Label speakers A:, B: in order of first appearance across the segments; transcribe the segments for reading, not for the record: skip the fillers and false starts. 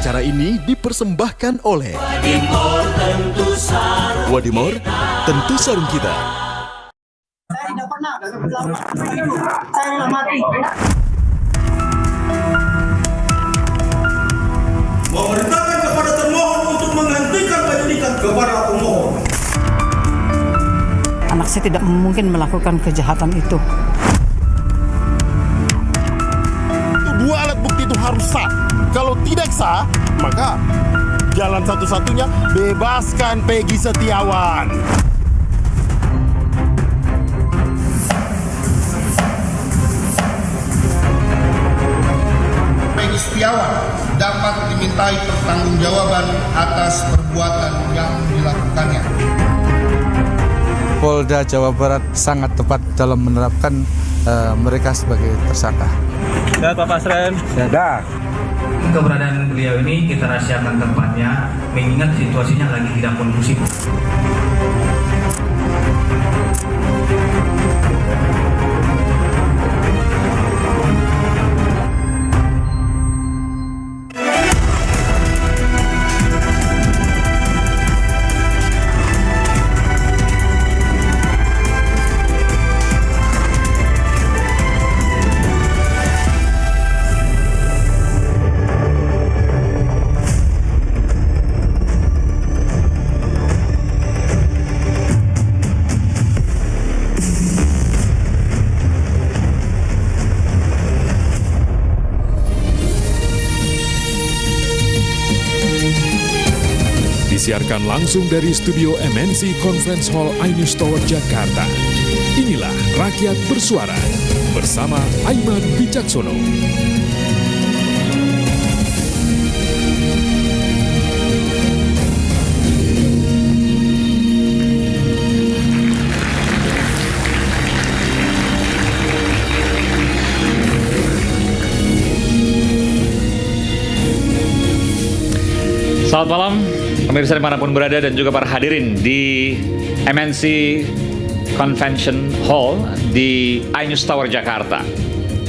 A: Acara ini dipersembahkan oleh Wadimor, tentu sarung kita.
B: Saya tidak pernah, saya sudah mati.
C: Memerintahkan kepada termohon untuk menghentikan penyidikan kepada pemohon.
B: Anak saya tidak mungkin melakukan kejahatan itu.
D: Dua alat bukti itu harus sah. Kalau tidak sah, maka jalan satu-satunya bebaskan Peggy Setiawan.
E: Peggy Setiawan dapat dimintai pertanggungjawaban atas perbuatan yang dilakukannya.
F: Polda Jawa Barat sangat tepat dalam menerapkan mereka sebagai tersangka.
G: Ya, Pak Pasren.
F: Ya,
H: keberadaan beliau ini kita rahasiakan tempatnya, mengingat situasinya lagi tidak kondusif.
I: Disiarkan langsung dari studio MNC Conference Hall iNews Tower Jakarta. Inilah Rakyat Bersuara bersama Aiman Wicaksono.
G: Selamat malam, pemirsa dimanapun berada dan juga para hadirin di MNC Convention Hall di iNews Tower Jakarta.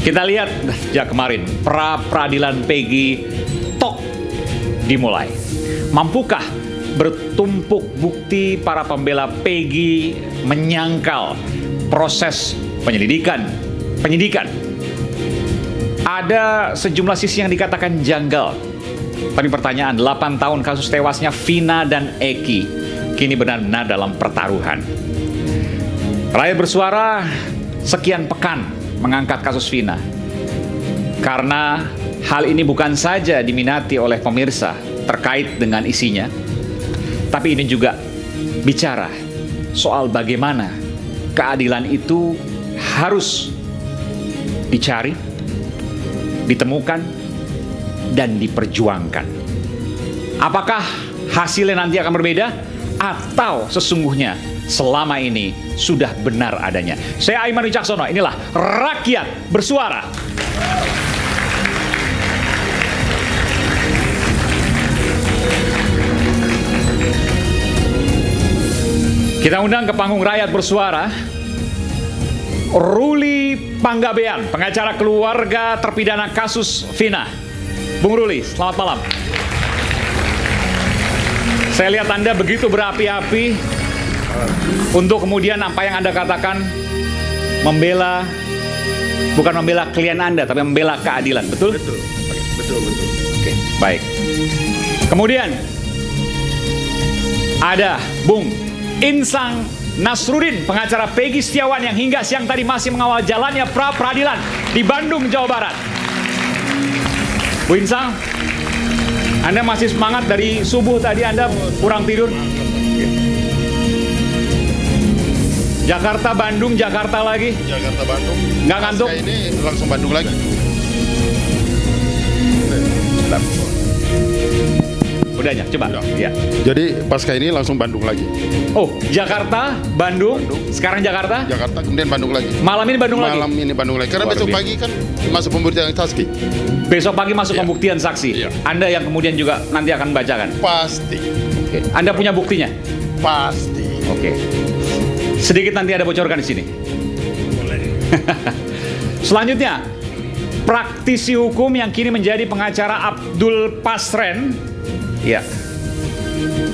G: Kita lihat sejak kemarin pra-peradilan Peggy Tok dimulai. Mampukah bertumpuk bukti para pembela Peggy menyangkal proses penyidikan? Ada sejumlah sisi yang dikatakan janggal. Tapi pertanyaan, 8 tahun kasus tewasnya Vina dan Eki kini benar-benar dalam pertaruhan. Rakyat Bersuara sekian pekan mengangkat kasus Vina karena hal ini bukan saja diminati oleh pemirsa terkait dengan isinya, tapi ini juga bicara soal bagaimana keadilan itu harus dicari, ditemukan, dan diperjuangkan. Apakah hasilnya nanti akan berbeda atau sesungguhnya selama ini sudah benar adanya? Saya Aiman Wicaksono, inilah Rakyat Bersuara. Kita undang ke panggung Rakyat Bersuara Ruli Panggabean, pengacara keluarga terpidana kasus Vina. Bung Ruli, selamat malam. Saya lihat Anda begitu berapi-api untuk kemudian apa yang Anda katakan bukan membela klien Anda, tapi membela keadilan, betul?
D: Betul.
G: Oke, baik. Kemudian ada Bung Insang Nasruddin, pengacara Peggy Setiawan yang hingga siang tadi masih mengawal jalannya pra-peradilan di Bandung, Jawa Barat. Bu Insang, Anda masih semangat dari subuh tadi, Anda kurang tidur? Jakarta, Bandung, Jakarta lagi?
D: Jakarta, Bandung.
G: Nggak ngantuk?
D: Pasca ini langsung Bandung lagi.
G: Udahnya, coba.
D: Udah.
G: Ya.
D: Jadi pasca ini langsung Bandung lagi.
G: Oh, Jakarta, Bandung, sekarang Jakarta?
D: Jakarta kemudian Bandung lagi.
G: Malam ini Bandung lagi?
D: Malam ini Bandung lagi. Karena
G: Luar
D: besok
G: biasa.
D: pagi kan masuk pembuktian saksi.
G: Besok pagi masuk
D: Iya.
G: pembuktian saksi.
D: Iya.
G: Anda yang kemudian juga nanti akan membacakan.
D: Pasti.
G: Oke. Anda punya buktinya?
D: Pasti.
G: Oke. Sedikit nanti ada bocorkan di sini.
D: Boleh.
G: Selanjutnya, praktisi hukum yang kini menjadi pengacara Abdul Pasren, ya,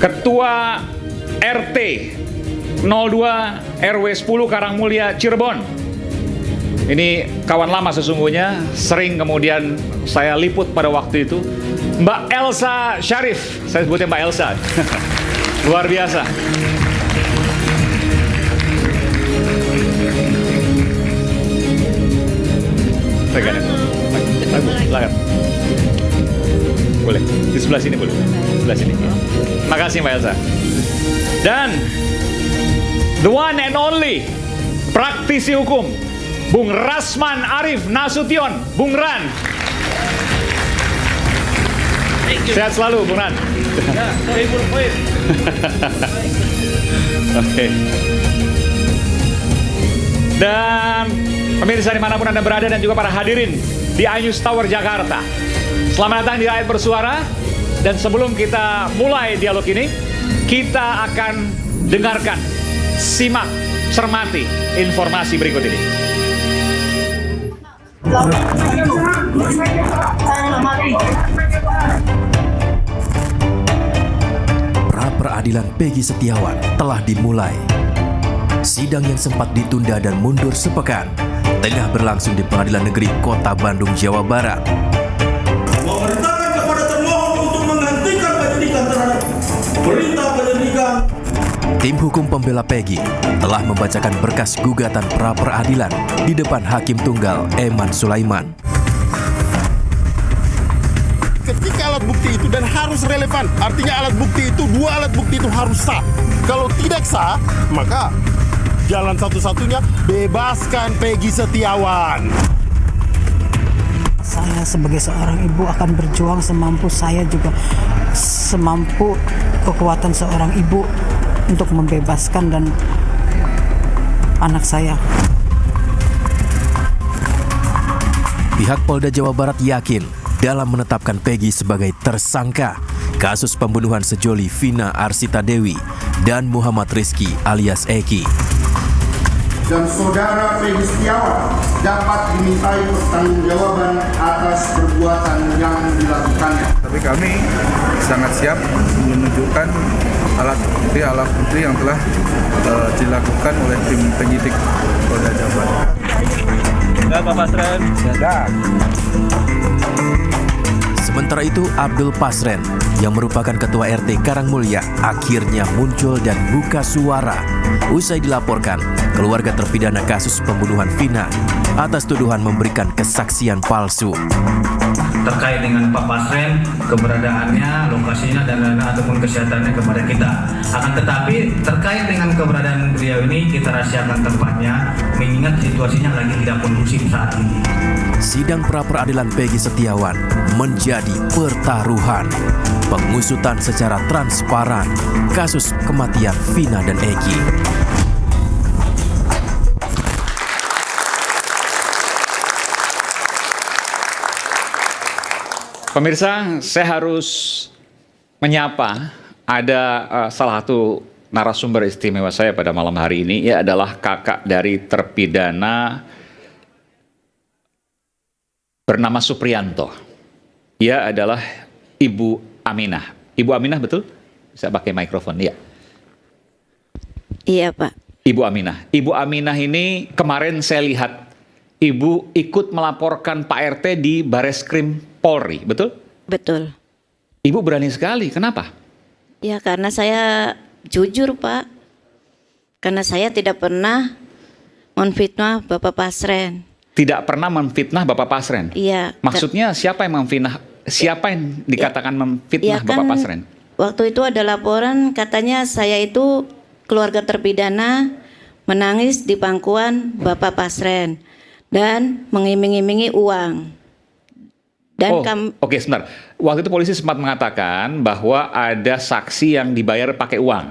G: Ketua RT 02 RW 10 Karangmulia Cirebon. Ini kawan lama sesungguhnya, sering kemudian saya liput pada waktu itu. Mbak Elsa Syarif, saya sebutnya Mbak Elsa. Luar biasa. Silakan. Boleh, di sebelah sini boleh. Sebelah sini. Makasih Mbak Elsa. Dan the one and only praktisi hukum Bung Rasman Arif Nasution, Bung Ran. Sehat selalu, Bung Ran. Oke. Dan pemirsa dimanapun Anda berada dan juga para hadirin di iNews Tower Jakarta, selamat datang di Rakyat Bersuara. Dan sebelum kita mulai dialog ini, kita akan dengarkan, simak, cermati informasi berikut ini.
A: Pra peradilan Peggy Setiawan telah dimulai. Sidang yang sempat ditunda dan mundur sepekan tengah berlangsung di Pengadilan Negeri Kota Bandung, Jawa Barat.
C: Memerintahkan kepada termohon untuk menghentikan penyidikan terhadap perintah penyidikan.
A: Tim hukum pembela Peggy telah membacakan berkas gugatan pra peradilan di depan Hakim Tunggal Eman Sulaiman.
D: Ketika alat bukti itu dan harus relevan, artinya alat bukti itu, dua alat bukti itu harus sah. Kalau tidak sah, maka jalan satu-satunya bebaskan Peggy Setiawan.
B: Saya sebagai seorang ibu akan berjuang semampu saya juga, semampu kekuatan seorang ibu untuk membebaskan dan anak saya.
A: Pihak Polda Jawa Barat yakin dalam menetapkan Peggy sebagai tersangka kasus pembunuhan sejoli Vina Arsita Dewi dan Muhammad Rizky alias Eki.
E: Dan saudara Peggy Setiawan dapat dimintai pertanggungjawaban atas perbuatan yang dilakukannya.
F: Tapi kami sangat siap menunjukkan alat bukti yang telah dilakukan oleh tim penyidik Polda Jawa Barat. Pak Pasren.
A: Sementara itu, Abdul Pasren yang merupakan Ketua RT Karangmulia akhirnya muncul dan buka suara usai dilaporkan keluarga terpidana kasus pembunuhan Vina atas tuduhan memberikan kesaksian palsu.
H: Terkait dengan Pak Pasren, keberadaannya, lokasinya, dan lain-lain ataupun kesehatannya kepada kita. Akan tetapi terkait dengan keberadaan beliau ini, kita rahasiakan tempatnya, mengingat situasinya lagi tidak kondusif saat ini.
A: Sidang pra-peradilan Peggy Setiawan menjadi pertaruhan pengusutan secara transparan kasus kematian Vina dan Eki.
G: Pemirsa, saya harus menyapa ada salah satu narasumber istimewa saya pada malam hari ini, ia adalah kakak dari terpidana bernama Supriyanto. Ia adalah Ibu Aminah. Ibu Aminah betul? Bisa pakai mikrofon, ya.
J: Iya, Pak.
G: Ibu Aminah. Ibu Aminah ini kemarin saya lihat Ibu ikut melaporkan Pak RT di Bareskrim Polri, betul?
J: Betul.
G: Ibu berani sekali, kenapa?
J: Ya, karena saya jujur, Pak. Karena saya tidak pernah memfitnah Bapak Pasren.
G: Tidak pernah memfitnah Bapak Pasren?
J: Iya.
G: Maksudnya siapa yang memfitnah? Siapa yang dikatakan memfitnah Bapak Pasren?
J: Waktu itu ada laporan katanya saya itu keluarga terpidana menangis di pangkuan Bapak Pasren dan mengiming-imingi uang. Dan
G: Oke, sebentar. Waktu itu polisi sempat mengatakan bahwa ada saksi yang dibayar pakai uang.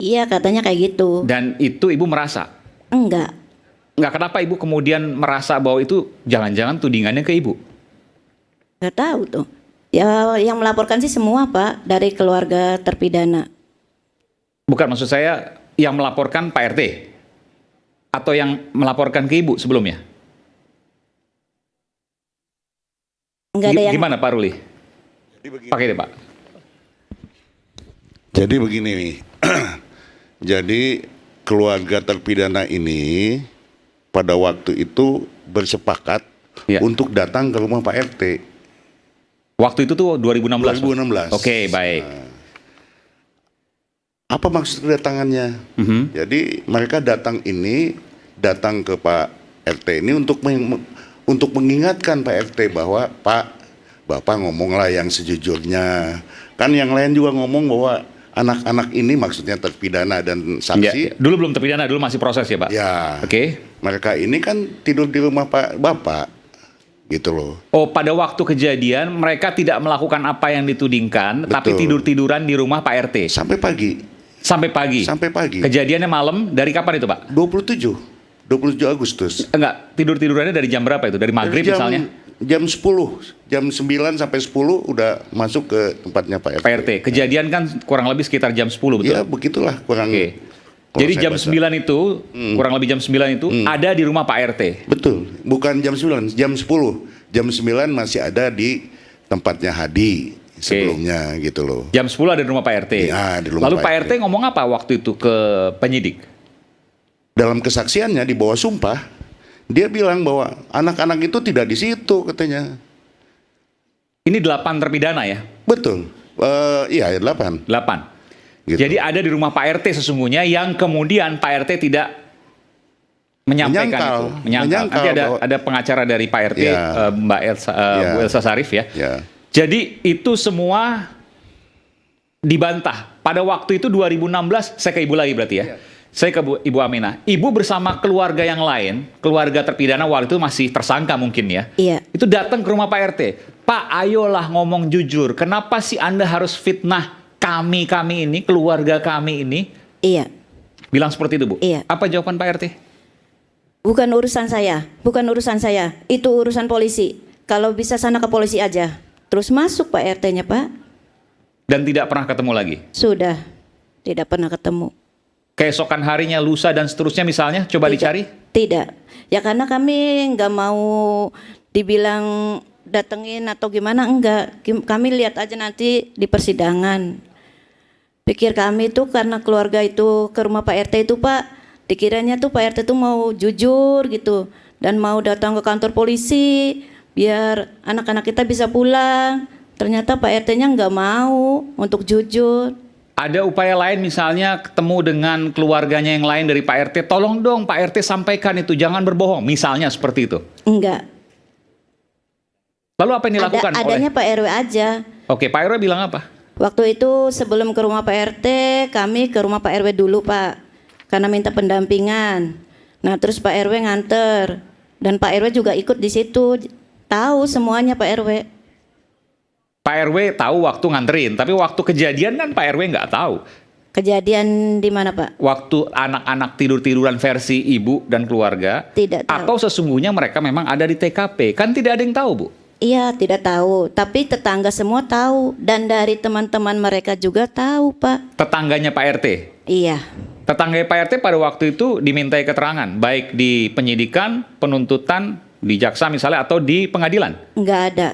J: Iya, katanya kayak gitu.
G: Dan itu Ibu merasa?
J: Enggak.
G: Kenapa Ibu kemudian merasa bahwa itu jangan-jangan tudingannya ke Ibu?
J: Nggak tahu tuh. Ya, yang melaporkan sih semua, Pak, dari keluarga terpidana.
G: Bukan, maksud saya yang melaporkan Pak RT? Atau yang melaporkan ke Ibu sebelumnya?
J: Nggak ada yang
G: Gimana Pak Ruli? Pakai deh Pak.
K: Jadi begini nih, jadi keluarga terpidana ini pada waktu itu bersepakat untuk datang ke rumah Pak RT.
G: Waktu itu tuh 2016?
K: 2016.
G: Oke, baik.
K: Apa maksud kedatangannya? Jadi mereka datang ke Pak RT ini untuk mengingatkan Pak RT bahwa Pak, Bapak ngomonglah yang sejujurnya. Kan yang lain juga ngomong bahwa anak-anak ini maksudnya terpidana dan saksi.
G: Ya, dulu belum terpidana, dulu masih proses ya Pak?
K: Ya.
G: Oke.
K: Mereka ini kan tidur di rumah Bapak, gitu loh.
G: Oh, pada waktu kejadian mereka tidak melakukan apa yang ditudingkan, tapi tidur-tiduran di rumah Pak RT?
K: Sampai pagi.
G: Sampai pagi?
K: Sampai pagi.
G: Kejadiannya malam, dari kapan itu Pak?
K: 27 Agustus.
G: Enggak, tidur-tidurannya dari jam berapa itu? Dari maghrib misalnya?
K: Jam 10, jam 9 sampai 10 udah masuk ke tempatnya Pak RT.
G: Pak RT, kejadian kan kurang lebih sekitar jam 10 betul?
K: Ya begitulah kurang.
G: Oke. Jadi jam 9 itu, kurang lebih jam 9 itu ada di rumah Pak RT?
K: Betul, bukan jam 9, jam 10. Jam 9 masih ada di tempatnya Hadi sebelumnya gitu loh.
G: Jam 10 ada di rumah Pak RT?
K: Ya, di rumah
G: Lalu Pak RT ngomong apa waktu itu ke penyidik?
K: Dalam kesaksiannya di bawah sumpah, dia bilang bahwa anak-anak itu tidak di situ katanya.
G: Ini 8 terpidana ya?
K: Betul, iya 8.
G: 8.
K: Gitu.
G: Jadi ada di rumah Pak RT sesungguhnya yang kemudian Pak RT tidak menyampaikan itu. Menyangkal. Nanti ada pengacara dari Pak RT, Mbak Elsa, Bu Elsa Sarif ya. Jadi itu semua dibantah. Pada waktu itu 2016, saya ke Ibu lagi berarti ya. Saya ke Ibu Aminah. Ibu bersama keluarga yang lain, keluarga terpidana waktu itu masih tersangka mungkin ya.
J: Iya.
G: Itu datang ke rumah Pak RT. Pak, ayolah ngomong jujur. Kenapa sih Anda harus fitnah kami ini, keluarga kami ini?
J: Iya.
G: Bilang seperti itu Bu?
J: Iya.
G: Apa jawaban Pak RT?
J: Bukan urusan saya, bukan urusan saya. Itu urusan polisi. Kalau bisa sana ke polisi aja. Terus masuk Pak RT-nya Pak.
G: Dan tidak pernah ketemu lagi?
J: Sudah, tidak pernah ketemu.
G: Keesokan harinya, lusa dan seterusnya misalnya, coba dicari?
J: Tidak. Ya karena kami nggak mau dibilang datengin atau gimana, enggak. Kami lihat aja nanti di persidangan. Pikir kami tuh karena keluarga itu ke rumah Pak RT itu Pak, dikiranya tuh Pak RT tuh mau jujur gitu. Dan mau datang ke kantor polisi, biar anak-anak kita bisa pulang. Ternyata Pak RT-nya nggak mau untuk jujur.
G: Ada upaya lain misalnya ketemu dengan keluarganya yang lain dari Pak RT, tolong dong Pak RT sampaikan itu, jangan berbohong, misalnya seperti itu?
J: Enggak.
G: Lalu apa yang dilakukan
J: adanya Pak RW aja.
G: Oke, Pak RW bilang apa?
J: Waktu itu sebelum ke rumah Pak RT, kami ke rumah Pak RW dulu Pak, karena minta pendampingan. Nah terus Pak RW nganter, dan Pak RW juga ikut di situ, tahu semuanya Pak RW.
G: Pak RW tahu waktu nganterin, tapi waktu kejadian kan Pak RW nggak tahu.
J: Kejadian di mana Pak?
G: Waktu anak-anak tidur-tiduran versi ibu dan keluarga?
J: Tidak tahu.
G: Atau sesungguhnya mereka memang ada di TKP? Kan tidak ada yang tahu Bu?
J: Iya, tidak tahu. Tapi tetangga semua tahu. Dan dari teman-teman mereka juga tahu Pak.
G: Tetangganya Pak RT?
J: Iya.
G: Tetangga Pak RT pada waktu itu dimintai keterangan, baik di penyidikan, penuntutan, di jaksa misalnya, atau di pengadilan?
J: Nggak ada.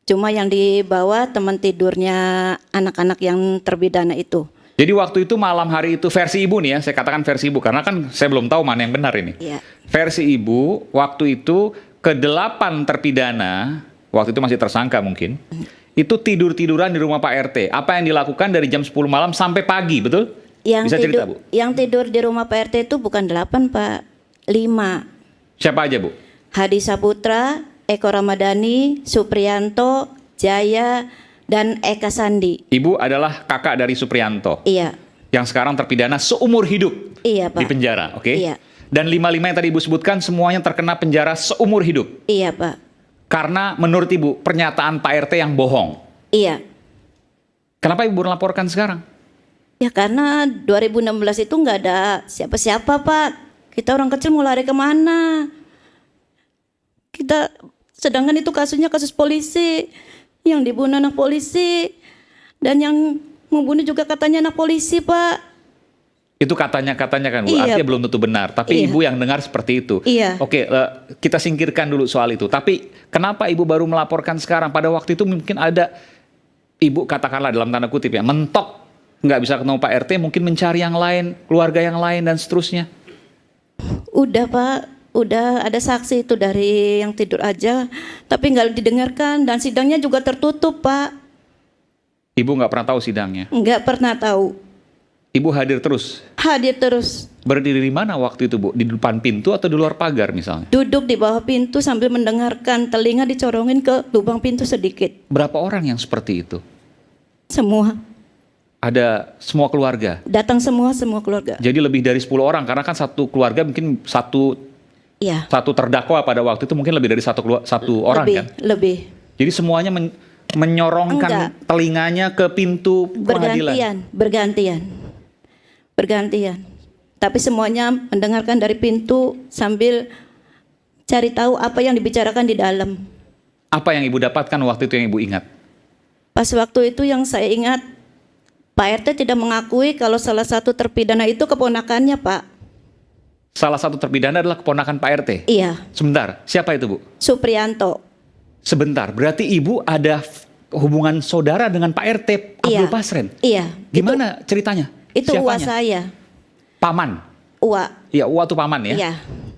J: Cuma yang dibawa teman tidurnya anak-anak yang terpidana itu.
G: Jadi waktu itu malam hari itu versi ibu nih ya, saya katakan versi ibu karena kan saya belum tahu mana yang benar ini.
J: Iya.
G: Versi ibu waktu itu ke-8 terpidana, waktu itu masih tersangka mungkin, itu tidur-tiduran di rumah Pak RT. Apa yang dilakukan dari jam 10 malam sampai pagi, betul?
J: Yang
G: Bisa cerita Bu?
J: Yang tidur di rumah Pak RT itu bukan 8 Pak, 5.
G: Siapa aja Bu?
J: Hadi Saputra, Eko Ramadhani, Supriyanto, Jaya, dan Eka Sandi.
G: Ibu adalah kakak dari Supriyanto.
J: Iya.
G: Yang sekarang terpidana seumur hidup.
J: Iya Pak.
G: Di penjara, oke?
J: Iya.
G: Dan 5 yang tadi Ibu sebutkan semuanya terkena penjara seumur hidup.
J: Iya Pak.
G: Karena menurut Ibu pernyataan Pak RT yang bohong.
J: Iya.
G: Kenapa Ibu melaporkan sekarang?
J: Ya karena 2016 itu nggak ada siapa-siapa Pak. Kita orang kecil mau lari kemana? Kita sedangkan itu kasusnya kasus polisi, yang dibunuh anak polisi, dan yang membunuh juga katanya anak polisi Pak.
G: Itu katanya kan Bu,
J: Iya.
G: artinya belum tentu benar. Tapi
J: Iya.
G: Ibu yang dengar seperti itu.
J: Iya.
G: Oke, kita singkirkan dulu soal itu. Tapi kenapa Ibu baru melaporkan sekarang? Pada waktu itu mungkin ada Ibu katakanlah dalam tanda kutip ya, mentok, nggak bisa ketemu Pak RT, mungkin mencari yang lain, keluarga yang lain dan seterusnya.
J: Udah Pak, udah ada saksi itu dari yang tidur aja, tapi nggak didengarkan dan sidangnya juga tertutup Pak.
G: Ibu nggak pernah tahu sidangnya.
J: Nggak pernah tahu.
G: Ibu hadir terus.
J: Hadir terus.
G: Berdiri di mana waktu itu Bu? Di depan pintu atau di luar pagar misalnya?
J: Duduk di bawah pintu sambil mendengarkan, telinga dicorongin ke lubang pintu sedikit.
G: Berapa orang yang seperti itu?
J: Semua.
G: Ada semua keluarga?
J: Datang semua keluarga.
G: Jadi lebih dari 10 orang, karena kan satu keluarga mungkin satu
J: Iya.
G: terdakwa pada waktu itu mungkin lebih dari satu orang
J: Lebih,
G: kan?
J: lebih.
G: Jadi semuanya menyorongkan telinganya ke pintu pengadilan.
J: Bergantian. Tapi semuanya mendengarkan dari pintu sambil cari tahu apa yang dibicarakan di dalam.
G: Apa yang Ibu dapatkan waktu itu yang Ibu ingat?
J: Pas waktu itu yang saya ingat, Pak RT tidak mengakui kalau salah satu terpidana itu keponakannya, Pak.
G: Salah satu terpidana adalah keponakan Pak RT?
J: Iya.
G: Sebentar, siapa itu Bu?
J: Suprianto.
G: Sebentar, berarti Ibu ada hubungan saudara dengan Pak RT Abdul Pasren?
J: Iya.
G: Gimana ceritanya?
J: Itu uwa
G: Siapanya?
J: saya.
G: Paman?
J: Uwa.
G: Iya, uwa tuh paman ya?
J: Iya.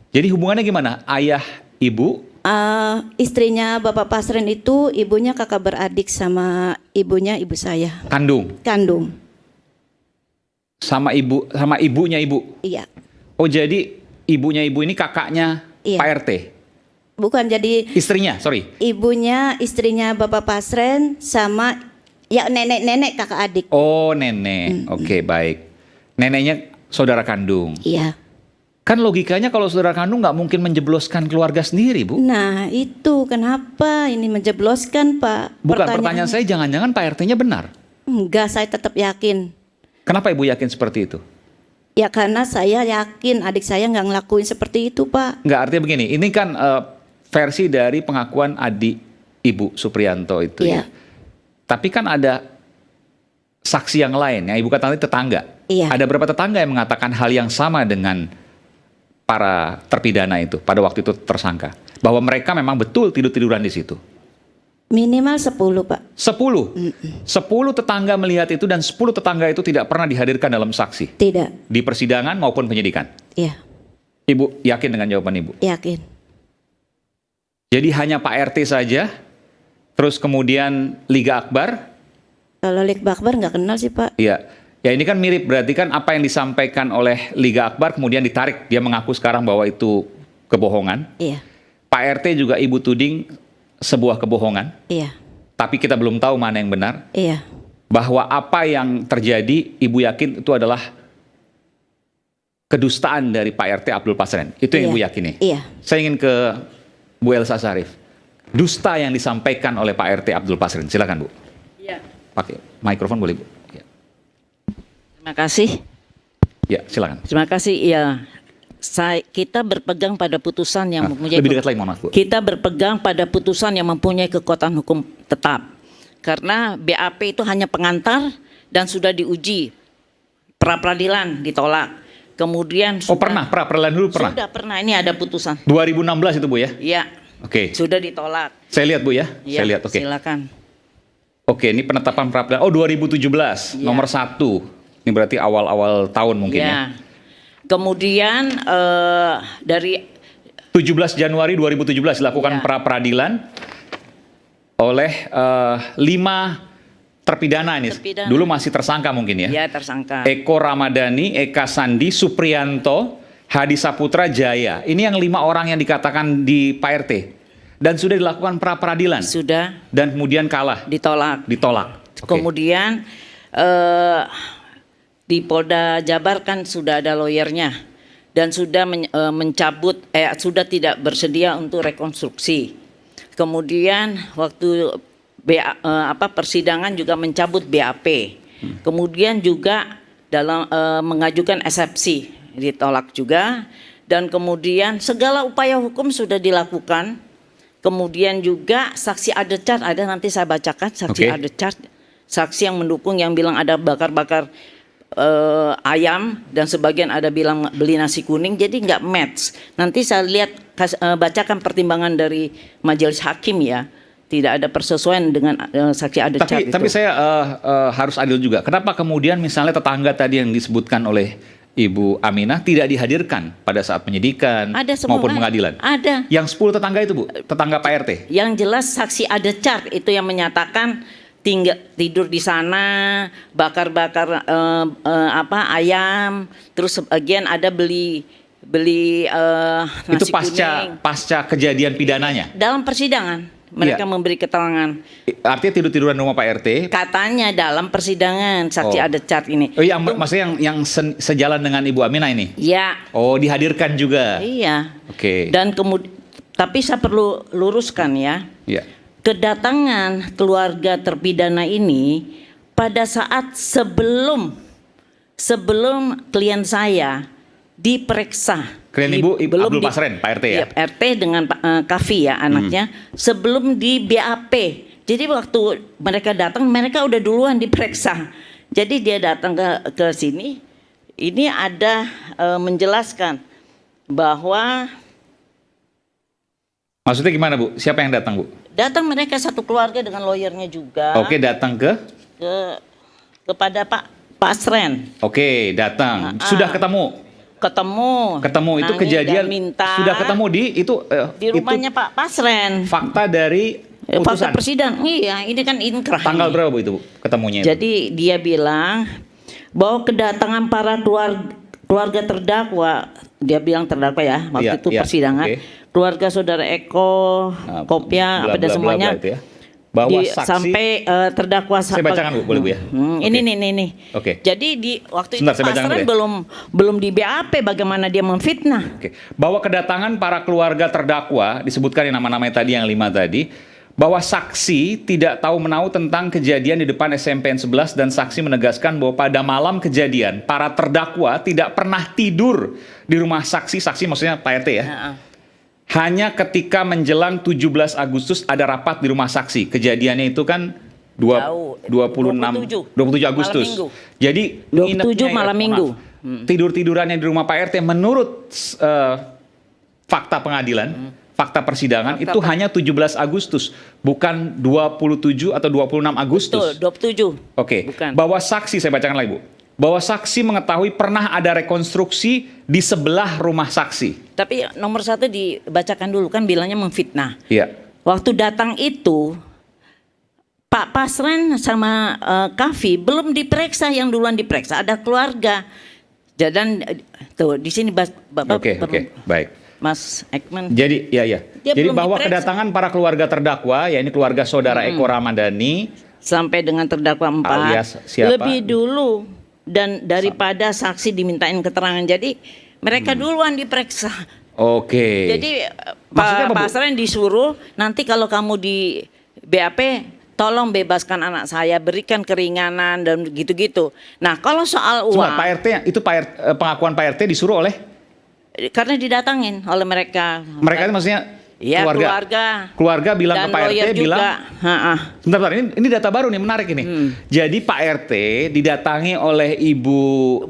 G: Jadi hubungannya gimana? Ayah, ibu?
J: Istrinya Bapak Pasren itu ibunya kakak beradik sama ibunya ibu saya.
G: Kandung?
J: Kandung.
G: Sama ibunya ibu?
J: Iya.
G: Oh jadi ibunya ibu ini kakaknya
J: Iya.
G: Pak RT?
J: Bukan, jadi
G: Istrinya, sorry.
J: ibunya istrinya Bapak Pasren sama ya nenek kakak adik.
G: Oh nenek, oke baik. Neneknya saudara kandung.
J: Iya.
G: Kan logikanya kalau saudara kandung nggak mungkin menjebloskan keluarga sendiri Bu.
J: Nah itu kenapa ini menjebloskan Pak?
G: Bukan, pertanyaan saya jangan-jangan Pak RT-nya benar.
J: Enggak, saya tetap yakin.
G: Kenapa Ibu yakin seperti itu?
J: Ya karena saya yakin adik saya nggak ngelakuin seperti itu Pak.
G: Nggak, artinya begini, ini kan versi dari pengakuan adik Ibu Suprianto itu
J: Iya.
G: ya. Tapi kan ada saksi yang lain, yang Ibu katakan tetangga.
J: Iya.
G: Ada berapa tetangga yang mengatakan hal yang sama dengan para terpidana itu pada waktu itu tersangka? Bahwa mereka memang betul tidur-tiduran di situ.
J: Minimal 10 Pak.
G: 10? 10 tetangga melihat itu dan 10 tetangga itu tidak pernah dihadirkan dalam saksi?
J: Tidak.
G: Di persidangan maupun penyidikan?
J: Iya.
G: Ibu yakin dengan jawaban Ibu?
J: Yakin.
G: Jadi hanya Pak RT saja, terus kemudian Liga Akbar?
J: Kalau Liga Akbar nggak kenal sih Pak.
G: Iya. Ya ini kan mirip, berarti kan apa yang disampaikan oleh Liga Akbar kemudian ditarik. Dia mengaku sekarang bahwa itu kebohongan.
J: Iya.
G: Pak RT juga Ibu tuding sebuah kebohongan.
J: Iya.
G: Tapi kita belum tahu mana yang benar.
J: Iya.
G: Bahwa apa yang terjadi Ibu yakin itu adalah kedustaan dari Pak RT Abdul Pasren. Itu yang
J: Iya.
G: Ibu yakini.
J: Iya.
G: Saya ingin ke Bu Elsa Sarif. Dusta yang disampaikan oleh Pak RT Abdul Pasren. Silakan Bu.
L: Iya.
G: Pakai mikrofon boleh Bu. Ya,
L: Terima kasih.
G: ya silakan.
L: Terima kasih. Ya, kita berpegang pada putusan yang mempunyai
G: Lebih dekat lagi mohon maaf Bu.
L: Kita berpegang pada putusan yang mempunyai kekuatan hukum tetap. Karena BAP itu hanya pengantar dan sudah diuji. Pra-peradilan ditolak. Kemudian
G: pra-peradilan dulu pernah?
L: Sudah pernah, ini ada putusan.
G: 2016 itu Bu ya?
L: Iya.
G: Oke.
L: Sudah ditolak.
G: Saya lihat Bu ya.
L: Iya,
G: Saya lihat, oke.
L: silakan.
G: Oke, ini penetapan pra-peradilan. Oh 2017,
L: Iya.
G: nomor 1. Ini berarti awal-awal tahun mungkin ya.
L: Ya. Kemudian dari
G: 17 Januari 2017 dilakukan
L: Iya.
G: pra-peradilan oleh 5 terpidana ini.
L: Terpidana.
G: Dulu masih tersangka mungkin ya.
L: ya tersangka.
G: Eko Ramadhani, Eka Sandi, Suprianto, Hadi Saputra, Jaya. Ini yang 5 orang yang dikatakan di Pak RT. Dan sudah dilakukan pra-peradilan.
L: Sudah.
G: Dan kemudian kalah.
L: Ditolak.
G: Oke.
L: Kemudian di Polda Jabar kan sudah ada lawyernya dan sudah mencabut sudah tidak bersedia untuk rekonstruksi. Kemudian waktu persidangan juga mencabut BAP. Kemudian juga dalam mengajukan eksepsi ditolak juga, dan kemudian segala upaya hukum sudah dilakukan. Kemudian juga saksi adechart ada, nanti saya bacakan saksi adechart, saksi yang mendukung yang bilang ada bakar-bakar ayam dan sebagian ada bilang beli nasi kuning, jadi nggak match. Nanti saya lihat bacakan pertimbangan dari majelis hakim ya, tidak ada persesuaian dengan saksi adat cat itu.
G: Tapi saya harus adil juga. Kenapa kemudian misalnya tetangga tadi yang disebutkan oleh Ibu Aminah tidak dihadirkan pada saat penyidikan maupun pengadilan?
L: Ada.
G: Yang 10 tetangga itu Bu, tetangga Pak RT?
L: Yang jelas saksi adat cat itu yang menyatakan tidur di sana, bakar-bakar ayam, terus sebagian ada beli nasi
G: itu pasca kejadian pidananya?
L: Dalam persidangan mereka memberi keterangan.
G: Artinya tidur-tiduran rumah Pak RT?
L: Katanya dalam persidangan saksi adat cat ini.
G: Oh, maksudnya yang sejalan dengan Ibu Aminah ini?
L: Iya.
G: Oh, dihadirkan juga?
L: Iya.
G: Oke.
L: Dan kemudian, tapi saya perlu luruskan ya.
G: Iya.
L: Kedatangan keluarga terpidana ini pada saat sebelum klien saya diperiksa.
G: Klien Ibu Abdul Pasren, Pak RT ya?
L: Iya, RT dengan Kavi ya anaknya, sebelum di BAP. Jadi waktu mereka datang, mereka udah duluan diperiksa. Jadi dia datang ke sini, ini ada menjelaskan bahwa.
G: Maksudnya gimana Bu? Siapa yang datang Bu?
L: Datang mereka satu keluarga dengan lawyernya juga.
G: Oke, datang
L: kepada Pak Pasren.
G: Oke, datang. Sudah ketemu? Ketemu itu kejadian
L: minta,
G: sudah ketemu di
L: rumahnya Pak Pasren.
G: Fakta dari putusan.
L: Fakta persidangan. Iya, ini kan inkrah.
G: Tanggal berapa Bu itu ketemunya?
L: Jadi dia bilang bahwa kedatangan para keluarga terdakwa, dia bilang terdakwa ya, waktu itu persidangan. Keluarga saudara Eko, Kopya, apa dan semuanya.
G: Itu ya. Bahwa saksi
L: sampai terdakwa.
G: Saya bacakan Bu, boleh Bu ya?
L: Ini nih.
G: Oke.
L: Jadi di waktu
G: Sebentar,
L: itu Pasren belum di BAP, bagaimana dia memfitnah.
G: Oke. Bahwa kedatangan para keluarga terdakwa, disebutkan yang nama-namanya tadi yang 5 tadi, bahwa saksi tidak tahu menahu tentang kejadian di depan SMPN 11 dan saksi menegaskan bahwa pada malam kejadian para terdakwa tidak pernah tidur di rumah saksi maksudnya Pak RT ya. Hanya ketika menjelang 17 Agustus ada rapat di rumah saksi. Kejadiannya itu kan 27 Agustus. Jadi
L: 27 malam minggu.
G: Tidur-tidurannya di rumah Pak RT menurut fakta pengadilan, fakta persidangan itu hanya 17 Agustus, bukan 27 atau 26 Agustus.
L: Betul, 27.
G: Oke. Bahwa saksi, saya bacakan lagi Bu. Bahwa saksi mengetahui pernah ada rekonstruksi di sebelah rumah saksi.
L: Tapi nomor 1 dibacakan dulu, kan bilangnya memfitnah.
G: Iya.
L: Waktu datang itu Pak Pasren sama Kavi belum diperiksa, yang duluan diperiksa ada keluarga. Dan tuh di sini Bapak.
G: Oke, baik.
L: Mas Ekman.
G: Jadi Jadi bahwa kedatangan para keluarga terdakwa, ya ini keluarga saudara Eko Ramadhani
L: sampai dengan terdakwa 4
G: alias siapa?
L: Lebih dulu dan daripada saksi dimintain keterangan. Jadi mereka duluan diperiksa.
G: Oke.
L: Jadi Pak Pasren disuruh, nanti kalau kamu di BAP tolong bebaskan anak saya, berikan keringanan dan gitu-gitu. Nah, kalau soal uang,
G: Pak RT itu pengakuan Pak RT disuruh oleh,
L: karena didatangin oleh mereka.
G: Mereka itu maksudnya
L: ya,
G: keluarga bilang ke Pak RT
L: juga.
G: Sebentar, ini data baru nih, menarik ini. Jadi Pak RT didatangi oleh Ibu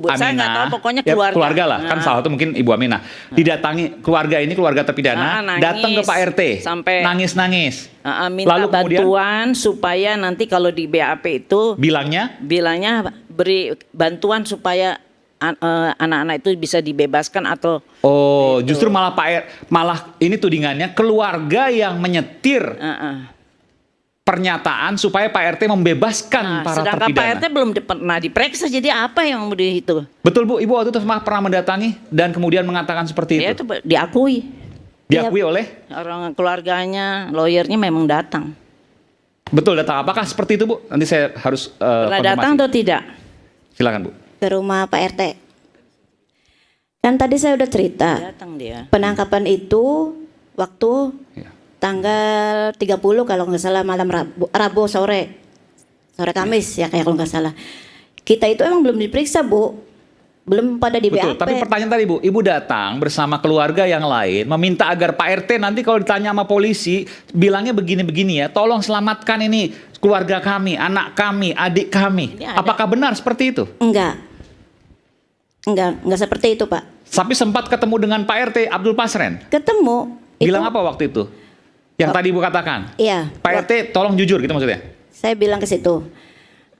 G: Aminah.
L: Saya nggak tahu, pokoknya
G: keluarga lah, kan salah satu mungkin Ibu Aminah. Didatangi keluarga terpidana, datang ke Pak RT,
L: sampai
G: nangis-nangis.
L: Minta
G: lalu
L: bantuan supaya nanti kalau di BAP itu bilangnya beri bantuan supaya anak-anak itu bisa dibebaskan atau
G: justru malah ini tudingannya keluarga yang menyetir pernyataan supaya Pak RT membebaskan para
L: sedangkan
G: terpidana.
L: Pak RT belum pernah diperiksa, jadi apa yang mau itu?
G: Betul Bu, Ibu waktu itu pernah mendatangi dan kemudian mengatakan seperti itu.
L: Itu diakui
G: oleh
L: orang keluarganya, lawyernya memang datang.
G: Betul, datang. Apakah seperti itu Bu? Nanti saya harus
L: pernah datang atau tidak?
G: Silakan Bu.
J: Ke rumah Pak RT. Kan tadi saya udah cerita.
L: Datang dia.
J: Penangkapan itu waktu tanggal 30 kalau nggak salah malam Rabu sore Kamis ya kayak kalau nggak salah. Kita itu emang belum diperiksa Bu, belum pada di BAP.
G: Tapi pertanyaan tadi Bu, Ibu datang bersama keluarga yang lain meminta agar Pak RT nanti kalau ditanya sama polisi bilangnya begini-begini ya, tolong selamatkan ini keluarga kami, anak kami, adik kami. Apakah benar seperti itu?
J: Enggak. Enggak seperti itu, Pak.
G: Tapi sempat ketemu dengan Pak RT Abdul Pasren.
J: Ketemu.
G: Bilang apa waktu itu? Yang tadi Ibu katakan.
J: Iya.
G: Pak RT tolong jujur gitu maksudnya.
J: Saya bilang ke situ.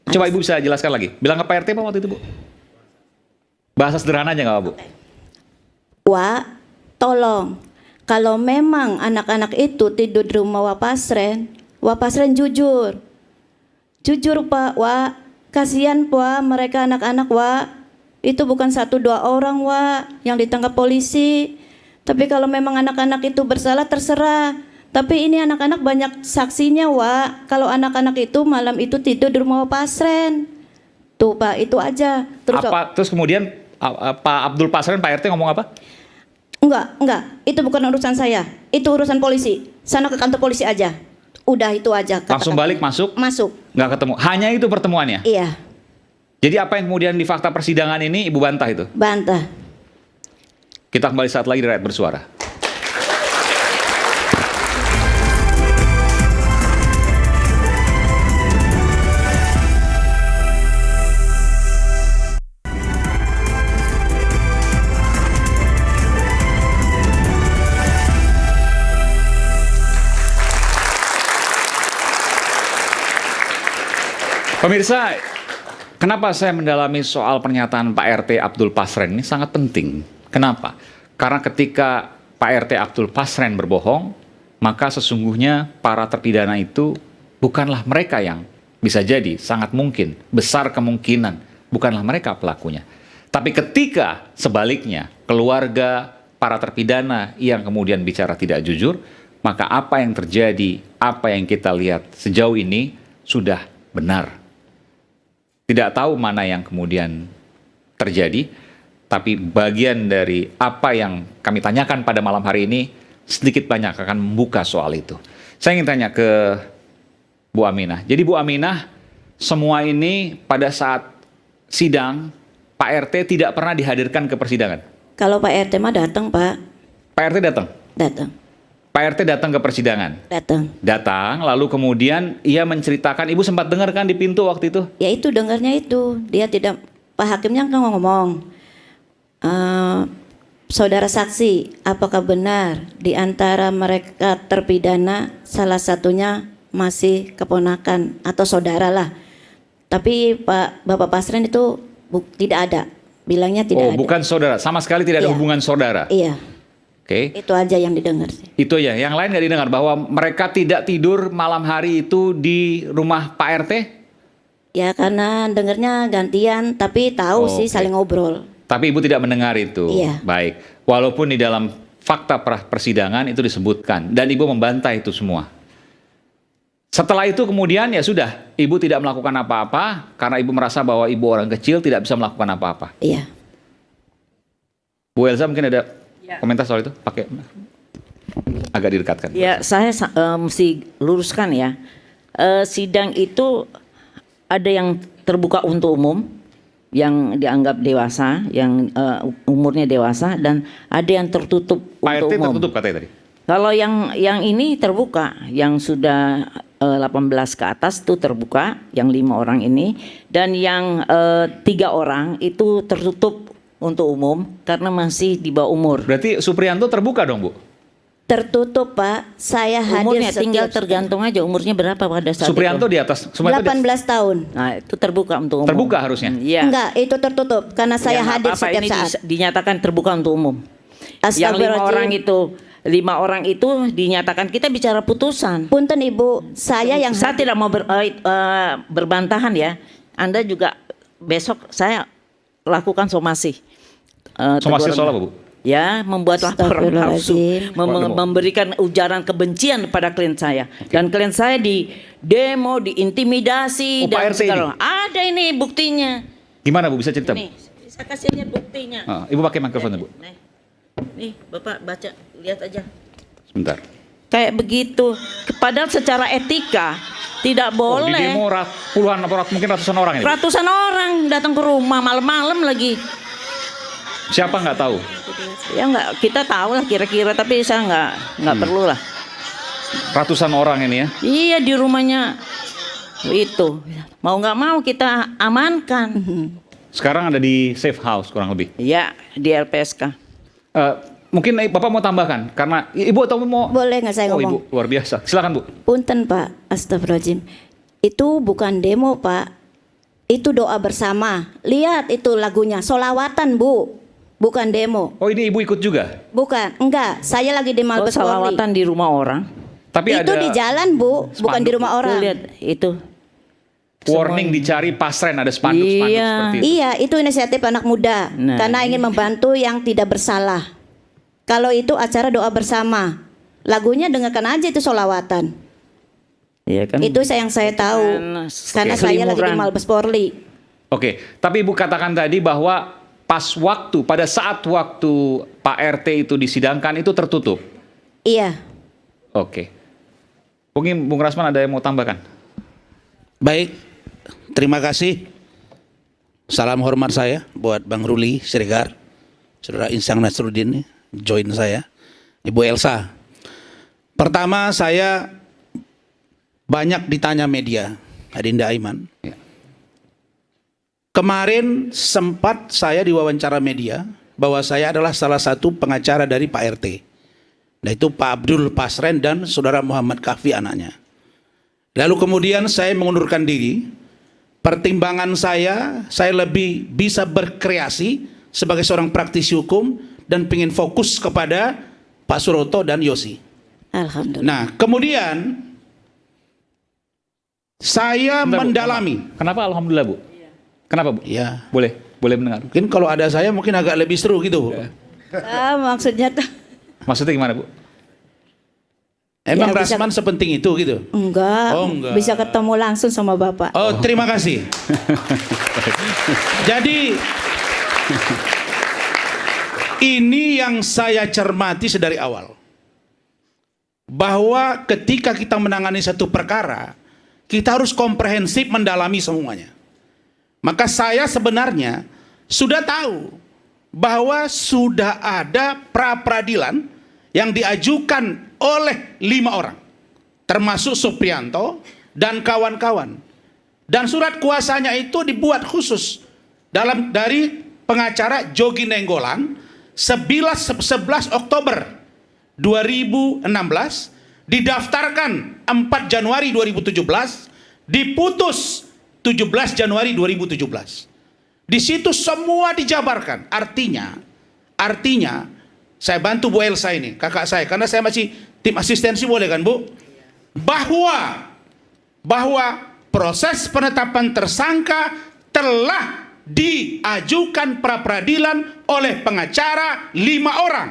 G: Coba Ibu bisa jelaskan lagi. Bilang ke Pak RT apa waktu itu, Bu? Bahasa sederhana aja nggak apa, Bu?
J: Wak, tolong. Kalau memang anak-anak itu tidur di rumah Wak Pasren jujur. Jujur, Pak, Wak. Kasihan, Pak, mereka anak-anak, Wak. Itu bukan 1-2 orang, Wak, yang ditangkap polisi. Tapi kalau memang anak-anak itu bersalah, terserah. Tapi ini anak-anak banyak saksinya, Wak. Kalau anak-anak itu malam itu tidur di rumah Wak Pasren. Tuh, Pak, itu aja.
G: Terus kemudian Pak Abdul Pasren, Pak RT ngomong apa?
J: Enggak. Itu bukan urusan saya. Itu urusan polisi. Sana ke kantor polisi aja. Udah itu aja.
G: Langsung balik masuk?
J: Masuk.
G: Nggak ketemu. Hanya itu pertemuannya?
J: Iya.
G: Jadi apa yang kemudian di fakta persidangan ini Ibu bantah itu?
J: Bantah.
G: Kita kembali saat lagi di Rakyat Bersuara. Pemirsa, kenapa saya mendalami soal pernyataan Pak RT Abdul Pasren ini sangat penting. Kenapa? Karena ketika Pak RT Abdul Pasren berbohong, maka sesungguhnya para terpidana itu bukanlah mereka yang bisa jadi, sangat mungkin, besar kemungkinan, bukanlah mereka pelakunya. Tapi ketika sebaliknya, keluarga para terpidana yang kemudian bicara tidak jujur, maka apa yang terjadi, apa yang kita lihat sejauh ini sudah benar. Tidak tahu mana yang kemudian terjadi, tapi bagian dari apa yang kami tanyakan pada malam hari ini sedikit banyak akan membuka soal itu. Saya ingin tanya ke Bu Aminah. Jadi Bu Aminah, semua ini pada saat sidang, Pak RT tidak pernah dihadirkan ke persidangan?
J: Kalau Pak RT mah datang, Pak.
G: Pak RT datang?
J: Datang.
G: Pak RT datang ke persidangan?
J: Datang,
G: lalu kemudian ia menceritakan, Ibu sempat dengar kan di pintu waktu itu?
J: Ya itu dengarnya itu, dia tidak, Pak Hakimnya kan ngomong, saudara saksi, apakah benar di antara mereka terpidana salah satunya masih keponakan atau saudara lah. Tapi Bapak Pasren itu tidak ada, bilangnya tidak ada.
G: Oh, bukan saudara, sama sekali tidak ada hubungan saudara?
J: Iya.
G: Oke.
J: Itu aja yang didengar sih.
G: Itu ya, yang lain nggak didengar bahwa mereka tidak tidur malam hari itu di rumah Pak RT?
J: Ya karena dengarnya gantian, tapi tahu sih saling ngobrol.
G: Tapi Ibu tidak mendengar itu?
J: Iya.
G: Baik, walaupun di dalam fakta persidangan itu disebutkan, dan Ibu membantah itu semua. Setelah itu kemudian ya sudah, Ibu tidak melakukan apa-apa, karena Ibu merasa bahwa Ibu orang kecil tidak bisa melakukan apa-apa.
J: Iya.
G: Bu Elsa mungkin ada komentar soal itu, pakai agak didekatkan.
L: Ya, saya mesti luruskan ya. Sidang itu ada yang terbuka untuk umum, yang dianggap dewasa, yang umurnya dewasa, dan ada yang tertutup
G: Pak
L: untuk
G: RT
L: umum.
G: tertutup katanya tadi.
L: Kalau yang ini terbuka, yang sudah 18 ke atas itu terbuka, yang 5 orang ini, dan yang 3 orang itu tertutup untuk umum karena masih di bawah umur.
G: Berarti Suprianto terbuka dong, Bu?
J: Tertutup, Pak. Saya hadir
L: Umurnya tinggal
J: setiap
L: tergantung aja umurnya berapa pada saat
G: Suprianto
L: itu.
G: di atas.
J: 18 tahun.
L: Nah, itu terbuka untuk umum.
G: Terbuka harusnya?
L: Iya.
J: Enggak, itu tertutup karena saya hadir setiap
L: ini
J: saat.
L: dinyatakan terbuka untuk umum. Yang 5 orang itu dinyatakan, kita bicara putusan.
J: Punten Ibu, saya
L: tidak mau berbantahan ya. Anda juga besok saya lakukan somasi.
G: Somasi soal apa, Bu?
L: Ya, membuat laporan palsu, memberikan ujaran kebencian pada klien saya. Dan klien saya di demo, diintimidasi, dan segala. Ada ini buktinya.
G: Gimana, Bu? Bisa cerita, Bu?
L: Nih, bisa kasih lihat buktinya.
G: Ibu pakai mikrofon, Bu.
L: Nih, Bapak baca, lihat aja.
G: Sebentar.
L: Kayak begitu. Padahal secara etika tidak boleh.
G: Di demo puluhan, mungkin ratusan orang ini.
L: Ratusan orang datang ke rumah malam-malam lagi.
G: Siapa nggak tahu?
L: Ya nggak, kita tahu lah kira-kira, tapi saya nggak perlu lah.
G: Ratusan orang ini ya?
L: Iya, di rumahnya itu. Mau nggak mau kita amankan.
G: Sekarang ada di safe house kurang lebih.
L: Ya, di LPSK.
G: Mungkin Bapak mau tambahkan karena Ibu atau mau?
J: Boleh nggak saya ngomong?
G: Ibu luar biasa. Silakan Bu.
J: Punten Pak, astagfirullahaladzim. Itu bukan demo Pak, itu doa bersama. Lihat itu lagunya, solawatan Bu, bukan demo.
G: Oh ini Ibu ikut juga?
J: Bukan, enggak. Saya lagi di Mabes Polri.
L: Salawatan di rumah orang.
G: Tapi
J: itu
G: ada
J: di jalan Bu, bukan di rumah orang.
L: Lihat itu.
G: warning dicari pasren, ada spanduk-spanduk seperti itu.
J: Iya, itu inisiatif anak muda karena ingin membantu yang tidak bersalah. Kalau itu acara doa bersama, lagunya dengarkan aja itu solawatan.
L: Iya kan?
J: Itu yang saya tahu karena saya lagi di Mabes Polri.
G: Oke, tapi Ibu katakan tadi bahwa pada saat waktu Pak RT itu disidangkan itu tertutup.
J: Iya.
G: Oke. Mungkin Bung Rasman ada yang mau tambahkan?
M: Baik, terima kasih. Salam hormat saya buat Bang Ruli Siregar, Saudara Insang Nasruddin, join saya, Ibu Elsa. Pertama, saya banyak ditanya media, Adinda Aiman. Kemarin sempat saya diwawancara media bahwa saya adalah salah satu pengacara dari Pak RT. Nah itu Pak Abdul Pasren dan Saudara Muhammad Kahfi anaknya. Lalu kemudian saya mengundurkan diri. Pertimbangan saya lebih bisa berkreasi sebagai seorang praktisi hukum dan ingin fokus kepada Pak Suroto dan Yosi.
J: Alhamdulillah.
M: Nah kemudian saya mendalami.
G: Kenapa alhamdulillah Bu? Kenapa Bu?
M: Ya.
G: Boleh mendengar.
M: Mungkin kalau ada saya mungkin agak lebih seru gitu Bu.
J: Maksudnya tuh.
G: Maksudnya gimana Bu?
M: Emang
J: Ya,
M: Rasman sepenting itu gitu?
J: Enggak,
M: Oh, enggak.
J: bisa ketemu langsung sama Bapak.
M: Oh, terima kasih. Jadi ini yang saya cermati sedari awal. Bahwa ketika kita menangani satu perkara, kita harus komprehensif mendalami semuanya. Maka saya sebenarnya sudah tahu bahwa sudah ada pra-peradilan yang diajukan oleh 5 orang, termasuk Suprianto dan kawan-kawan. Dan surat kuasanya itu dibuat khusus dari pengacara Jogi Nenggolan 11 Oktober 2016, didaftarkan 4 Januari 2017, diputus 17 Januari 2017. Di situ semua dijabarkan. Artinya saya bantu Bu Elsa ini, kakak saya, karena saya masih tim asistensi, boleh kan Bu? Bahwa proses penetapan tersangka telah diajukan pra-peradilan oleh pengacara 5 orang,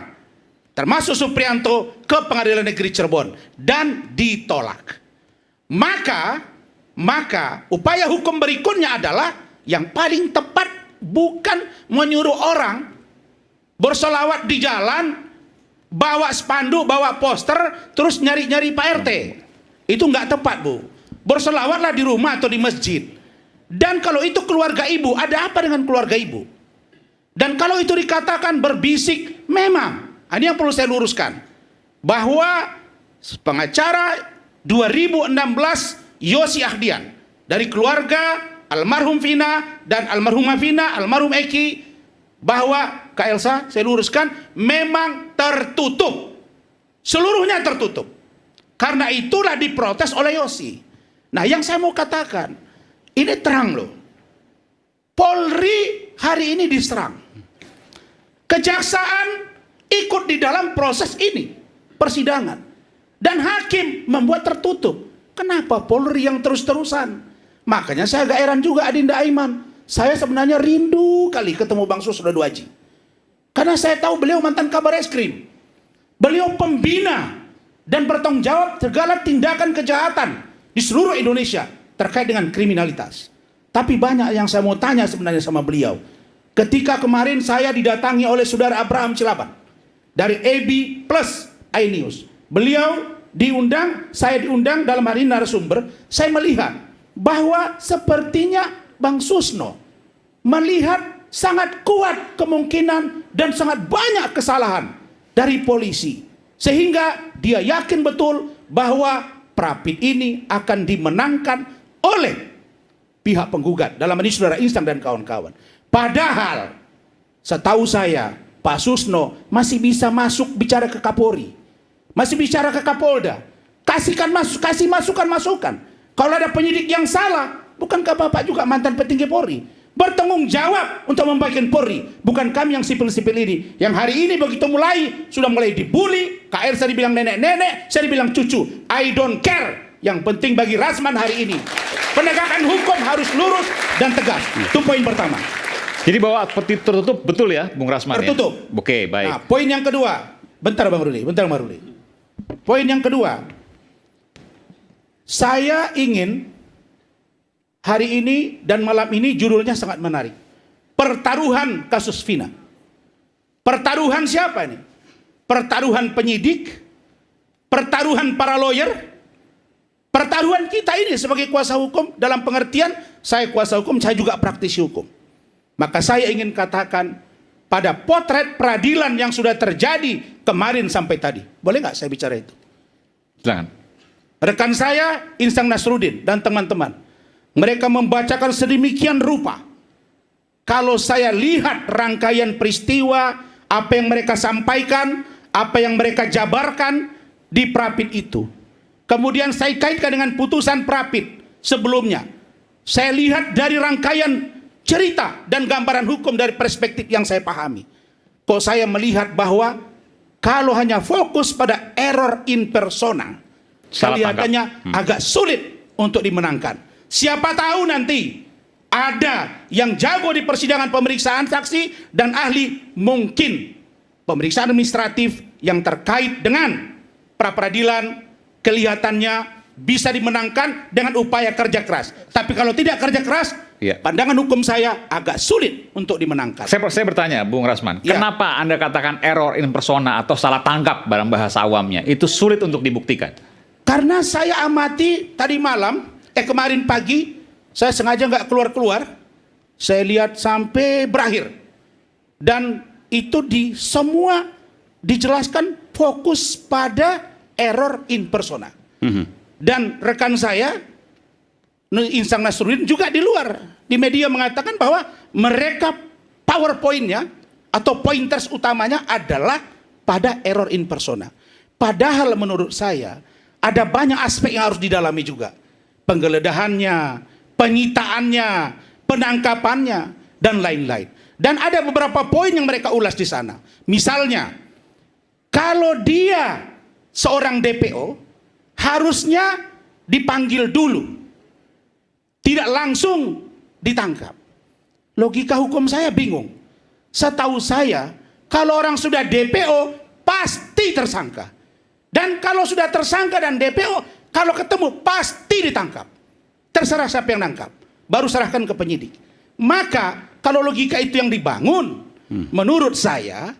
M: termasuk Suprianto, ke Pengadilan Negeri Cirebon dan ditolak. Maka upaya hukum berikutnya adalah yang paling tepat bukan menyuruh orang bersolawat di jalan, bawa spanduk, bawa poster, terus nyari-nyari Pak RT. Itu nggak tepat Bu. Bersolawatlah di rumah atau di masjid. Dan kalau itu keluarga ibu, ada apa dengan keluarga ibu? Dan kalau itu dikatakan berbisik, memang, ini yang perlu saya luruskan, bahwa pengacara 2016 Yosi Ahdian dari keluarga almarhum Vina dan almarhumah Vina, almarhum Eki, bahwa Kak Elsa, saya luruskan, memang tertutup. Seluruhnya tertutup. Karena itulah diprotes oleh Yosi. Nah yang saya mau katakan, ini terang loh. Polri hari ini diserang. Kejaksaan ikut di dalam proses ini, persidangan. Dan hakim membuat tertutup. Kenapa Polri yang terus-terusan? Makanya saya agak heran juga Adinda Aiman. Saya sebenarnya rindu kali ketemu Bang Suslodo Haji. Karena saya tahu beliau mantan Kabar Eskrim. Beliau pembina dan bertanggung jawab segala tindakan kejahatan di seluruh Indonesia terkait dengan kriminalitas. Tapi banyak yang saya mau tanya sebenarnya sama beliau. Ketika kemarin saya didatangi oleh Saudara Abraham Cilaban dari AB Plus iNews. Beliau diundang, saya diundang dalam hari ini narasumber. Saya melihat bahwa sepertinya Bang Susno melihat sangat kuat kemungkinan dan sangat banyak kesalahan dari polisi. Sehingga dia yakin betul bahwa Prapit ini akan dimenangkan oleh pihak penggugat. Dalam ini Saudara Insang dan kawan-kawan. Padahal setahu saya Pak Susno masih bisa masuk bicara ke Kapolri, masih bicara ke Kapolda, kasih masukan. Kalau ada penyidik yang salah, bukankah Bapak juga mantan petinggi Polri? Bertanggung jawab untuk membaikkan Polri, bukan kami yang sipil-sipil ini yang hari ini begitu sudah mulai dibully. KR saya dibilang nenek-nenek, saya dibilang cucu. I don't care. Yang penting bagi Rasman hari ini, penegakan hukum harus lurus dan tegas. Itu poin pertama.
G: Jadi bahwa tertutup betul ya, Bung Rasman?
M: Tertutup.
G: Ya? Oke, baik.
M: Nah, poin yang kedua, bentar Bang Ruli. Poin yang kedua, saya ingin hari ini dan malam ini judulnya sangat menarik. Pertaruhan kasus Vina. Pertaruhan siapa ini? Pertaruhan penyidik, pertaruhan para lawyer, pertaruhan kita ini sebagai kuasa hukum dalam pengertian saya kuasa hukum, saya juga praktisi hukum. Maka saya ingin katakan pada potret peradilan yang sudah terjadi kemarin sampai tadi. Boleh nggak saya bicara itu?
G: Silakan.
M: Rekan saya, Insang Nasruddin dan teman-teman, mereka membacakan sedemikian rupa. Kalau saya lihat rangkaian peristiwa, apa yang mereka sampaikan, apa yang mereka jabarkan di Prapit itu. Kemudian saya kaitkan dengan putusan Prapit sebelumnya. Saya lihat dari rangkaian cerita dan gambaran hukum dari perspektif yang saya pahami. Kok saya melihat bahwa kalau hanya fokus pada error in persona, kelihatannya agak sulit untuk dimenangkan. Siapa tahu nanti ada yang jago di persidangan pemeriksaan saksi dan ahli, mungkin pemeriksaan administratif yang terkait dengan pra-peradilan kelihatannya bisa dimenangkan dengan upaya kerja keras. Tapi kalau tidak kerja keras, pandangan hukum saya agak sulit untuk dimenangkan.
G: Saya bertanya, Bung Rasman, kenapa Anda katakan error in persona atau salah tangkap dalam bahasa awamnya itu sulit untuk dibuktikan?
M: Karena saya amati tadi malam, kemarin pagi, saya sengaja nggak keluar-keluar, saya lihat sampai berakhir. Dan itu semua dijelaskan fokus pada error in persona. Dan rekan saya, Insang Nasruddin juga di luar, di media mengatakan bahwa mereka PowerPoint-nya atau pointers utamanya adalah pada error in persona. Padahal menurut saya ada banyak aspek yang harus didalami juga. Penggeledahannya, penyitaannya, penangkapannya, dan lain-lain. Dan ada beberapa poin yang mereka ulas di sana. Misalnya, kalau dia seorang DPO, harusnya dipanggil dulu, tidak langsung ditangkap. Logika hukum saya bingung. Setahu saya, kalau orang sudah DPO, pasti tersangka. Dan kalau sudah tersangka dan DPO, kalau ketemu pasti ditangkap. Terserah siapa yang nangkap, baru serahkan ke penyidik. Maka kalau logika itu yang dibangun, menurut saya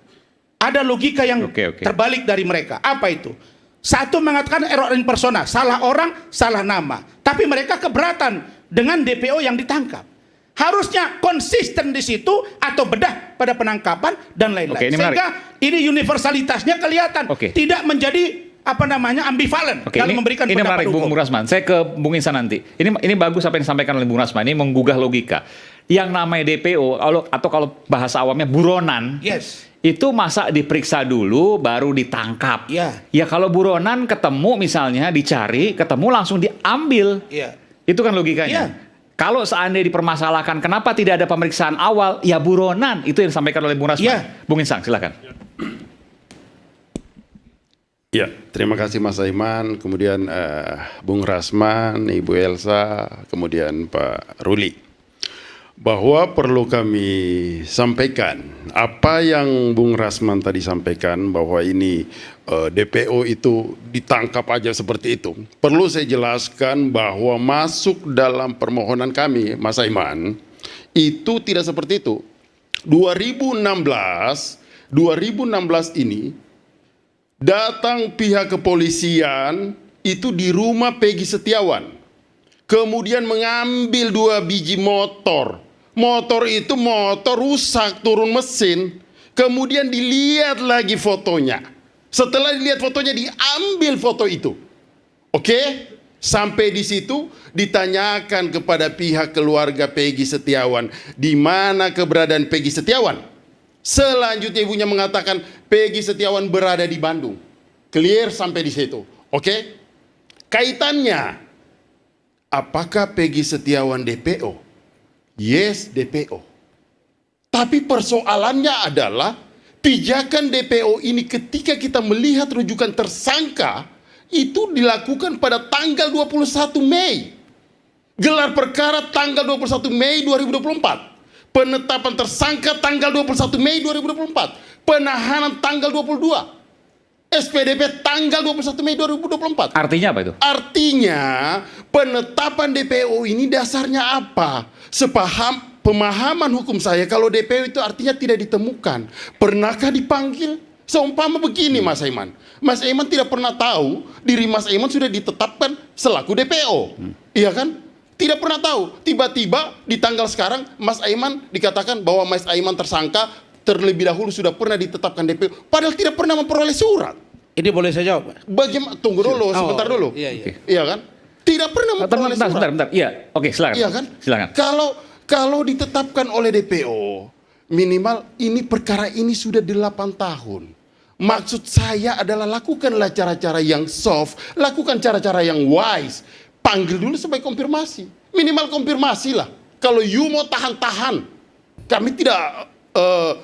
M: ada logika yang terbalik dari mereka. Apa itu? Satu mengatakan error in persona, salah orang, salah nama. Tapi mereka keberatan dengan DPO yang ditangkap. Harusnya konsisten di situ atau bedah pada penangkapan dan lain-lain. Sehingga ini universalitasnya kelihatan, tidak menjadi ambivalen dalam memberikan pendapat hukum.
G: Bung Rasman, saya ke Bung Insan nanti. Ini bagus apa yang disampaikan oleh Bung Rasman. Ini menggugah logika. Yang namanya DPO atau kalau bahasa awamnya buronan, itu masa diperiksa dulu baru ditangkap. Ya kalau buronan ketemu misalnya dicari, ketemu langsung diambil. Itu kan logikanya. Kalau seandainya dipermasalahkan, kenapa tidak ada pemeriksaan awal? Ya buronan, itu yang disampaikan oleh Bung Rasman. Bung Insang, silakan.
D: Ya, terima kasih Mas Aiman, kemudian Bung Rasman, Ibu Elsa, kemudian Pak Ruli. Bahwa perlu kami sampaikan, apa yang Bung Rasman tadi sampaikan, bahwa ini DPO itu ditangkap aja seperti itu. Perlu saya jelaskan bahwa masuk dalam permohonan kami, Mas Aiman, itu tidak seperti itu. 2016 ini, datang pihak kepolisian itu di rumah Peggy Setiawan. Kemudian mengambil 2 biji motor. Motor itu rusak, turun mesin. Kemudian dilihat lagi fotonya. Setelah dilihat fotonya, diambil foto itu. Oke? Sampai di situ ditanyakan kepada pihak keluarga Peggy Setiawan, di mana keberadaan Peggy Setiawan. Selanjutnya ibunya mengatakan Peggy Setiawan berada di Bandung. Clear sampai di situ. Oke? Kaitannya, apakah Peggy Setiawan DPO? Yes, DPO. Tapi persoalannya adalah pijakan DPO ini ketika kita melihat rujukan tersangka itu dilakukan pada tanggal 21 Mei. Gelar perkara tanggal 21 Mei 2024. Penetapan tersangka tanggal 21 Mei 2024. Penahanan tanggal 22. SPDP tanggal 21 Mei 2024.
G: Artinya apa itu?
D: Artinya penetapan DPO ini dasarnya apa? Pemahaman hukum saya, kalau DPO itu artinya tidak ditemukan. Pernahkah dipanggil? Seumpama begini Mas Aiman. Mas Aiman tidak pernah tahu diri Mas Aiman sudah ditetapkan selaku DPO. Iya kan? Tidak pernah tahu. Tiba-tiba di tanggal sekarang Mas Aiman dikatakan bahwa Mas Aiman tersangka terlebih dahulu sudah pernah ditetapkan DPO. Padahal tidak pernah memperoleh surat.
M: Ini boleh saya jawab?
D: Bagaimana? Tunggu dulu, sebentar dulu. Iya kan? Tidak pernah memperoleh surat.
G: Bentar. Iya, oke, silakan.
D: Iya kan?
G: Silakan.
D: Kalau ditetapkan oleh DPO, minimal ini perkara ini sudah 8 tahun. Maksud saya adalah lakukanlah cara-cara yang soft, lakukan cara-cara yang wise. Panggil dulu sebagai konfirmasi. Minimal konfirmasi lah. Kalau you mau tahan-tahan, kami tidak...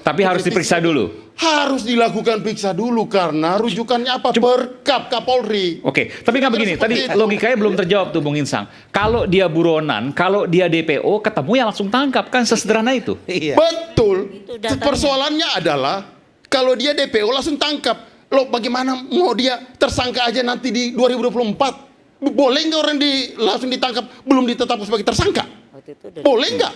G: tapi harus diperiksa dulu.
D: Harus dilakukan periksa dulu karena rujukannya apa? Perkap Kapolri.
G: Oke, tapi kan begini, tadi logikanya belum terjawab tuh Bung Insang. Kalau dia buronan, kalau dia DPO, ketemu ya langsung tangkap, kan sesederhana itu.
D: Betul. Persoalannya adalah kalau dia DPO langsung tangkap. Loh bagaimana mau dia tersangka aja nanti di 2024? Boleh nggak orang langsung ditangkap belum ditetapkan sebagai tersangka? Boleh nggak?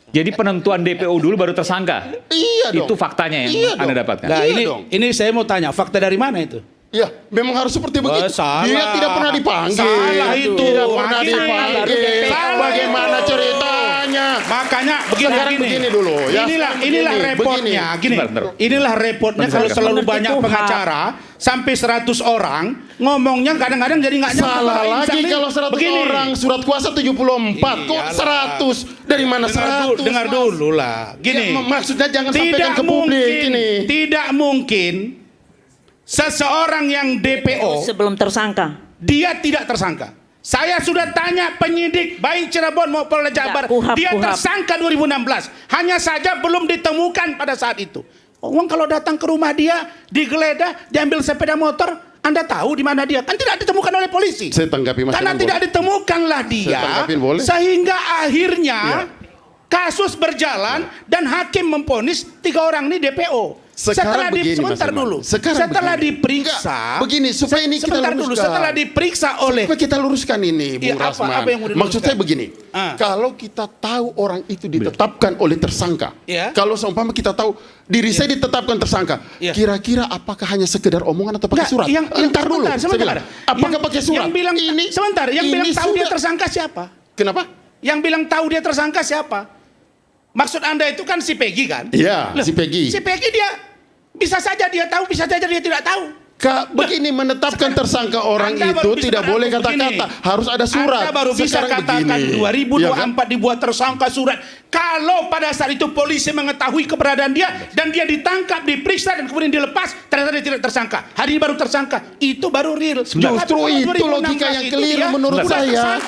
G: Jadi penentuan DPO dulu baru tersangka?
D: Iya dong.
G: Itu faktanya yang Anda dapatkan?
M: Nah, ini saya mau tanya, fakta dari mana itu?
D: Ya, memang harus seperti begitu.
M: Salah.
D: Dia tidak pernah dipanggil.
M: Salah itu.
D: Tidak pernah dipanggil. Bagaimana ceritanya?
M: Makanya
D: begini dulu ya.
M: Inilah repotnya. Gini. Inilah repotnya kalau selalu banyak pengacara sampai 100 orang ngomongnya kadang-kadang jadi nggak nyampe.
D: Salah lagi kalau 100 orang, surat kuasa 74 kok 100. Dari mana 100?
M: Dengar dulu lah. Gini.
D: Ya, maksudnya jangan sampaikan ke publik ini.
M: Tidak mungkin seseorang yang DPO
L: sebelum tersangka,
M: dia tidak tersangka. Saya sudah tanya penyidik baik Cirebon maupun Polda Jabar, dia tersangka 2016. Hanya saja belum ditemukan pada saat itu. Uang kalau datang ke rumah dia, digeledah, diambil sepeda motor, Anda tahu di mana dia? Kan tidak ditemukan oleh polisi.
D: Saya tanggapi Mas.
M: Karena tidak ditemukanlah dia, sehingga akhirnya kasus berjalan dan hakim memvonis 3 orang ini DPO. Setelah diperiksa,
D: begini supaya ini kita luruskan.
M: Setelah diperiksa oleh,
D: supaya kita luruskan ini, Bung Rasman. Maksud saya begini, kalau kita tahu orang itu ditetapkan oleh tersangka, kalau seumpama kita tahu diri saya ditetapkan tersangka, kira-kira apakah hanya sekedar omongan atau pakai surat? Entar dulu, sebentar. Apakah pakai surat?
M: Yang bilang ini, sebentar, yang bilang tahu dia tersangka siapa?
D: Kenapa?
M: Yang bilang tahu dia tersangka siapa? Maksud Anda itu kan si Peggy kan?
D: Iya, si Peggy.
M: Si Peggy dia bisa saja dia tahu, bisa saja dia tidak tahu.
D: Begini menetapkan tersangka orang itu tidak boleh kata-kata, harus ada surat.
M: Anda baru bisa katakan 2024 dibuat tersangka surat. Kalau pada saat itu polisi mengetahui keberadaan dia dan dia ditangkap, diperiksa dan kemudian dilepas, ternyata dia tidak tersangka. Hari ini baru tersangka, itu baru real.
D: Justru itu logika yang keliru menurut saya.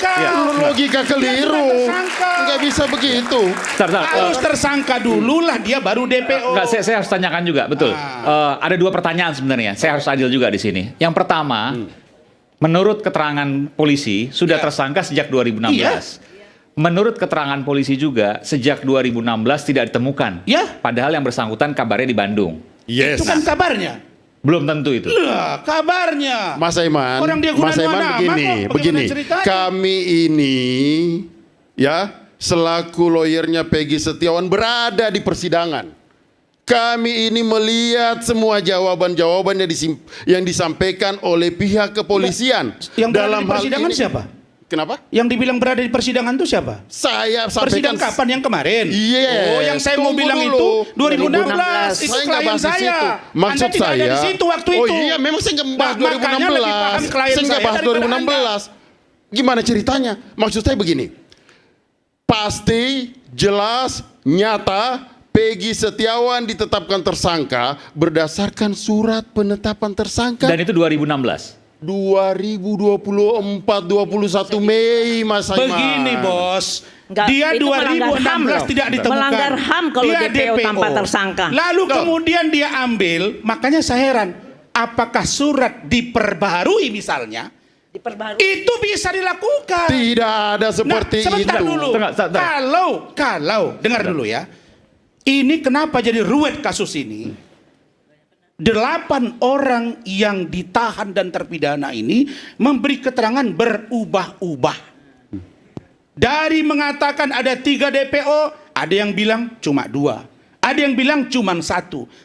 D: Logika keliru. Nggak bisa begitu.
M: Harus tersangka dulu lah dia baru DPO.
G: Enggak, saya harus tanyakan juga, betul. Ada 2 pertanyaan sebenarnya. Saya harus adil juga di sini. Yang pertama, menurut keterangan polisi sudah tersangka sejak 2016. Menurut keterangan polisi juga sejak 2016 tidak ditemukan. Padahal yang bersangkutan kabarnya di Bandung.
M: Itu kan kabarnya.
G: Belum tentu itu.
M: Kabarnya.
D: Mas Aiman, begini. Kami ini selaku lawyernya Peggy Setiawan berada di persidangan. Kami ini melihat semua jawaban-jawaban yang disampaikan oleh pihak kepolisian.
M: Yang dalam persidangan siapa?
D: Kenapa?
M: Yang dibilang berada di persidangan itu siapa?
D: Saya sampaikan.
M: Persidangan kapan? Yang kemarin?
D: Yes.
M: Oh, yang saya mau bilang itu 2016. Itu klien saya.
D: Maksud
M: Anda tidak ada di situ waktu itu.
D: Oh iya, memang saya nggak bahas 2016. Saya nggak bahas 2016. Gimana ceritanya? Maksud saya begini, pasti, jelas, nyata, Peggy Setiawan ditetapkan tersangka berdasarkan surat penetapan tersangka.
G: Dan itu 2016.
D: 2024 21 Mei, Mas Aiman.
M: Begini, Bos.
L: Enggak,
M: Dia
L: itu melanggar HAM
M: 2016
L: loh.
M: tidak ditemukan.
L: Melanggar HAM kalau
M: Dia
L: DPO tanpa tersangka.
M: Lalu kemudian dia ambil, makanya saya heran, apakah surat diperbaharui misalnya?
L: Diperbarui.
M: Itu bisa dilakukan.
D: Tidak ada seperti
M: sebentar
D: itu.
M: dulu.
G: Tengah.
M: Kalau dengar dulu ya. Ini kenapa jadi ruwet kasus ini? 8 orang yang ditahan dan terpidana ini memberi keterangan berubah-ubah. Dari mengatakan ada 3 DPO, ada yang bilang cuma 2. Ada yang bilang cuma 1.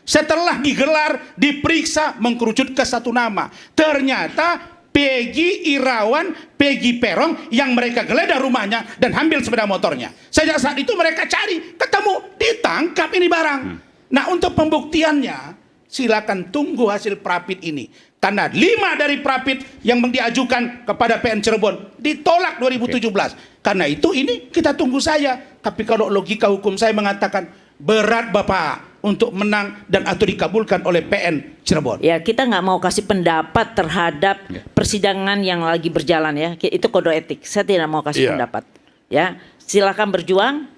M: Setelah digelar, diperiksa, mengkerucut ke 1 nama. Ternyata Peggy Irawan, Peggy Perong yang mereka geledah rumahnya dan ambil sepeda motornya. Sejak saat itu mereka cari, ketemu, ditangkap ini barang. Nah, untuk pembuktiannya silakan tunggu hasil prapit ini. Karena 5 dari prapit yang diajukan kepada PN Cirebon ditolak 2017. Karena itu ini kita tunggu saja. Tapi kalau logika hukum saya mengatakan berat Bapak untuk menang dan atau dikabulkan oleh PN Cirebon.
L: Ya, kita nggak mau kasih pendapat terhadap persidangan yang lagi berjalan ya. Itu kode etik. Saya tidak mau kasih pendapat. Ya, silakan berjuang.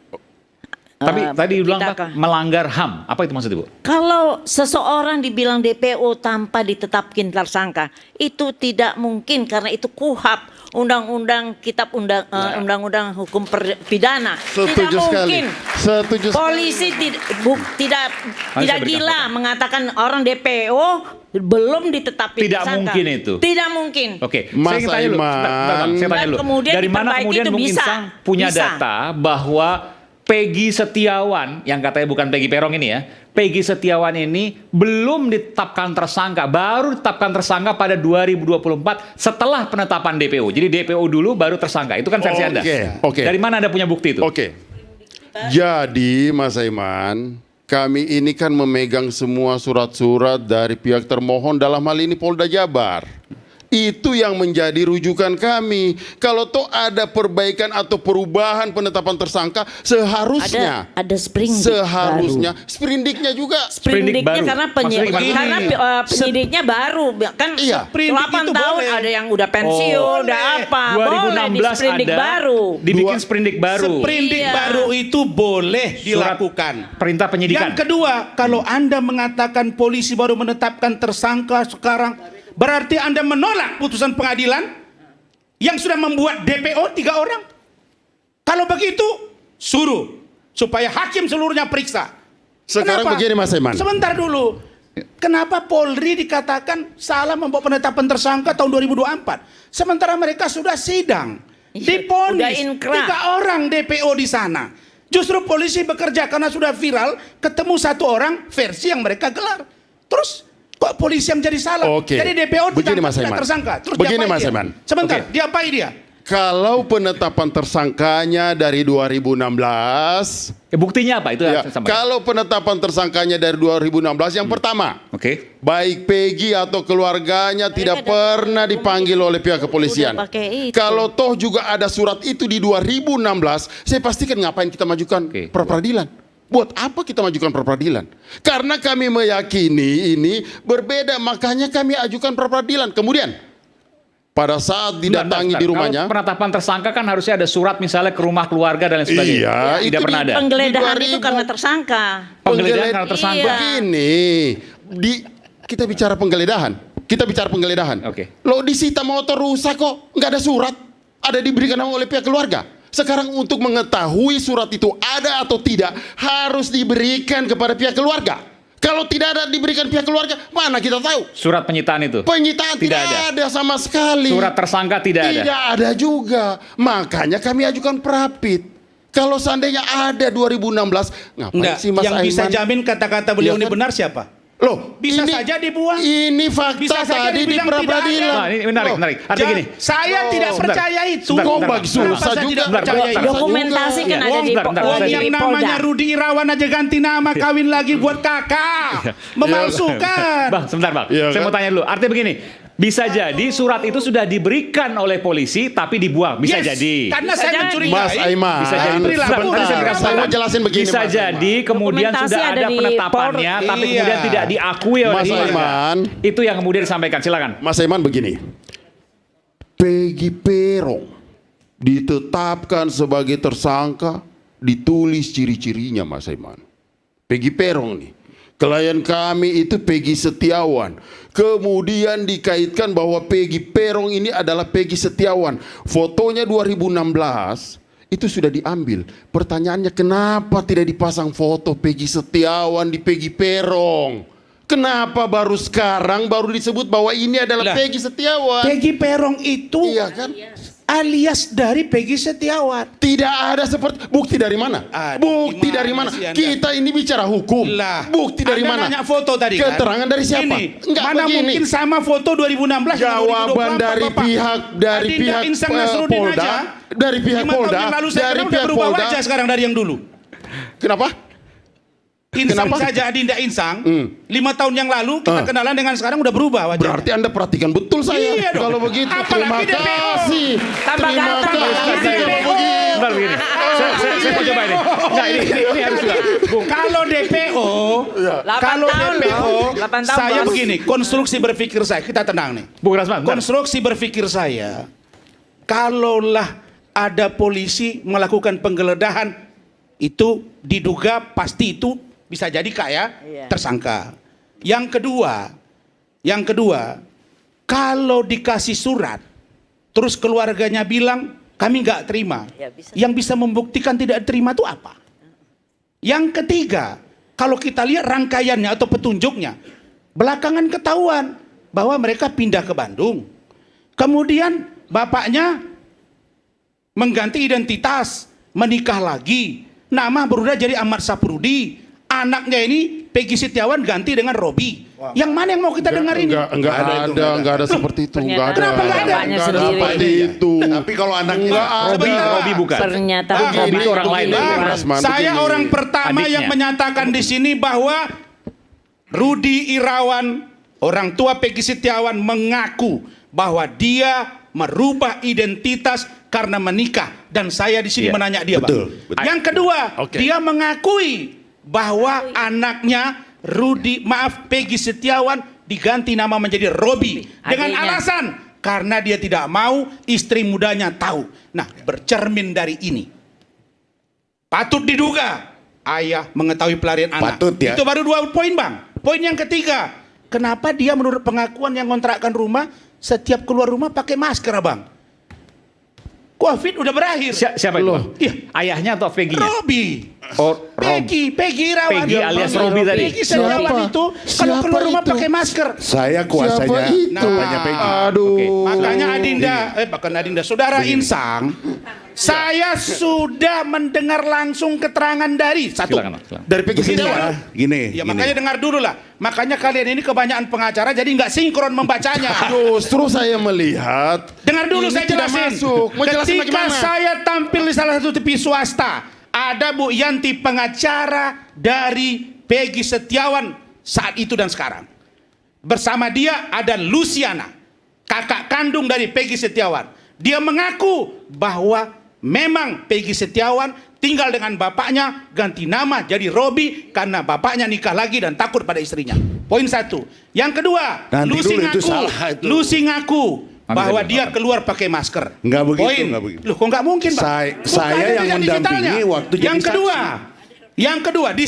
G: Tapi tadi bilang Pak, melanggar HAM. Apa itu maksudnya, Bu?
L: Kalau seseorang dibilang DPO tanpa ditetapkan tersangka, itu tidak mungkin karena itu KUHP, undang-undang kitab undang-undang hukum pidana. Tidak mungkin.
D: Setuju sekali.
L: Polisi tidak gila mengatakan orang DPO belum ditetapkan
G: Tidak
L: tersangka.
G: mungkin itu.
L: Tidak mungkin.
G: Oke,
D: Mas
G: saya ingin tanya dulu.
L: Kemudian
G: Dari mana
L: diperbaiki
G: kemudian
L: itu
G: Bung
L: bisa.
G: Insang punya
L: Bisa.
G: data bahwa Peggy Setiawan, yang katanya bukan Peggy Perong ini ya, Peggy Setiawan ini belum ditetapkan tersangka, baru ditetapkan tersangka pada 2024 setelah penetapan DPO. Jadi DPO dulu baru tersangka. Itu kan versi Anda.
D: Oke.
G: Dari mana Anda punya bukti itu?
D: Oke. Jadi Mas Aiman, kami ini kan memegang semua surat-surat dari pihak termohon, dalam hal ini Polda Jabar. Itu yang menjadi rujukan kami. Kalau toh ada perbaikan atau perubahan penetapan tersangka, seharusnya
L: ada sprindik
D: seharusnya sprindiknya juga
L: Sprindiknya karena penyidiknya baru kan
D: Iya.
L: 8 tahun ada yang udah pensiun, udah apa, boleh di
G: 2016
L: sprindik
G: ada,
L: baru.
G: dibikin sprindik baru.
M: Sprindik baru itu boleh dilakukan.
G: Perintah penyidikan.
M: Yang kedua, kalau Anda mengatakan polisi baru menetapkan tersangka sekarang, berarti Anda menolak putusan pengadilan yang sudah membuat DPO 3 orang. Kalau begitu, suruh supaya hakim seluruhnya periksa.
D: Sekarang
M: Kenapa?
D: begini Mas Aiman.
M: Sebentar dulu. Kenapa Polri dikatakan salah membawa penetapan tersangka tahun 2024? Sementara mereka sudah sidang. Diponis
L: udah inkrah.
M: 3 orang DPO di sana. Justru polisi bekerja karena sudah viral, ketemu 1 orang versi yang mereka gelar. Terus kok polisi yang jadi salah?
D: Oke.
M: Jadi DPO
D: Begini, Mas
M: tidak
D: Aiman.
M: tersangka. Terus
D: Begini,
M: diapain
D: Mas
M: dia?
D: Aiman.
M: Sebentar,
D: Oke.
M: diapain dia?
D: Kalau penetapan tersangkanya dari 2016,
G: buktinya apa? Itu
D: ya,
G: sama.
D: kalau penetapan tersangkanya dari 2016, yang pertama, baik Peggy atau keluarganya tidak pernah dipanggil oleh pihak kepolisian. Kalau toh juga ada surat itu di 2016, saya pastikan ngapain kita majukan pra peradilan. Buat apa kita majukan pra peradilan? Karena kami meyakini ini berbeda, makanya kami ajukan pra peradilan. Kemudian pada saat didatangi di rumahnya,
G: kalau penetapan tersangka kan harusnya ada surat misalnya ke rumah keluarga dan lain sebagainya.
D: Iya,
G: Tidak pernah ada.
L: Penggeledahan itu karena tersangka.
G: Penggeledahan karena tersangka.
D: Begini, kita bicara penggeledahan. Lo disita motor rusak kok, nggak ada surat. Ada diberikan oleh pihak keluarga. Sekarang untuk mengetahui surat itu ada atau tidak, harus diberikan kepada pihak keluarga. Kalau tidak ada diberikan pihak keluarga, mana kita tahu?
G: Surat penyitaan itu?
D: Penyitaan tidak ada sama sekali.
G: Surat tersangka tidak ada?
D: Tidak ada juga. Makanya kami ajukan prapit. Kalau seandainya ada 2016, ngapain sih Mas
M: yang
D: Aiman?
M: bisa jamin kata-kata beliau ini benar siapa?
D: Loh,
M: bisa saja dibuang.
D: Ini fakta
M: Bisa saja
D: tadi di
M: dibilang tidak
D: pra-peradilan.
M: ada.
G: Nah, ini menarik. Artinya gini.
M: Saya tidak percaya itu.
D: Kok bagi susah juga.
L: Dokumentasi kan ada di
M: Wong yang namanya Rudi Irawan aja ganti nama, kawin lagi buat kakak. Memalsukan.
G: Bang, sebentar Bang. Saya mau tanya dulu. Artinya begini. Bisa jadi surat itu sudah diberikan oleh polisi tapi dibuang. Bisa
M: Yes,
G: jadi.
M: karena saya mencurigai.
D: Mas Aiman,
G: Bisa jadi.
D: saya mau jelasin begini.
G: Bisa
D: Mas
G: jadi kemudian
N: Dokumentasi
G: sudah
N: ada
G: ada
N: di
G: penetapannya, tapi
M: Iya.
G: kemudian tidak diakui oleh
D: Mas
G: keluarga.
D: Aiman.
G: Itu yang kemudian disampaikan. Silakan.
D: Mas Aiman begini. Peggy Peron ditetapkan sebagai tersangka, ditulis ciri-cirinya Mas Aiman. Peggy Peron nih. Klien kami itu Peggy Setiawan. Kemudian dikaitkan bahwa Peggy Peron ini adalah Peggy Setiawan. Fotonya 2016 itu sudah diambil. Pertanyaannya kenapa tidak dipasang foto Peggy Setiawan di Peggy Peron? Kenapa baru sekarang baru disebut bahwa ini adalah Peggy Setiawan?
M: Peggy Peron itu
D: Iya kan?
M: alias dari Peggy Setiawan.
D: Tidak ada seperti bukti dari mana? Bukti dari mana? Kita ini bicara hukum. Bukti dari
M: Anda
D: mana?
M: nanya foto tadi kan?
D: Keterangan dari siapa?
M: Ini,
D: Enggak
M: mana
D: begini.
M: mungkin sama foto 2016
D: Jawaban dari pihak
M: Adinda Insang Nasruddin
D: Polda,
M: aja,
D: dari pihak
M: 5 tahun
D: Polda,
M: yang lalu saya
D: dari
M: kenal
D: pihak
M: udah berubah
D: Polda.
M: wajah sekarang dari yang dulu.
D: Kenapa?
M: Insang
D: Kenapa?
M: saja Adinda Insang 5 tahun yang lalu kita kenalan dengan sekarang udah berubah wajahnya.
D: Berarti Anda perhatikan betul saya.
M: Iya dong.
D: Kalau begitu terima
M: Apalagi DPO.
D: kasih.
N: Tambah
D: Terima
N: ganteng,
D: kasih.
N: DPO.
G: Bentar begini. Saya mau coba ini. Nah, ini harus juga. Bung.
M: Kalau DPO,
N: 8 tahun,
M: saya
N: Bos.
M: begini, konstruksi berpikir saya, kita tenang nih.
G: Bung Rasman. bentar.
M: Konstruksi berpikir saya, kalaulah ada polisi melakukan penggeledahan, itu diduga pasti itu bisa jadi tersangka. Yang kedua, kalau dikasih surat, terus keluarganya bilang kami nggak terima, yang bisa membuktikan tidak terima itu apa? Yang ketiga, kalau kita lihat rangkaiannya atau petunjuknya, belakangan ketahuan bahwa mereka pindah ke Bandung. Kemudian bapaknya mengganti identitas, menikah lagi. Nama berubah jadi Ahmad Saprudi. Anaknya ini Peggy Setiawan ganti dengan Robi. Yang mana yang mau kita dengar ini?
D: Enggak ada seperti itu. Enggak ada.
M: Kenapa enggak ada?
D: Enggak ada seperti itu.
K: Tapi kalau anaknya
D: Enggak ada.
G: Robi bukan.
N: Ternyata
G: Robi itu orang lain.
M: Saya orang pertama
G: Adiknya.
M: yang menyatakan di sini bahwa Rudi Irawan, orang tua Peggy Setiawan, mengaku bahwa dia merubah identitas karena menikah, dan saya di sini menanya dia, Bang. Yang kedua, dia mengakui bahwa anaknya Peggy Setiawan diganti nama menjadi Robi dengan
N: Adiknya.
M: alasan karena dia tidak mau istri mudanya tahu. Nah, bercermin dari ini, patut diduga ayah mengetahui pelarian anak.
K: Patut, ya.
M: Itu baru 2 poin, Bang. Poin yang ketiga, kenapa dia menurut pengakuan yang kontrakkan rumah setiap keluar rumah pakai masker, Bang? Covid udah berakhir.
G: Siapa itu?
M: Iya.
G: Ayahnya atau Peggy-nya?
M: Robi.
G: Oh,
M: Peggy Irawan.
G: Peggy alias Robi tadi.
M: Peggy Setiawan itu kalau keluar rumah pakai masker.
K: Saya kuasanya bapaknya Peggy.
D: Aduh.
M: Makanya Adinda, Saudara Insang, saya sudah mendengar langsung keterangan dari
G: Silakan.
M: dari Peggy Setiawan.
K: Gini.
M: Ya makanya dengar dulu lah. Makanya kalian ini kebanyakan pengacara jadi nggak sinkron membacanya.
D: Justru saya melihat
M: Dengar dulu
D: ini
M: saya
D: tidak
M: jelasin.
D: masuk. Mau jelasin
M: Ketika
D: bagaimana?
M: saya tampil di salah satu TV swasta, ada Bu Yanti pengacara dari Peggy Setiawan saat itu dan sekarang. Bersama dia ada Luciana, kakak kandung dari Peggy Setiawan. Dia mengaku bahwa memang Peggy Setiawan tinggal dengan bapaknya, ganti nama jadi Robi karena bapaknya nikah lagi dan takut pada istrinya. Poin 1. Yang kedua,
K: Nanti
M: Lucy
K: dulu, itu
M: ngaku,
K: salah itu.
M: Lucy ngaku bahwa dia keluar pakai masker.
K: Enggak begitu,
M: Poin.
K: enggak begitu.
M: Loh, kok enggak mungkin, Pak?
K: Saya
M: Bukannya
K: yang
M: jejak
K: mendampingi
M: digitalnya.
K: waktu jadi
M: Yang kedua, di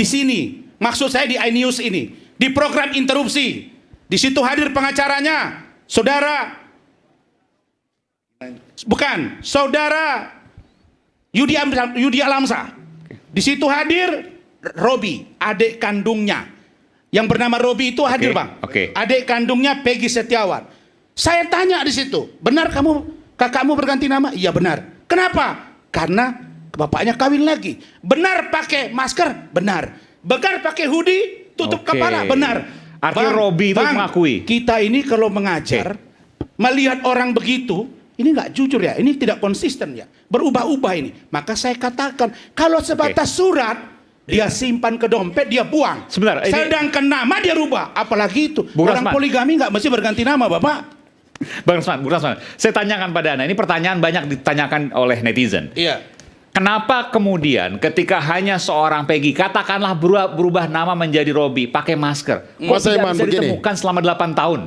M: sini, maksud saya di iNews ini, di program interupsi, di situ hadir pengacaranya, saudara Yudi Alamsa. Di situ hadir Robi, adik kandungnya. Yang bernama Robi itu hadir, Bang. Adik kandungnya Peggy Setiawan. Saya tanya di situ, benar kakakmu berganti nama? Iya benar. Kenapa? Karena bapaknya kawin lagi. Benar pakai masker? Benar. Benar pakai hoodie tutup kepala? Benar.
G: Artinya Robi itu mengakui.
M: Kita ini kalau mengajar, melihat orang begitu, ini nggak jujur ya, ini tidak konsisten ya, berubah-ubah ini. Maka saya katakan, kalau sebatas surat, Dia simpan ke dompet, dia buang.
G: Sebentar, ini-
M: Sedangkan nama dia rubah. Apalagi itu.
G: Bung
M: Orang
G: Rasman.
M: poligami nggak mesti berganti nama, Bapak.
G: Bung Rasman, saya tanyakan pada Anda, ini pertanyaan banyak ditanyakan oleh netizen.
M: Iya.
G: Kenapa kemudian ketika hanya seorang Peggy, katakanlah berubah nama menjadi Robi, pakai masker, kok
D: Mas
G: tidak
D: Aiman,
G: bisa
D: begini.
G: ditemukan selama 8 tahun?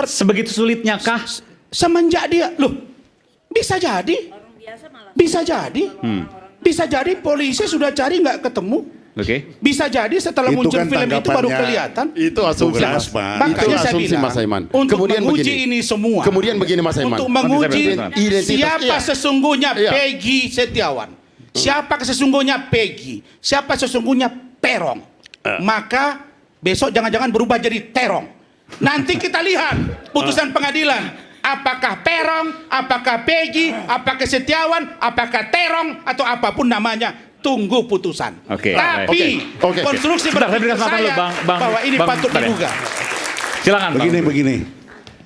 G: Sebegitu sulitnya kah?
M: Semenjak dia, loh, bisa jadi. Bisa jadi. Bisa jadi polisi sudah cari nggak ketemu.
G: Oke.
M: Bisa jadi setelah
K: Itu
M: muncul
K: kan
M: film itu baru
K: tanggapannya.
M: kelihatan.
D: Itu asumsi,
K: Bung
D: Mas.
K: Rasman.
M: Makanya
D: Itu
M: saya
D: asumsi,
M: bilang,
D: Mas Aiman.
M: untuk
D: Kemudian
M: menguji
D: begini.
M: ini semua.
D: Kemudian begini, Mas Aiman.
M: Untuk menguji
D: Identitas.
M: siapa
D: Iya.
M: sesungguhnya
D: Iya.
M: Peggy Setiawan. Siapa sesungguhnya Peggy. Siapa sesungguhnya Perong. Maka besok jangan-jangan berubah jadi Terong. Nanti kita lihat putusan pengadilan. Apakah Perong, apakah Peggy, apakah Setiawan, apakah Terong, atau apapun namanya. Tunggu putusan.
G: Oke.
M: Tapi
D: Oke.
M: konstruksi
G: Sebentar, saya berikan
M: berpikir
G: kesempatan
M: saya
G: dulu, Bang-
M: bahwa ini
G: Bang-
M: patut
G: bentar ya.
M: diduga.
G: Silakan, Bang.
K: Begini.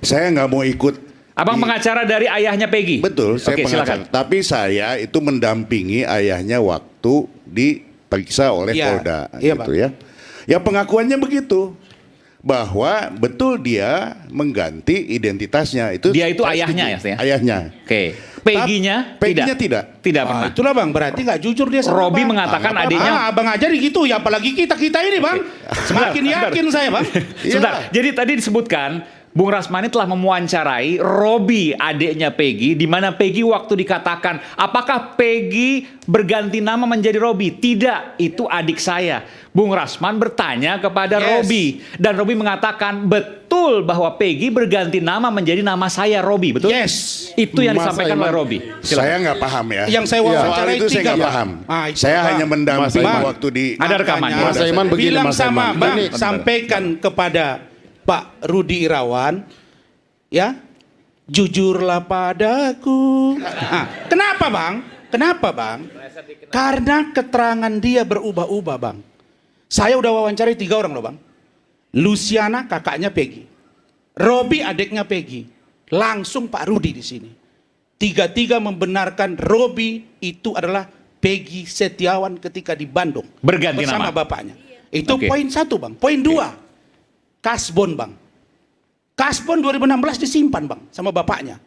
K: Saya nggak mau ikut.
G: Abang pengacara dari ayahnya Peggy.
K: Betul, saya
G: Oke,
K: pengacara.
G: silakan.
K: Tapi saya itu mendampingi ayahnya waktu diperiksa oleh
M: Iya.
K: Polda,
M: Iya,
K: gitu
M: Pak.
K: ya. Ya pengakuannya begitu. Bahwa betul dia mengganti identitasnya.
G: Dia itu
K: saya
G: ayahnya
K: setuju.
G: ya?
K: Ayahnya.
G: Oke. Peggy-nya
K: Peggy-nya tidak.
G: Tidak pernah.
M: Itulah Bang, berarti nggak jujur dia sama
G: Robi
M: Bang.
G: mengatakan
M: Nggak
G: adiknya-
M: apa-apa. Abang aja gitu ya, apalagi kita ini Bang. Semakin yakin saya Bang.
G: Sebentar. Jadi tadi disebutkan Bung Rasmani telah memuancarai Robi, adiknya Peggy, di mana Peggy waktu dikatakan, apakah Peggy berganti nama menjadi Robi? Tidak, itu adik saya. Bung Rasman bertanya kepada Robi, dan Robi mengatakan betul bahwa Peggy berganti nama menjadi nama saya Robi, betul?
M: Yes.
G: Itu yang
K: Mas
G: disampaikan
K: Aiman,
G: oleh Robi.
K: Saya nggak paham ya.
M: Yang saya wawancarai
K: Soal itu saya
M: 3
K: nggak
M: Bang.
K: paham.
M: Ah, itu,
K: Saya
M: Bang.
K: hanya mendampingi
M: Bang.
K: waktu di.
G: Ada rekamannya.
D: Mas Aiman begini,
M: Bilang
D: Mas
M: sama
D: Aiman.
M: Bang,
D: Ini-
M: sampaikan kepada Pak Rudi Irawan, ya, jujurlah padaku. Kenapa Bang? Kenapa Bang? Karena keterangan dia berubah-ubah Bang. Saya udah wawancari 3 orang loh Bang. Luciana kakaknya Peggy, Robi adiknya Peggy, langsung Pak Rudi di sini. 3 membenarkan Robi itu adalah Peggy Setiawan ketika di Bandung
G: Berganti
M: bersama
G: nama.
M: bapaknya. Itu
G: Oke.
M: poin 1 Bang. Poin 2, kasbon Bang. Kasbon 2016 disimpan Bang sama bapaknya.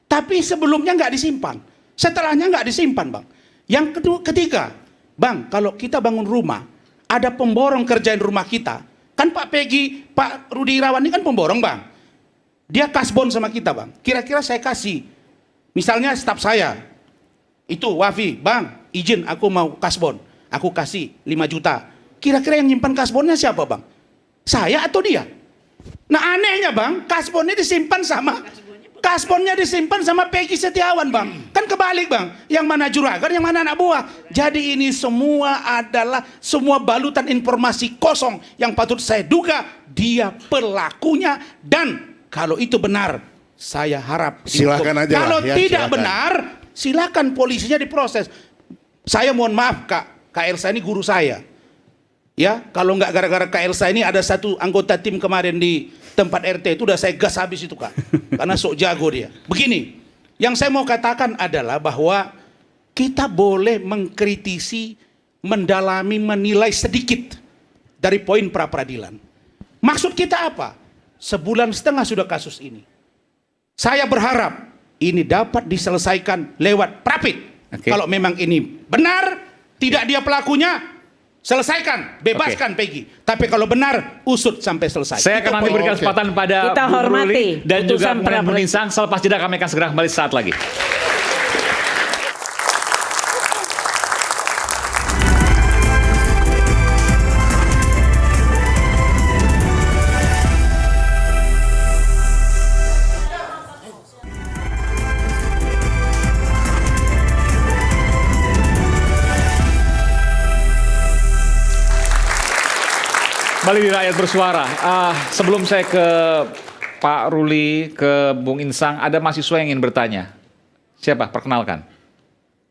M: Tapi sebelumnya nggak disimpan. Setelahnya nggak disimpan Bang. Yang ketiga, Bang, kalau kita bangun rumah, ada pemborong kerjain rumah kita. Kan Pak Peggy, Pak Rudi Irawan ini kan pemborong Bang. Dia kasbon sama kita Bang. Kira-kira saya kasih, misalnya staf saya, itu Wafi, Bang, izin aku mau kasbon. Aku kasih 5 juta. Kira-kira yang nyimpan kasbonnya siapa Bang? Saya atau dia? Nah anehnya Bang, kasbonnya disimpan sama Peggy Setiawan Bang. Kan kebalik Bang, yang mana juragan, yang mana anak buah. Jadi ini semua adalah semua balutan informasi kosong yang patut saya duga dia pelakunya. Dan kalau itu benar, saya harap
K: Silakan
M: dihukum.
K: aja lah,
M: Kalau
K: ya,
M: tidak
K: silakan.
M: benar, silakan polisinya diproses. Saya mohon maaf Kak Elsa ini guru saya. Ya, kalau nggak gara-gara Kak Elsa ini ada satu anggota tim kemarin di tempat RT itu udah saya gas habis itu Kak. Karena sok jago dia. Begini, yang saya mau katakan adalah bahwa kita boleh mengkritisi, mendalami, menilai sedikit dari poin pra-peradilan. Maksud kita apa? 1,5 bulan sudah kasus ini. Saya berharap ini dapat diselesaikan lewat prapit. Kalau memang ini benar, tidak dia pelakunya, selesaikan, bebaskan Peggy. Tapi kalau benar, usut sampai selesai.
G: Saya
M: Itu
G: akan nanti
M: poin.
G: berikan kesempatan pada
L: Kita
G: Bung
L: hormati
G: Ruli dan juga
L: putusan
G: Bung
L: pra-peradilan.
G: Insang. Selepas jeda kami akan segera kembali saat lagi. Kembali di Rakyat Bersuara. Sebelum saya ke Pak Ruli, ke Bung Insang, ada mahasiswa yang ingin bertanya. Siapa? Perkenalkan.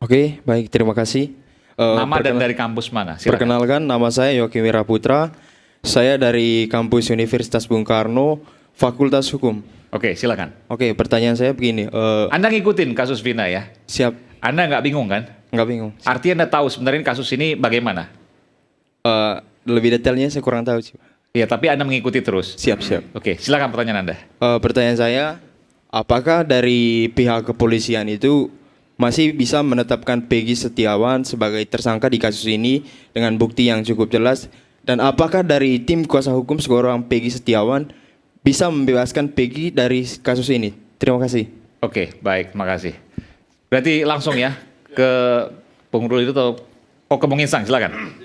N: Oke, baik, terima kasih.
G: Nama dan dari kampus mana? Silakan.
N: Perkenalkan, nama saya Yokim Wiraputra. Saya dari kampus Universitas Bung Karno, Fakultas Hukum.
G: Oke, silakan.
N: Oke, pertanyaan saya begini.
G: Anda ngikutin kasus Vina ya?
N: Siap.
G: Anda nggak bingung kan?
N: Nggak bingung.
G: Artinya Anda tahu sebenarnya kasus ini bagaimana?
N: Lebih detailnya saya kurang tahu sih.
G: Iya, tapi Anda mengikuti terus.
N: Siap.
G: Oke, silakan pertanyaan Anda.
N: Pertanyaan saya, apakah dari pihak kepolisian itu masih bisa menetapkan Peggy Setiawan sebagai tersangka di kasus ini dengan bukti yang cukup jelas? Dan apakah dari tim kuasa hukum seorang Peggy Setiawan bisa membebaskan Peggy dari kasus ini? Terima kasih.
G: Oke, baik, makasih. Berarti langsung ya ke Bung Rul itu atau ke Bung Insang, silakan.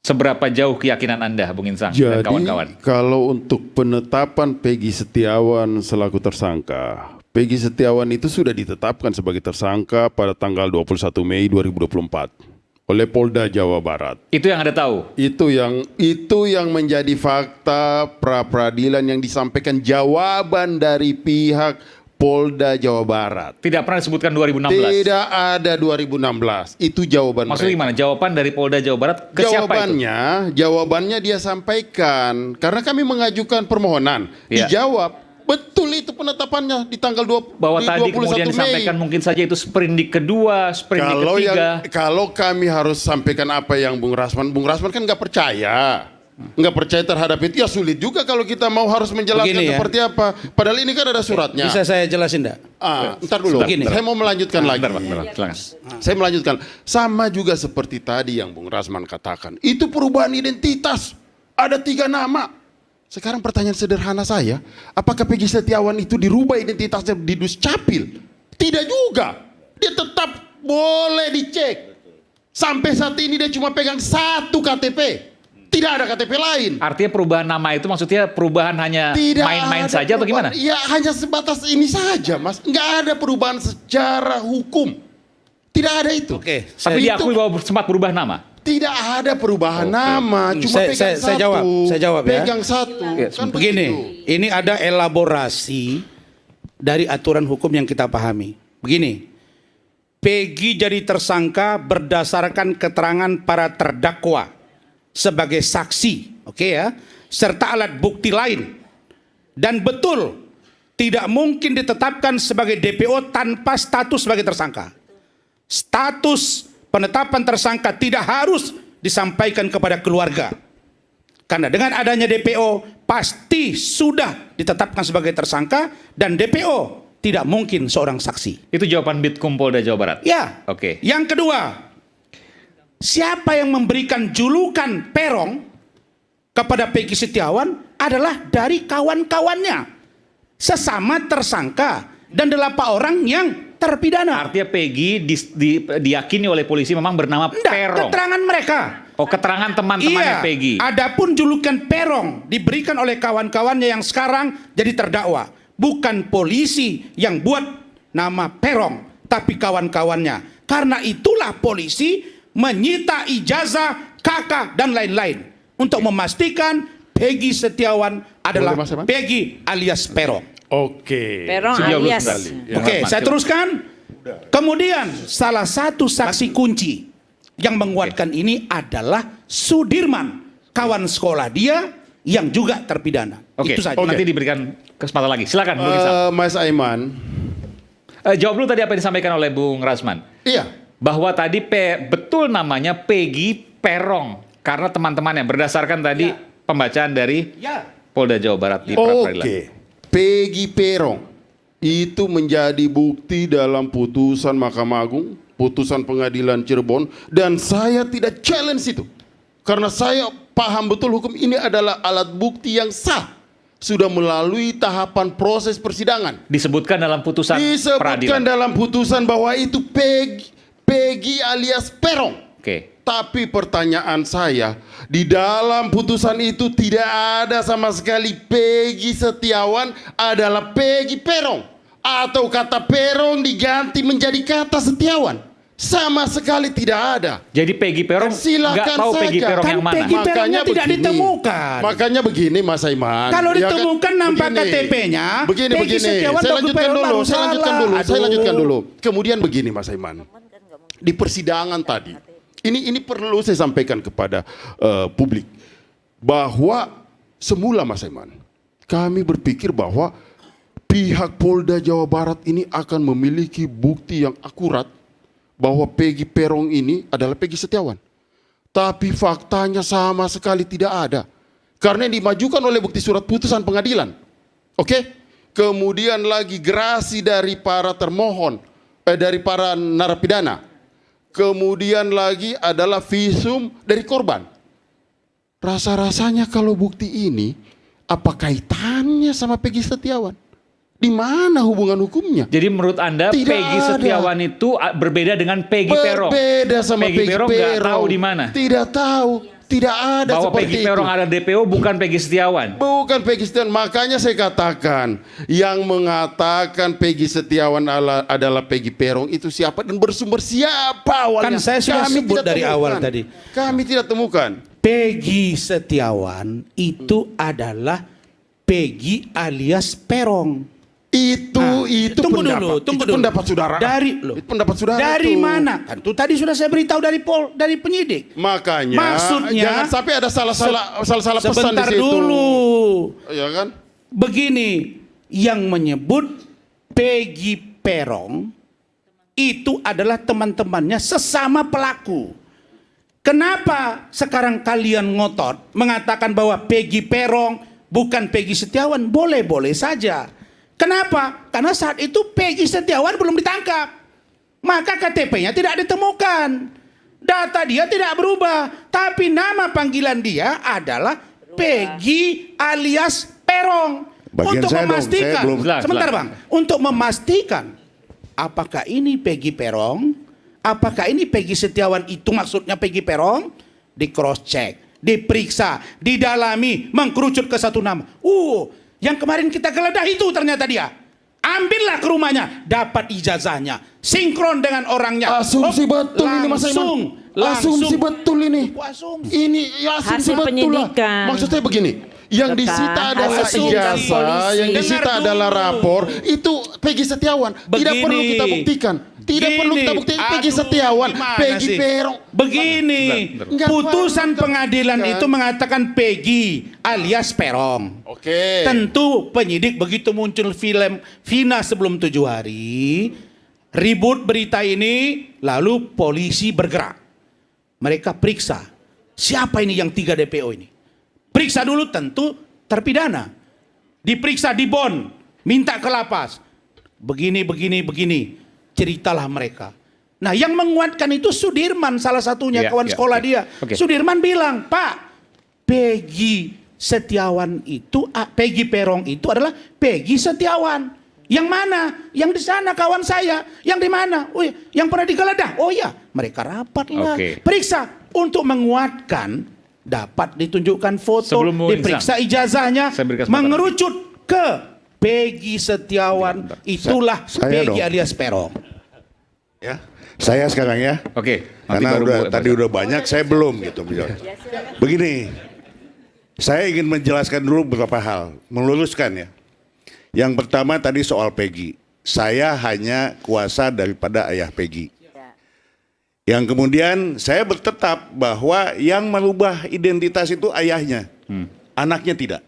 G: Seberapa jauh keyakinan Anda, Bung Insang dan kawan-kawan?
D: Kalau untuk penetapan Peggy Setiawan selaku tersangka, Peggy Setiawan itu sudah ditetapkan sebagai tersangka pada tanggal 21 Mei 2024 oleh Polda Jawa Barat.
G: Itu yang Anda tahu?
D: Itu yang menjadi fakta pra-peradilan yang disampaikan jawaban dari pihak Polda Jawa Barat.
G: Tidak pernah disebutkan 2016?
D: Tidak ada 2016. Itu jawaban
G: maksudnya gimana? Jawaban dari Polda Jawa Barat ke siapa itu?
D: Jawabannya dia sampaikan. Karena kami mengajukan permohonan.
G: Ya.
D: Dijawab. Betul itu penetapannya di tanggal 21 Mei.
G: Bahwa tadi kemudian disampaikan mungkin saja itu sprindik kedua, sprindik ketiga.
D: Kalau kami harus sampaikan apa yang Bung Rasman kan nggak percaya. Nggak percaya terhadap itu, ya sulit juga kalau kita mau harus menjelaskan seperti apa. Padahal ini kan ada suratnya.
M: Bisa saya jelasin enggak?
D: Ntar dulu. Saya mau melanjutkan lagi. Saya melanjutkan. Sama juga seperti tadi yang Bung Rasman katakan. Itu perubahan identitas. Ada 3 nama. Sekarang pertanyaan sederhana saya, apakah Peggy Setiawan itu dirubah identitasnya di Duscapil? Tidak juga. Dia tetap boleh dicek. Sampai saat ini dia cuma pegang 1 KTP. Tidak ada KTP lain.
G: Artinya perubahan nama itu maksudnya perubahan hanya main-main saja atau gimana?
D: Ya hanya sebatas ini saja, Mas. Nggak ada perubahan secara hukum. Tidak ada itu.
G: Oke. Tapi diakui bahwa sempat berubah nama?
D: Tidak ada perubahan nama. Cuma pegang satu.
M: Saya jawab ya.
D: Pegang satu.
M: Kan begini, ini ada elaborasi dari aturan hukum yang kita pahami. Begini, Peggy jadi tersangka berdasarkan keterangan para terdakwa sebagai saksi, oke ya, serta alat bukti lain. Dan betul, tidak mungkin ditetapkan sebagai DPO tanpa status sebagai tersangka. Status penetapan tersangka tidak harus disampaikan kepada keluarga. Karena dengan adanya DPO, pasti sudah ditetapkan sebagai tersangka dan DPO tidak mungkin seorang saksi.
G: Itu jawaban Bitkum Polda Jawa Barat?
M: Ya.
G: Oke.
M: Yang kedua, siapa yang memberikan julukan Perong kepada Peggy Setiawan adalah dari kawan-kawannya, sesama tersangka dan 8 orang yang terpidana.
G: Artinya Peggy diyakini oleh polisi memang bernama Perong.
M: Keterangan mereka.
G: Oh, keterangan teman-temannya Peggy.
M: Adapun julukan Perong diberikan oleh kawan-kawannya yang sekarang jadi terdakwa. Bukan polisi yang buat nama Perong, tapi kawan-kawannya. Karena itulah polisi menyita ijazah, KK dan lain-lain untuk memastikan Peggy Setiawan adalah Peggy alias Perong.
D: Oke.
L: Perong alias.
M: Oke, saya teruskan. Kemudian salah satu saksi kunci yang menguatkan ini adalah Sudirman, kawan sekolah dia yang juga terpidana.
G: Oke,
M: itu saja.
G: nanti diberikan kesempatan lagi. Silakan, Bung Insang.
D: Mas Aiman.
G: Jawab dulu tadi apa yang disampaikan oleh Bung Rasman.
D: Iya. Bahwa
G: tadi betul namanya Peggy Perong karena teman-temannya berdasarkan tadi pembacaan dari Polda Jawa Barat di pra-peradilan.
D: Oke. Peggy Perong itu menjadi bukti dalam putusan Mahkamah Agung, putusan Pengadilan Cirebon, dan saya tidak challenge itu. Karena saya paham betul hukum ini adalah alat bukti yang sah. Sudah melalui tahapan proses persidangan.
G: Disebutkan dalam putusan peradilan.
D: Disebutkan dalam putusan bahwa itu Peggy alias Perong.
G: Oke.
D: Tapi pertanyaan saya, di dalam putusan itu tidak ada sama sekali Peggy Setiawan adalah Peggy Perong. Atau kata Perong diganti menjadi kata Setiawan. Sama sekali tidak ada.
G: Jadi Peggy Perong nggak tahu Peggy Perong yang mana?
M: Peggy Perongnya tidak ditemukan.
D: Makanya begini Mas Aiman.
M: Kalau ditemukan nampak KTP-nya.
D: Begini. Saya lanjutkan dulu. Kemudian begini Mas Aiman. Di persidangan tadi, ini perlu saya sampaikan kepada publik bahwa semula Mas Aiman, kami berpikir bahwa pihak Polda Jawa Barat ini akan memiliki bukti yang akurat bahwa Peggy Perong ini adalah Peggy Setiawan. Tapi faktanya sama sekali tidak ada. Karena yang dimajukan oleh bukti surat putusan pengadilan. Oke? Kemudian lagi gerasi dari para termohon, dari para narapidana. Kemudian lagi adalah visum dari korban. Rasa-rasanya kalau bukti ini, apa kaitannya sama Peggy Setiawan? Di mana hubungan hukumnya?
G: Jadi menurut Anda
D: Tidak
G: Peggy
D: ada.
G: Setiawan itu berbeda dengan Peggy Peron?
D: Berbeda sama Peggy
G: Peron nggak tahu di mana?
D: Tidak tahu. Tidak ada
G: bahwa
D: seperti
G: Peggy
D: itu.
G: Peron ada DPO bukan Peggy Setiawan.
D: Bukan Peggy Setiawan. Makanya saya katakan yang mengatakan Peggy Setiawan adalah Peggy Peron itu siapa dan bersumber siapa awalnya?
M: Kan saya sudah sebut dari awal tadi.
D: Kami tidak temukan.
M: Peggy Setiawan itu adalah Peggy alias Perong.
D: Itu
M: tunggu
D: pendapat.
M: dulu.
D: Pendapat saudara.
M: Pendapat
D: saudara.
M: Dari mana? Kan itu tadi sudah saya beritahu dari penyidik.
D: Makanya
M: maksudnya
D: jangan sampai ada salah-salah pesan di
M: sebentar
D: situ.
M: dulu.
D: Ya kan?
M: Begini, yang menyebut Peggy Perong itu adalah teman-temannya sesama pelaku. Kenapa sekarang kalian ngotot mengatakan bahwa Peggy Perong bukan Peggy Setiawan? Boleh-boleh saja. Kenapa? Karena saat itu Peggy Setiawan belum ditangkap. Maka KTP-nya tidak ditemukan. Data dia tidak berubah. Tapi nama panggilan dia adalah Peggy alias Perong.
K: Bagian
M: Untuk
K: saya
M: memastikan.
K: dong, saya belum.
M: Sebentar Bang. Untuk memastikan. Apakah ini Peggy Perong? Apakah ini Peggy Setiawan itu maksudnya Peggy Perong? Di cross check. Diperiksa. Didalami. Mengkerucut ke satu nama. Yang kemarin kita geledah itu ternyata dia. Ambillah ke rumahnya, dapat ijazahnya, sinkron dengan orangnya.
D: Asumsi betul ini Mas Aiman. Asumsi betul ini. Ini asumsi betul lah. Maksud saya begini, yang disita adalah ijazah, yang disita adalah rapor, itu Peggy Setiawan. Tidak perlu kita buktikan. Tidak perlu kita buktikan Peggy Setiawan, Peggy Perong.
M: Begini, putusan pengadilan itu mengatakan Peggy alias Perong.
D: Oke.
M: Tentu penyidik begitu muncul film Vina sebelum 7 hari, ribut berita ini, lalu polisi bergerak. Mereka periksa, siapa ini yang 3 DPO ini? Periksa dulu tentu terpidana. Diperiksa di Bon, minta ke lapas. Begini. Ceritalah mereka. Nah, yang menguatkan itu Sudirman, salah satunya kawan sekolah dia. Sudirman bilang, Pak, Peggy Setiawan itu, Peggy Perong itu adalah Peggy Setiawan. Yang mana? Yang di sana kawan saya. Yang di mana? Oh, yang pernah digeledah. Oh ya, mereka rapat lah. Periksa untuk menguatkan, dapat ditunjukkan foto, diperiksa ijazahnya, mengerucut ke Peggy Setiawan. Itulah Peggy alias Perong.
K: Ya, saya sekarang ya. Karena tadi udah banyak, saya belum gitu. Begini, saya ingin menjelaskan dulu beberapa hal, meluruskan ya. Yang pertama tadi soal Peggy. Saya hanya kuasa daripada ayah Peggy. Yang kemudian saya bertetap bahwa yang merubah identitas itu ayahnya, anaknya tidak.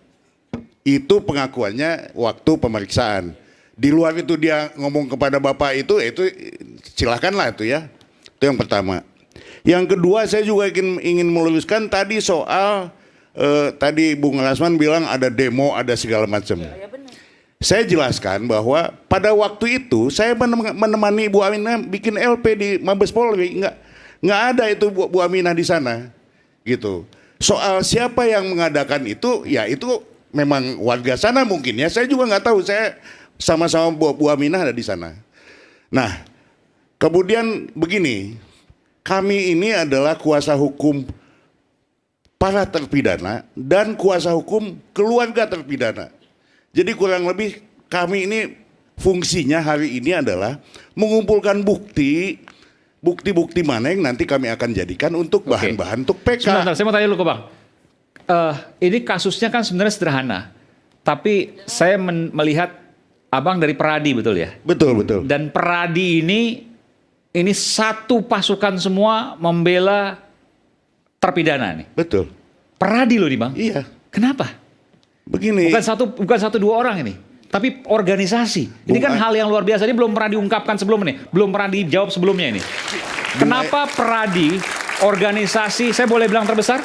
K: Itu pengakuannya waktu pemeriksaan. Di luar itu dia ngomong kepada bapak itu silakanlah itu ya. Itu yang pertama. Yang kedua saya juga ingin meluruskan tadi soal tadi Bung Rasman bilang ada demo, ada segala macam. Saya jelaskan bahwa pada waktu itu saya menemani Bu Aminah bikin LP di Mabes Polri, nggak ada itu Bu Aminah di sana, gitu. Soal siapa yang mengadakan itu, ya itu memang warga sana mungkin ya. Saya juga nggak tahu. Saya sama-sama Bu Aminah ada di sana. Nah, kemudian begini, kami ini adalah kuasa hukum para terpidana dan kuasa hukum keluarga terpidana. Jadi kurang lebih kami ini fungsinya hari ini adalah mengumpulkan bukti mana yang nanti kami akan jadikan untuk bahan-bahan untuk PK.
G: Sebentar, saya mau tanya dulu ke Bang. Ini kasusnya kan sebenarnya sederhana, tapi saya melihat Abang dari Peradi, betul ya?
K: Betul.
G: Dan Peradi ini satu pasukan semua membela terpidana nih.
K: Betul.
G: Peradi loh nih Bang.
K: Iya.
G: Kenapa?
K: Begini.
G: Bukan satu dua orang ini, tapi organisasi. Ini kan hal yang luar biasa. Ini belum pernah diungkapkan sebelumnya, belum pernah dijawab sebelumnya ini. Kenapa Peradi organisasi, saya boleh bilang terbesar?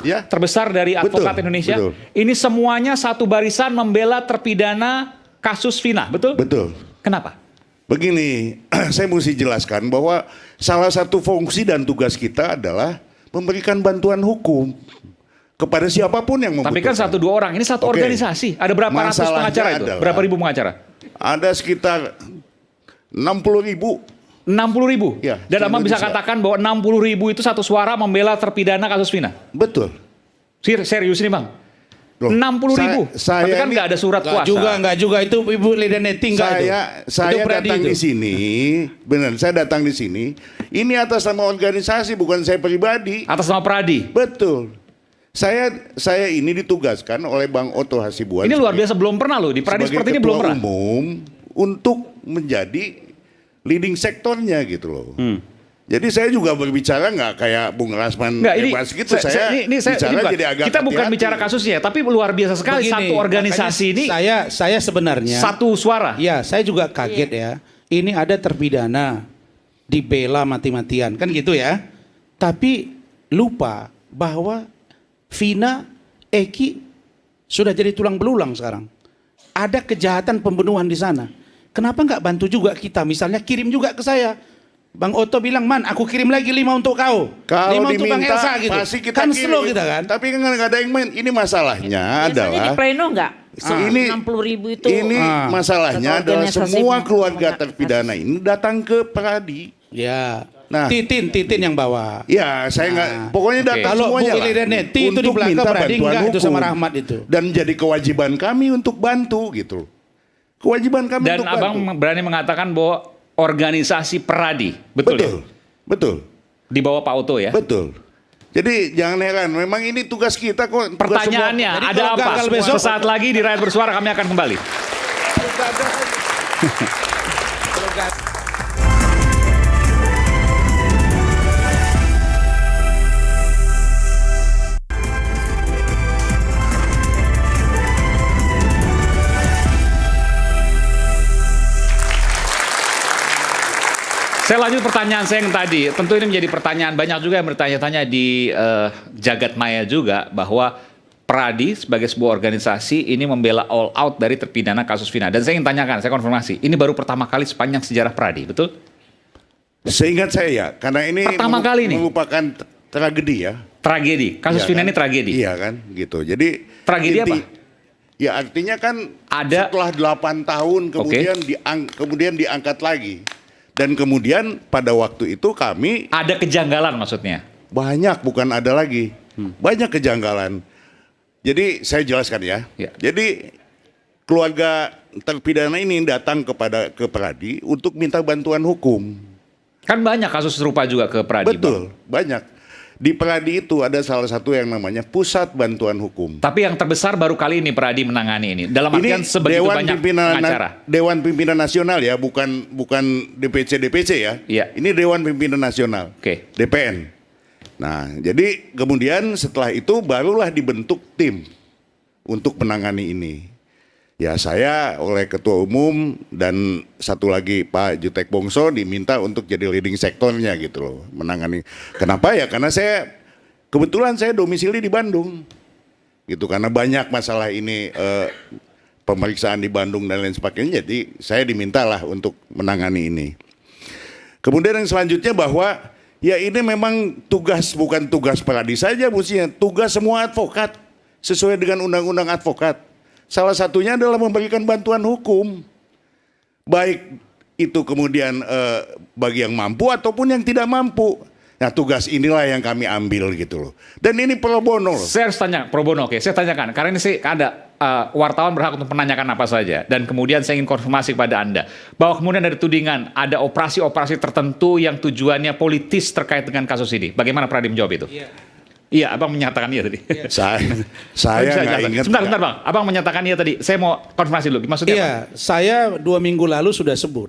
K: Ya.
G: Terbesar dari advokat Indonesia.
K: Betul.
G: Ini semuanya satu barisan membela terpidana kasus Vina, betul?
K: Betul.
G: Kenapa?
K: Begini, saya mesti jelaskan bahwa salah satu fungsi dan tugas kita adalah memberikan bantuan hukum kepada siapapun yang membutuhkan.
G: Tapi kan 1-2 orang, ini satu organisasi. Ada berapa ratus pengacara itu? Berapa ribu pengacara?
K: Ada sekitar 60.000.
G: 60.000?
K: Ya,
G: dan Abang bisa katakan bahwa 60.000 itu satu suara membela terpidana kasus Vina?
K: Betul.
G: Serius nih Bang? 60.000? Tapi kan nggak ada surat kuasa.
M: Nggak juga itu Ibu Lideneti nggak itu.
K: Saya datang di sini, benar. Saya datang di sini. Ini atas nama organisasi, bukan saya pribadi.
G: Atas nama Pradi.
K: Betul. Saya ini ditugaskan oleh Bang Otto Hasibuan.
G: Ini luar biasa, belum pernah loh di Pradi seperti ini, belum pernah.
K: Umum untuk menjadi leading sektornya gitu loh. Jadi saya juga berbicara nggak kayak Bung Rasman bebas gitu. Saya bicara jadi agak
G: kita bukan bicara kasusnya, tapi luar biasa sekali. Begini, satu organisasi ini.
M: Saya sebenarnya
G: satu suara.
M: Ya, saya juga kaget ya. Ini ada terpidana dibela mati-matian kan gitu ya. Tapi lupa bahwa Vina, Eki sudah jadi tulang belulang sekarang. Ada kejahatan pembunuhan di sana. Kenapa nggak bantu juga kita? Misalnya kirim juga ke saya. Bang Otto bilang, Man, aku kirim lagi 5 untuk kau.
K: Kalau
M: 5 untuk Bang Elsa gitu.
K: pasti kita
M: kan
K: kirim.
M: slow kita kan.
K: Tapi kan nggak ada yang main. Ini masalahnya adalah.
L: Di pleno nggak?
K: Ini
L: 60.000 itu.
K: Ini masalahnya adalah semua keluarga terpidana ini datang ke Pradi.
M: Ya.
K: Nah,
M: Titin yang bawa.
K: Ya, saya nggak. Pokoknya datang semuanya
M: lah. Lideneti itu di belakang Pradi enggak itu sama Rahmat itu.
K: Dan jadi kewajiban kami untuk bantu gitu. Kewajiban kami
G: dan
K: untuk
G: Abang
K: bantu.
G: Berani mengatakan bahwa organisasi Pradi, betul ya?
K: Betul.
G: Di bawah Pak Otto ya?
K: Betul. Jadi jangan heran, memang ini tugas kita kok.
G: Pertanyaannya, ada apa? Sesaat lagi di Rakyat Bersuara kami akan kembali. Saya lanjut pertanyaan saya yang tadi. Tentu ini menjadi pertanyaan banyak juga yang bertanya-tanya di jagat maya juga bahwa Pradi sebagai sebuah organisasi ini membela all out dari terpidana kasus Vina. Dan saya ingin tanyakan, saya konfirmasi, ini baru pertama kali sepanjang sejarah Pradi, betul?
K: Seingat saya ya, karena ini
G: pertama kali ini merupakan
K: tragedi ya.
G: Tragedi, kasus Vina ini tragedi.
K: Iya kan, gitu. Jadi
G: tragedi apa?
K: Ya artinya kan ada setelah 8 tahun kemudian diangkat lagi. Dan kemudian pada waktu itu kami
G: ada kejanggalan maksudnya.
K: Banyak, bukan ada lagi. Banyak kejanggalan. Jadi saya jelaskan ya. Jadi keluarga terpidana ini datang ke Pradi untuk minta bantuan hukum.
G: Kan banyak kasus serupa juga ke Pradi.
K: Betul, banyak. Di Pradi itu ada salah satu yang namanya Pusat Bantuan Hukum.
G: Tapi yang terbesar baru kali ini Pradi menangani ini. Dalam artian sebegitu banyak pengacara.
K: Dewan Pimpinan Nasional ya, bukan DPC ya.
G: Iya.
K: Ini Dewan Pimpinan Nasional. DPN. Nah, jadi kemudian setelah itu barulah dibentuk tim untuk menangani ini. Ya saya oleh Ketua Umum dan satu lagi Pak Jutek Bongso diminta untuk jadi leading sektornya gitu loh, menangani. Kenapa ya? Karena kebetulan saya domisili di Bandung, gitu. Karena banyak masalah ini pemeriksaan di Bandung dan lain sebagainya, jadi saya dimintalah untuk menangani ini. Kemudian yang selanjutnya bahwa ya ini memang bukan tugas Pradi saja, mestinya tugas semua advokat sesuai dengan undang-undang advokat. Salah satunya adalah memberikan bantuan hukum, baik itu kemudian bagi yang mampu ataupun yang tidak mampu. Nah tugas inilah yang kami ambil gitu loh. Dan ini pro bono loh.
G: Saya harus tanya, pro bono, oke. Saya tanyakan, karena ini sih ada wartawan berhak untuk menanyakan apa saja. Dan kemudian saya ingin konfirmasi kepada Anda, bahwa kemudian ada tudingan, ada operasi-operasi tertentu yang tujuannya politis terkait dengan kasus ini. Bagaimana Pradi menjawab itu? Iya, Abang menyatakan iya tadi.
K: Saya nggak ingat.
G: Sebentar Bang, Abang menyatakan iya tadi. Saya mau konfirmasi dulu. Maksudnya
M: iya,
G: apa?
M: Saya 2 minggu lalu sudah sebut.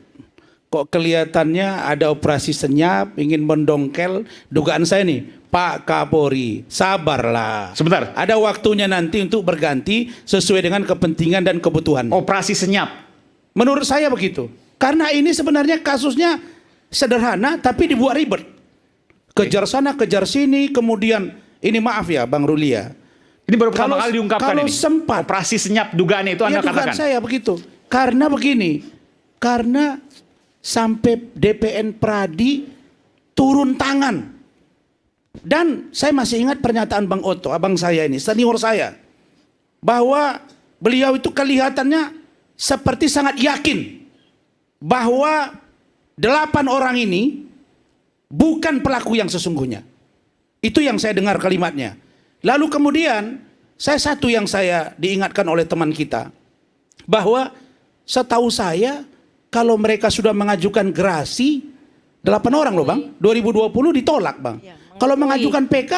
M: Kok kelihatannya ada operasi senyap, ingin mendongkel. Dugaan saya nih, Pak Kapolri, sabarlah.
G: Sebentar.
M: Ada waktunya nanti untuk berganti sesuai dengan kepentingan dan kebutuhan.
G: Operasi senyap?
M: Menurut saya begitu. Karena ini sebenarnya kasusnya sederhana tapi dibuat ribet. kejar sana, kejar sini, kemudian ini maaf ya Bang Rulia.
G: Ini baru pertama kali diungkapkan
M: kalau
G: ini.
M: Sempat
G: operasi senyap dugaannya itu Anda
M: dugaan
G: katakan.
M: saya begitu. Karena begini, karena sampai DPN Pradi turun tangan. Dan saya masih ingat pernyataan Bang Otto, abang saya ini, senior saya, bahwa beliau itu kelihatannya seperti sangat yakin bahwa 8 orang ini bukan pelaku yang sesungguhnya. Itu yang saya dengar kalimatnya. Lalu kemudian satu yang saya diingatkan oleh teman kita, bahwa setahu saya kalau mereka sudah mengajukan gerasi 8 orang loh Bang, 2020 ditolak Bang. Kalau mengajukan PK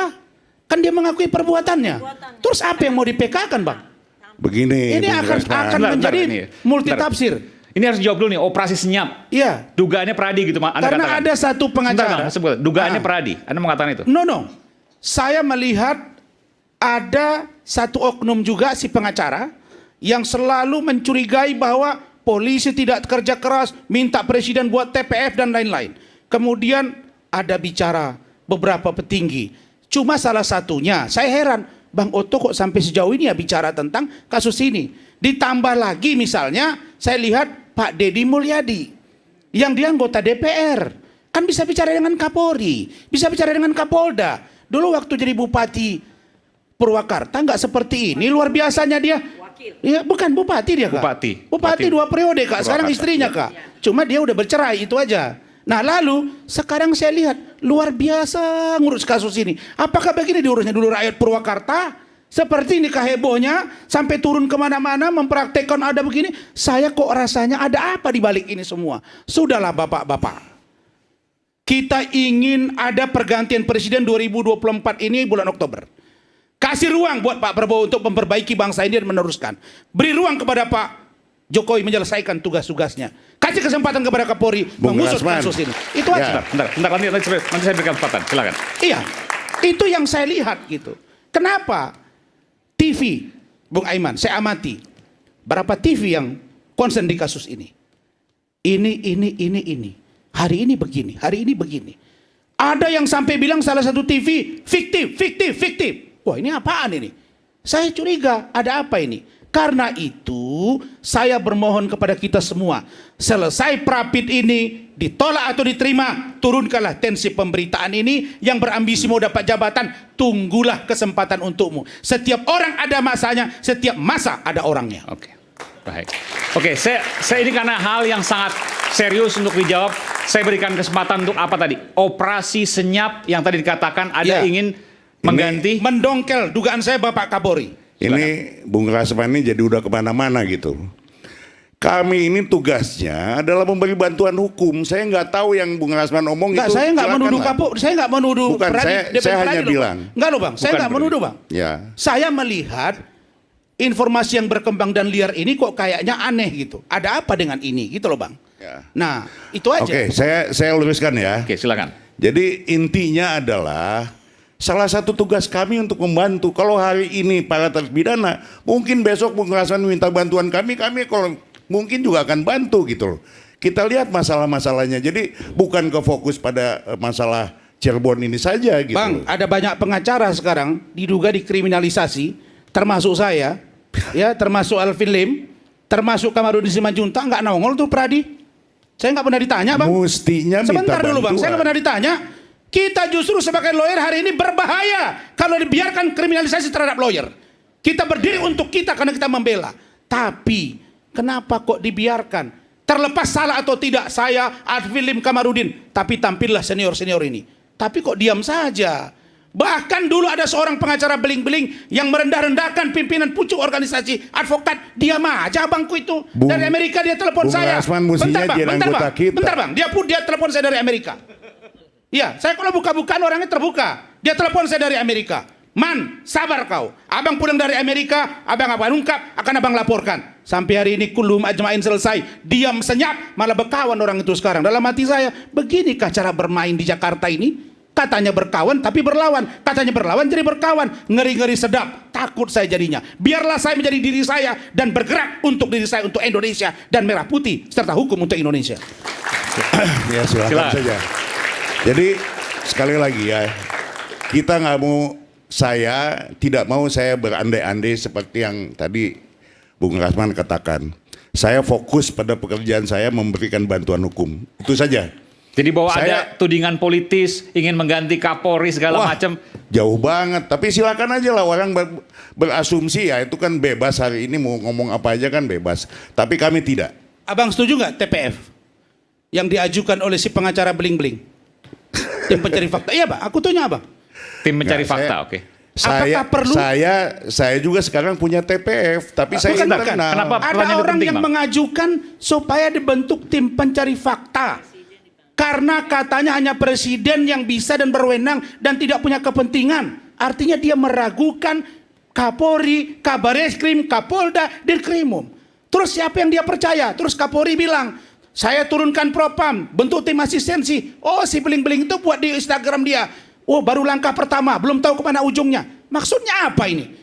M: kan dia mengakui perbuatannya. Terus apa yang mau di-PK-kan Bang?
K: Begini,
M: ini akan menjadi multitafsir.
G: Ini harus jawab dulu nih, operasi senyap.
M: Iya.
G: Dugaannya Pradi gitu Anda
M: Karena
G: katakan.
M: ada satu pengacara.
G: Sebentar, dugaannya Pradi. Anda mengatakan itu?
M: No. Saya melihat ada satu oknum juga si pengacara yang selalu mencurigai bahwa polisi tidak kerja keras, minta presiden buat TPF dan lain-lain. Kemudian ada bicara beberapa petinggi. Cuma salah satunya, saya heran, Bang Otto kok sampai sejauh ini ya bicara tentang kasus ini. Ditambah lagi misalnya, saya lihat Pak Deddy Mulyadi, yang dia anggota DPR. Kan bisa bicara dengan Kapolri, bisa bicara dengan Kapolda. Dulu waktu jadi Bupati Purwakarta nggak seperti ini, luar biasanya dia. Iya, bukan bupati dia Kak. Bupati 2 periode Kak, sekarang istrinya Kak. Cuma dia udah bercerai, itu aja. Nah lalu sekarang saya lihat luar biasa ngurus kasus ini. Apakah begini diurusnya dulu rakyat Purwakarta? Seperti ini hebohnya sampai turun kemana-mana mempraktekkan ada begini. Saya kok rasanya ada apa di balik ini semua? Sudahlah bapak-bapak. Kita ingin ada pergantian presiden 2024 ini bulan Oktober. Kasih ruang buat Pak Prabowo untuk memperbaiki bangsa ini dan meneruskan. Beri ruang kepada Pak Jokowi menyelesaikan tugas-tugasnya. Kasih kesempatan kepada Kapolri mengusut kasus ini. Itu aja.
G: Bentar, nanti saya berikan kesempatan. Silakan.
M: Iya, itu yang saya lihat gitu. Kenapa TV, Bung Aiman, saya amati berapa TV yang concern di kasus ini. Ini. Hari ini begini, hari ini begini. Ada yang sampai bilang salah satu TV fiktif. Wah, ini apaan ini? Saya curiga ada apa ini? Karena itu saya bermohon kepada kita semua, selesai Prapit ini ditolak atau diterima, turunkanlah tensi pemberitaan ini. Yang berambisi mau dapat jabatan, tunggulah kesempatan untukmu. Setiap orang ada masanya, setiap masa ada orangnya.
G: Oke, baik. Oke, saya ini karena hal yang sangat serius untuk dijawab, saya berikan kesempatan untuk apa tadi? Operasi senyap yang tadi dikatakan ada ingin mengganti,
M: mendongkel dugaan saya Bapak Kapolri.
K: Ini Bung Rasman ini jadi udah kemana-mana gitu. Kami ini tugasnya adalah memberi bantuan hukum. Saya nggak tahu yang Bung Rasman omong itu.
M: Saya nggak menuduh Kapolri, saya nggak menuduh.
K: Bukan, saya hanya bilang.
M: Enggak loh Bang, saya nggak menuduh Bang.
K: Ya.
M: Saya melihat informasi yang berkembang dan liar ini kok kayaknya aneh gitu. Ada apa dengan ini gitu loh Bang.
K: Ya.
M: Nah itu aja.
K: Oke, saya luruskan ya.
G: Oke, silakan.
K: Jadi intinya adalah salah satu tugas kami untuk membantu. Kalau hari ini para terpidana, mungkin besok Bung Rasman minta bantuan kami kalau mungkin juga akan bantu gitu loh. Kita lihat masalah-masalahnya. Jadi bukan ke fokus pada masalah Cirebon ini saja gitu.
M: Bang, ada banyak pengacara sekarang diduga dikriminalisasi, termasuk saya, ya, termasuk Alvin Lim, termasuk Kamarudin Simanjuntak, nggak nongol tuh Pradi. Saya nggak pernah ditanya Bang.
K: Mestinya
M: sebentar
K: minta
M: dulu Bang,
K: bantuan.
M: saya nggak pernah ditanya. Kita justru sebagai lawyer hari ini berbahaya kalau dibiarkan kriminalisasi terhadap lawyer. Kita berdiri untuk kita karena kita membela. Tapi kenapa kok dibiarkan? Terlepas salah atau tidak saya, Alvin Lim Kamarudin, tapi tampillah senior-senior ini. Tapi kok diam saja? Bahkan dulu ada seorang pengacara beling-beling yang merendah-rendahkan pimpinan pucuk organisasi advokat. Diam aja abangku itu. Dari Amerika dia telepon saya. Bentar bang, dia telepon saya dari Amerika. Ya, saya kalau buka-bukaan orangnya terbuka. Dia telepon saya dari Amerika. Man, sabar kau. Abang pulang dari Amerika, abang akan ungkap, akan abang laporkan. Sampai hari ini kulum ajmain selesai. Diam senyap, malah berkawan orang itu sekarang. Dalam hati saya, beginikah cara bermain di Jakarta ini? Katanya berkawan tapi berlawan. Katanya berlawan jadi berkawan. Ngeri-ngeri sedap. Takut saya jadinya. Biarlah saya menjadi diri saya dan bergerak untuk diri saya, untuk Indonesia dan merah putih serta hukum untuk Indonesia.
K: Ya silakan saja. Jadi sekali lagi ya, kita nggak mau, saya tidak mau saya berandai-andai seperti yang tadi Bung Rasman katakan. Saya fokus pada pekerjaan saya memberikan bantuan hukum. Itu saja.
G: Jadi bahwa ada tudingan politis, ingin mengganti Kapolri segala macam.
K: Jauh banget. Tapi silakan aja lah orang berasumsi, ya itu kan bebas, hari ini mau ngomong apa aja kan bebas. Tapi kami tidak.
M: Abang setuju nggak TPF yang diajukan oleh si pengacara beling-beling? Tim pencari fakta. Iya, Pak. Aku tanya, Abang.
G: Tim mencari fakta, oke.
K: Saya juga sekarang punya TPF, tapi saya internal.
G: Kenapa
M: ada orang yang mengajukan supaya dibentuk tim pencari fakta karena katanya hanya presiden yang bisa dan berwenang dan tidak punya kepentingan. Artinya dia meragukan Kapolri, Kabareskrim, Kapolda, Dirkrimum. Terus siapa yang dia percaya? Terus Kapolri bilang, saya turunkan propam, bentuk tim asistensi. Oh, si beling-beling itu buat di Instagram dia. Oh, baru langkah pertama, belum tahu kemana ujungnya. Maksudnya apa ini?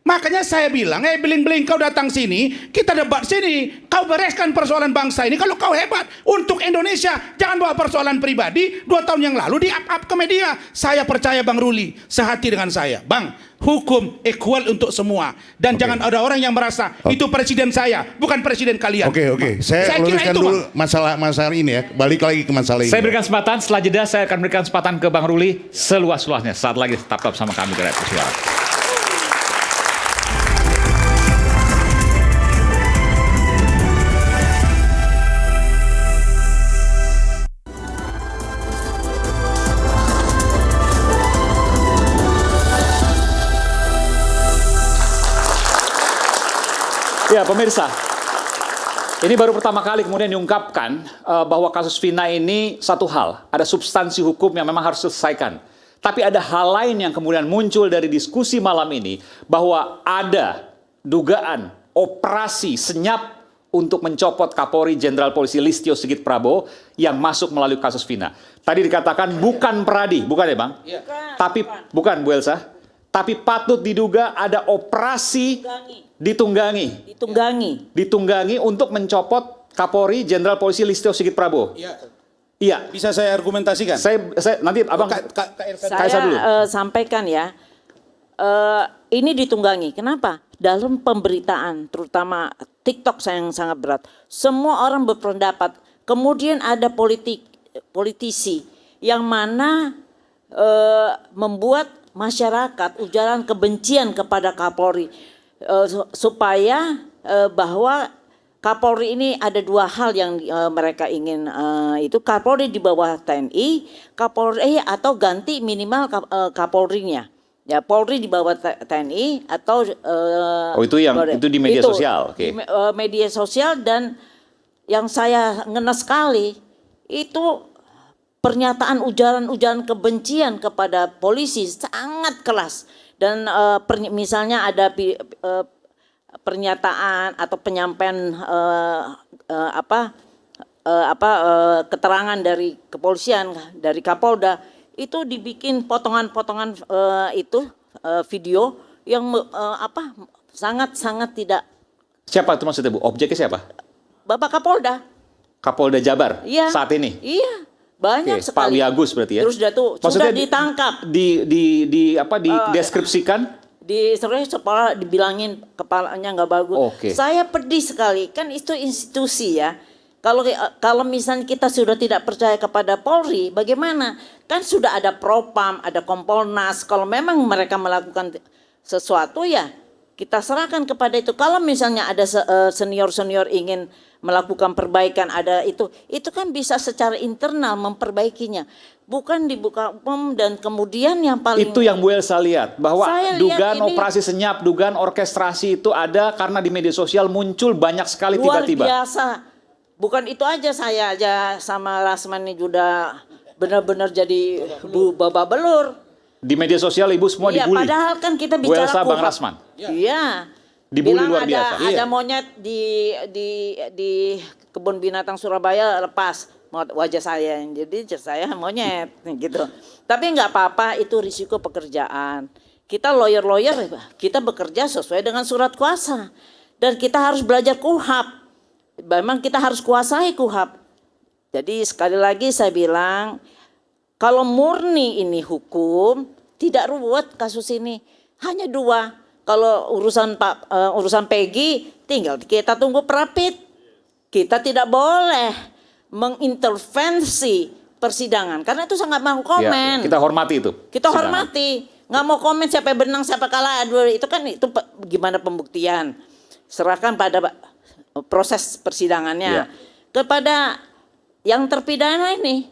M: Makanya saya bilang, beling-beling kau datang sini, kita debat sini. Kau bereskan persoalan bangsa ini. Kalau kau hebat untuk Indonesia, jangan bawa persoalan pribadi. 2 tahun yang lalu di up ke media. Saya percaya Bang Ruli, sehati dengan saya. Bang, hukum equal untuk semua. Dan jangan ada orang yang merasa, itu presiden saya, bukan presiden kalian.
K: Oke. Saya luruskan dulu masalah ini ya. Balik lagi ke masalah ini.
G: Saya berikan kesempatan, setelah jeda saya akan berikan kesempatan ke Bang Ruli seluas-luasnya. Saat lagi tetap sama kami di Rakyat Bersuara. Ya pemirsa, ini baru pertama kali kemudian diungkapkan bahwa kasus Vina ini satu hal, ada substansi hukum yang memang harus diselesaikan. Tapi ada hal lain yang kemudian muncul dari diskusi malam ini, bahwa ada dugaan operasi senyap untuk mencopot Kapolri Jenderal Polisi Listio Sigit Prabowo yang masuk melalui kasus Vina. Tadi dikatakan bukan Peradi, bukan ya Bang? Ya. Bukan Bu Elsa. Tapi patut diduga ada operasi ditunggangi untuk mencopot Kapolri Jenderal Polisi Listio Sigit Prabowo. Iya. Bisa saya argumentasikan? Saya nanti Abang
L: saya dulu. Sampaikan ya. Ini ditunggangi. Kenapa? Dalam pemberitaan, terutama TikTok yang sangat berat. Semua orang berpendapat. Kemudian ada politisi yang mana membuat masyarakat ujaran kebencian kepada Kapolri supaya bahwa Kapolri ini ada 2 hal yang mereka ingin itu Kapolri di bawah TNI, Kapolri atau ganti minimal Kapolrinya. Ya, Polri di bawah TNI atau
G: itu di media sosial. Oke.
L: Media sosial, dan yang saya ngenes sekali itu pernyataan ujaran kebencian kepada polisi sangat keras. Dan misalnya ada pernyataan atau penyampaian keterangan dari kepolisian, dari Kapolda, itu dibikin potongan-potongan video yang sangat tidak.
G: Siapa itu maksudnya Bu? Objeknya siapa?
L: Bapak Kapolda.
G: Kapolda Jabar.
L: Iya.
G: Saat ini.
L: Iya. Banyak sekali.
G: Pak Wiagus berarti ya.
L: Terus sudah ditangkap.
G: Deskripsikan?
L: Setelah dibilangin kepalanya nggak bagus.
G: Okay.
L: Saya pedih sekali. Kan itu institusi ya. Kalau misalnya kita sudah tidak percaya kepada Polri, bagaimana? Kan sudah ada Propam, ada Kompolnas. Kalau memang mereka melakukan sesuatu ya kita serahkan kepada itu. Kalau misalnya ada senior-senior ingin melakukan perbaikan, ada itu kan bisa secara internal memperbaikinya, bukan dibuka umum. Dan kemudian yang paling
G: itu yang Bu Elsa lihat, bahwa dugaan operasi senyap, dugaan orkestrasi itu ada karena di media sosial muncul banyak sekali tiba-tiba.
L: Luar biasa. Bukan itu aja, saya aja sama Rasman ini juga benar-benar jadi babak belur.
G: Di media sosial Ibu semua dibully.
L: Padahal kan kita bicara
G: Bu Elsa, Bang Rasman.
L: Iya.
G: Dibully luar biasa.
L: Ada monyet di kebun binatang Surabaya lepas wajah saya, jadi saya monyet gitu. Tapi nggak apa-apa, itu risiko pekerjaan. Kita lawyer kita bekerja sesuai dengan surat kuasa, dan kita harus belajar KUHAP. Memang kita harus kuasai KUHAP. Jadi sekali lagi saya bilang, Kalau murni ini hukum, tidak ruwet kasus ini. Hanya 2. Kalau urusan Peggy, tinggal kita tunggu Prapit. Kita tidak boleh mengintervensi persidangan karena itu sangat mau komen.
G: Ya, kita hormati itu.
L: Kita hormati. Nggak mau komen siapa yang benang siapa kalah. Itu kan gimana pembuktian. Serahkan pada proses persidangannya.
G: Ya.
L: Kepada yang terpidana ini,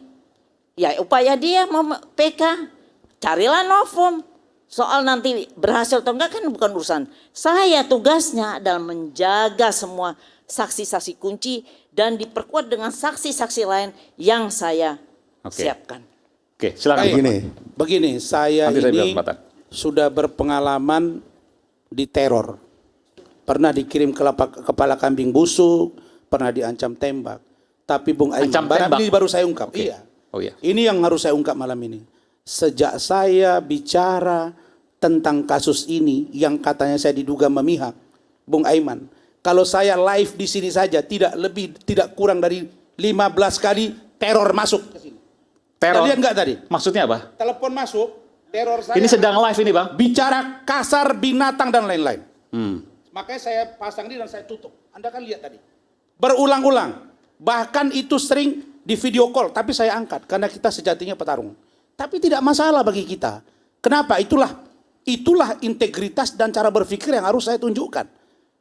L: ya upaya dia mau PK, carilah novum. Soal nanti berhasil atau enggak kan bukan urusan saya. Tugasnya adalah menjaga semua saksi-saksi kunci dan diperkuat dengan saksi-saksi lain yang saya siapkan.
G: Oke, silakan.
M: Begini, saya
G: Nanti
M: ini
G: saya
M: sudah berpengalaman di teror. Pernah dikirim kepala kambing busuk, pernah diancam tembak. Tapi Bung Aiman, ini baru saya ungkap.
G: Okay.
M: Iya.
G: Oh iya.
M: Ini yang harus saya ungkap malam ini. Sejak saya bicara tentang kasus ini yang katanya saya diduga memihak, Bung Aiman, kalau saya live di sini saja tidak kurang dari 15 kali teror masuk ke sini.
G: Teror?
M: Lihat nggak tadi?
G: Maksudnya apa?
M: Telepon masuk, teror saya.
G: Ini sedang live ini, Bang?
M: Bicara kasar, binatang dan lain-lain. Makanya saya pasang ini dan saya tutup. Anda kan lihat tadi. Berulang-ulang. Bahkan itu sering di video call, tapi saya angkat karena kita sejatinya petarung. Tapi tidak masalah bagi kita. Kenapa? Itulah integritas dan cara berpikir yang harus saya tunjukkan.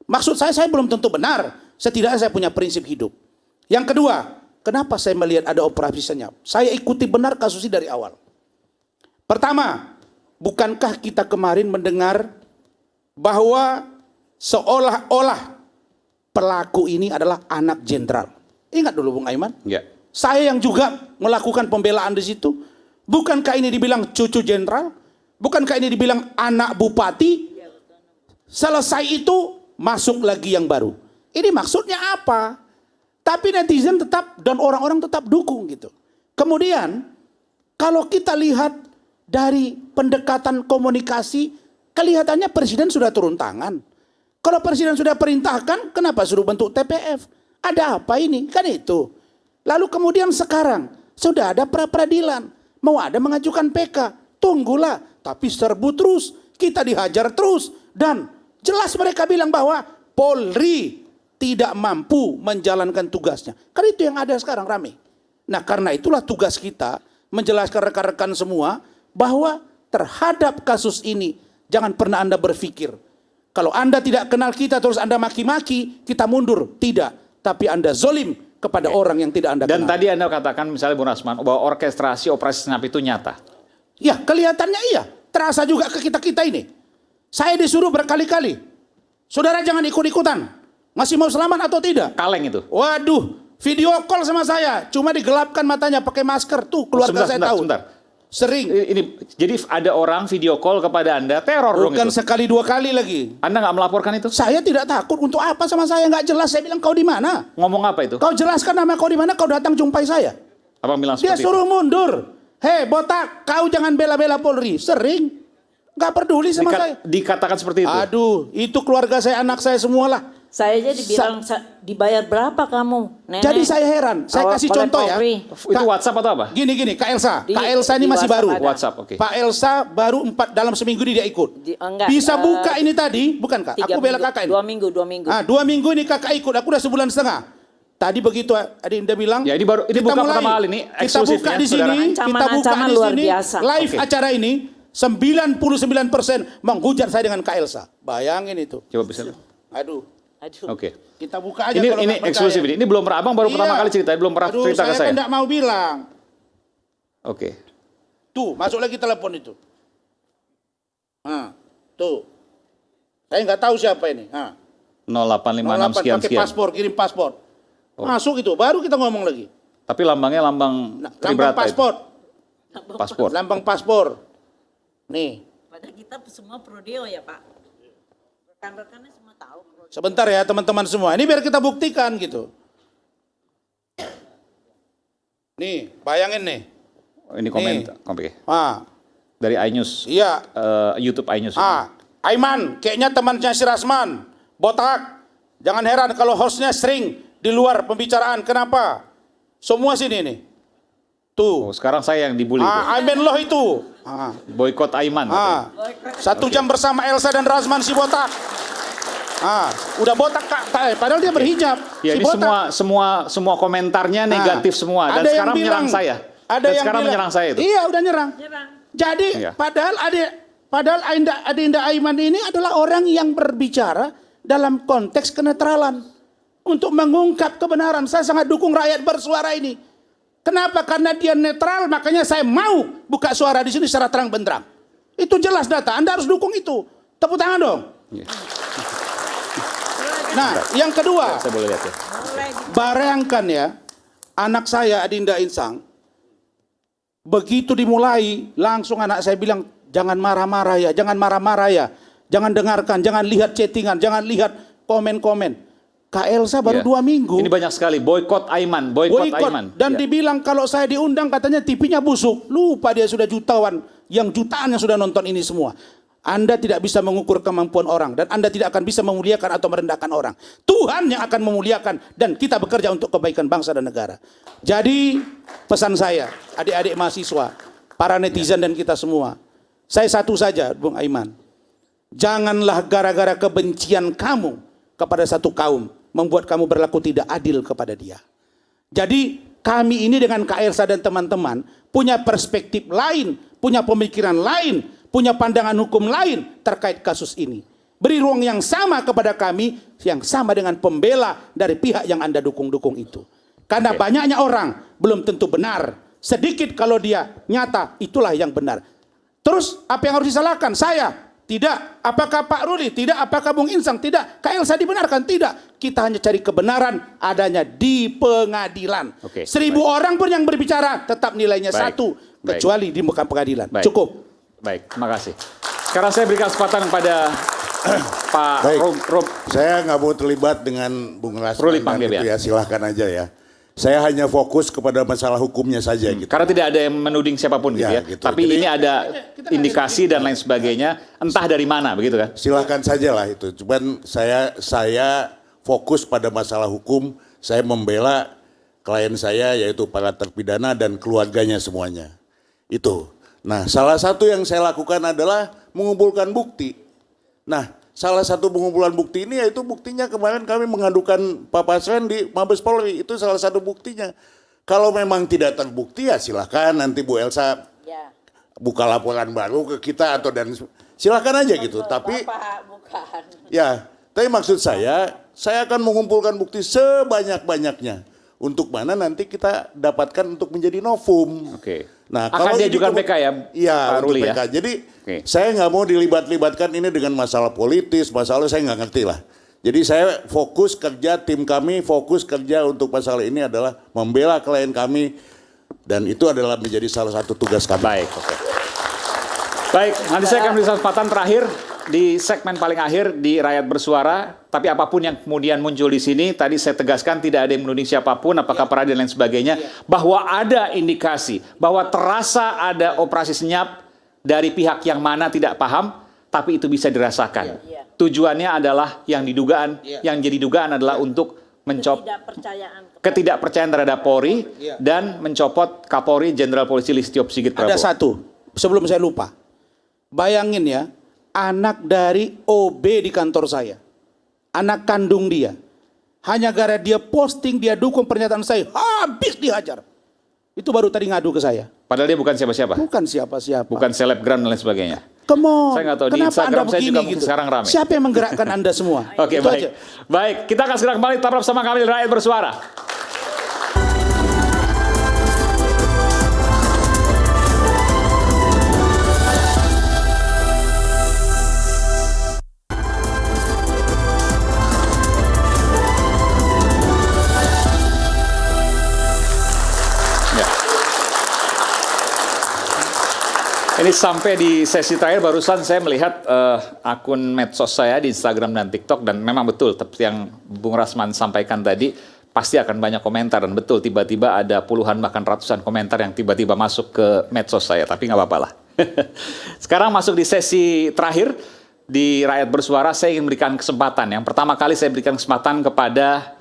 M: Maksud saya belum tentu benar. Setidaknya saya punya prinsip hidup. Yang kedua, kenapa saya melihat ada operasi senyap? Saya ikuti benar kasus ini dari awal. Pertama, bukankah kita kemarin mendengar bahwa seolah-olah pelaku ini adalah anak jenderal? Ingat dulu Bung Aiman.
G: Ya.
M: Saya yang juga melakukan pembelaan di situ. Bukankah ini dibilang cucu jenderal? Bukankah ini dibilang anak bupati? Selesai itu masuk lagi yang baru. Ini maksudnya apa? Tapi netizen tetap dan orang-orang tetap dukung gitu. Kemudian kalau kita lihat dari pendekatan komunikasi, kelihatannya presiden sudah turun tangan. Kalau presiden sudah perintahkan, kenapa suruh bentuk TPF? Ada apa ini? Kan itu. Lalu kemudian sekarang sudah ada pra-peradilan. Mau ada mengajukan PK. Tunggulah. Tapi serbu terus. Kita dihajar terus. Dan jelas mereka bilang bahwa Polri tidak mampu menjalankan tugasnya. Kan itu yang ada sekarang rame. Nah karena itulah tugas kita menjelaskan rekan-rekan semua bahwa terhadap kasus ini jangan pernah Anda berpikir kalau Anda tidak kenal kita terus Anda maki-maki, kita mundur. Tidak. Tapi Anda zolim kepada orang yang tidak Anda kenal.
G: Dan tadi Anda katakan misalnya Bung Rasman bahwa orkestrasi operasi senyap itu nyata.
M: Ya kelihatannya iya. Terasa juga ke kita-kita ini. Saya disuruh berkali-kali. Saudara jangan ikut-ikutan. Masih mau selamat atau tidak?
G: Kaleng itu.
M: Waduh, video call sama saya. Cuma digelapkan matanya pakai masker. Tuh keluarga saya tahu.
G: Sebentar.
M: Sering.
G: Ini jadi ada orang video call kepada Anda, teror dong itu.
M: Bukan sekali 2 kali lagi.
G: Anda nggak melaporkan itu?
M: Saya tidak takut. Untuk apa sama saya nggak jelas? Saya bilang kau di mana?
G: Ngomong apa itu?
M: Kau jelaskan nama kau di mana? Kau datang jumpai saya.
G: Apa bilang
M: Dia
G: seperti
M: suruh
G: itu?
M: mundur. Hei botak, kau jangan bela-bela Polri. Sering. Nggak peduli sama saya.
G: Dikatakan seperti itu?
M: Aduh, itu keluarga saya, anak saya semualah.
L: Saya aja dibilang dibayar berapa kamu, Nenek?
M: Jadi saya heran. Saya kasih contoh ya.
G: Itu WhatsApp atau apa?
M: Gini, Kak Elsa. Kak Elsa ini masih baru.
G: WhatsApp, oke.
M: Pak Elsa baru dalam seminggu ini dia ikut. Bisa buka ini tadi, bukan Kak? Aku bela kakak ini.
L: 2 minggu. 2 minggu.
M: 2 minggu ini kakak ikut. Aku udah sebulan setengah. Tadi begitu Adinda bilang.
G: Ya ini kita pertama kali ini
M: kita buka di sini. Kita buka di sini. Live acara ini 99% menghujat saya dengan Kak Elsa. Bayangin itu.
G: Coba bisa.
M: Aduh.
G: Oke.
M: Kita buka aja
G: ini eksklusif ini. Ini belum pernah Abang baru pertama kali cerita, belum pernah cerita ke saya.
M: Saya tidak mau bilang.
G: Oke.
M: Tuh, masuk lagi telepon itu. Tuh. Saya nggak tahu siapa ini.
G: 0856 sekian
M: pakai paspor, kirim paspor. Masuk itu, baru kita ngomong lagi.
G: Tapi lambangnya lambang
M: Lambang paspor.
G: Paspor.
M: Lambang paspor. Nih.
L: Pada kita semua prodeo ya Pak. Rekan-rekannya semua tahu.
M: Sebentar ya teman-teman semua. Ini biar kita buktikan gitu. Nih, bayangin nih.
G: Ini komentar. Dari iNews.
M: Iya.
G: YouTube iNews.
M: Aiman, kayaknya temannya si Rasman. Botak. Jangan heran kalau hostnya sering di luar pembicaraan. Kenapa? Semua sini nih. Tuh.
G: Sekarang saya yang dibully.
M: Aiman loh itu.
G: Boykot Aiman.
M: 1 jam bersama Elsa dan Razman si botak. Udah botak Kak, padahal dia berhijab.
G: Ya,
M: si
G: ini
M: botak.
G: semua komentarnya negatif semua dan sekarang menyerang saya.
M: Ada yang
G: sekarang menyerang saya itu.
M: Iya, udah nyerang. Jadi padahal Adinda Aiman ini adalah orang yang berbicara dalam konteks kenetralan untuk mengungkap kebenaran. Saya sangat dukung rakyat bersuara ini. Kenapa? Karena dia netral, makanya saya mau buka suara di sini secara terang benderang. Itu jelas data. Anda harus dukung itu. Tepuk tangan dong. Nah, yang kedua,
G: saya boleh lihat ya.
M: Bayangkan ya, anak saya Adinda Insang, begitu dimulai, langsung anak saya bilang, jangan marah-marah ya, jangan marah-marah ya, jangan dengarkan, jangan lihat chattingan, jangan lihat komen-komen. Kak Elsa baru 2 minggu.
G: Ini banyak sekali, boykot Aiman, boykot Aiman.
M: Dan dibilang kalau saya diundang katanya TV-nya busuk. Lupa dia sudah jutaan yang sudah nonton ini semua. Anda tidak bisa mengukur kemampuan orang dan Anda tidak akan bisa memuliakan atau merendahkan orang. Tuhan yang akan memuliakan dan kita bekerja untuk kebaikan bangsa dan negara. Jadi pesan saya, adik-adik mahasiswa, para netizen dan kita semua. Saya satu saja, Bung Aiman. Janganlah gara-gara kebencian kamu kepada satu kaum membuat kamu berlaku tidak adil kepada dia. Jadi kami ini dengan Kak Elsa dan teman-teman punya perspektif lain, punya pemikiran lain, punya pandangan hukum lain terkait kasus ini. Beri ruang yang sama kepada kami, yang sama dengan pembela dari pihak yang Anda dukung-dukung itu. Karena banyaknya orang belum tentu benar. Sedikit kalau dia nyata, itulah yang benar. Terus apa yang harus disalahkan? Saya? Tidak. Apakah Pak Ruli? Tidak. Apakah Bung Insang? Tidak. Kak Elsa dibenarkan? Tidak. Kita hanya cari kebenaran adanya di pengadilan. 1.000 orang pun yang berbicara tetap nilainya 1. Kecuali di muka pengadilan. Cukup.
G: Baik, terima kasih. Sekarang saya berikan kesempatan kepada Pak Rob.
K: Saya nggak mau terlibat dengan Bung Rasman itu ya, silahkan aja ya. Saya hanya fokus kepada masalah hukumnya saja gitu.
G: Karena tidak ada yang menuding siapapun gitu ya. Gitu. Tapi jadi, ini ada indikasi dan lain sebagainya, entah dari mana begitu kan?
K: Silahkan saja lah itu. Cuman saya fokus pada masalah hukum, saya membela klien saya yaitu para terpidana dan keluarganya semuanya. Itu. Nah, salah satu yang saya lakukan adalah mengumpulkan bukti. Nah, salah satu pengumpulan bukti ini yaitu buktinya kemarin kami mengadukan Pak Pasren di Mabes Polri. Itu salah satu buktinya. Kalau memang tidak terbukti ya silahkan nanti Bu Elsa buka laporan baru ke kita atau dan silahkan aja gitu. Tapi ya, tapi maksud saya akan mengumpulkan bukti sebanyak-banyaknya. Untuk mana nanti kita dapatkan untuk menjadi novum. Nah,
G: akan diajukan PK ya,
K: Pak Ruli
G: ya?
K: PK. Jadi saya nggak mau dilibat-libatkan ini dengan masalah politis, masalah saya nggak ngerti lah. Jadi saya fokus kerja, tim kami fokus kerja untuk masalah ini adalah membela klien kami dan itu adalah menjadi salah satu tugas kami.
G: Baik, nanti saya akan beri kesempatan terakhir di segmen paling akhir di Rakyat Bersuara. Tapi apapun yang kemudian muncul di sini, tadi saya tegaskan tidak ada yang menuding siapapun, apakah peradilan dan lain sebagainya, bahwa ada indikasi, bahwa terasa ada operasi senyap dari pihak yang mana tidak paham, tapi itu bisa dirasakan. Tujuannya adalah yang jadi dugaan adalah untuk ketidakpercayaan terhadap Polri dan mencopot Kapolri Jenderal Polisi Listio Sigit Prabowo.
M: Ada satu, sebelum saya lupa. Bayangin ya, anak dari OB di kantor saya. Anak kandung dia. Hanya gara dia posting, dia dukung pernyataan saya, habis dihajar. Itu baru tadi ngadu ke saya.
G: Padahal dia bukan siapa-siapa.
M: Bukan siapa-siapa.
G: Bukan selebgram dan lain sebagainya.
M: Come on.
G: Saya nggak tahu, di
M: Kenapa
G: Instagram
M: Anda
G: saya
M: begini,
G: juga
M: gitu?
G: sekarang ramai.
M: Siapa yang menggerakkan Anda semua?
G: Oke, baik.
M: Aja.
G: Baik, kita akan segera kembali tetap bersama kami di Rakyat Bersuara. Ini sampai di sesi terakhir barusan saya melihat akun medsos saya di Instagram dan TikTok dan memang betul seperti yang Bung Rasman sampaikan tadi pasti akan banyak komentar dan betul tiba-tiba ada puluhan bahkan ratusan komentar yang tiba-tiba masuk ke medsos saya tapi nggak apa-apa lah. Sekarang masuk di sesi terakhir di Rakyat Bersuara saya ingin berikan kesempatan. Yang pertama kali saya berikan kesempatan kepada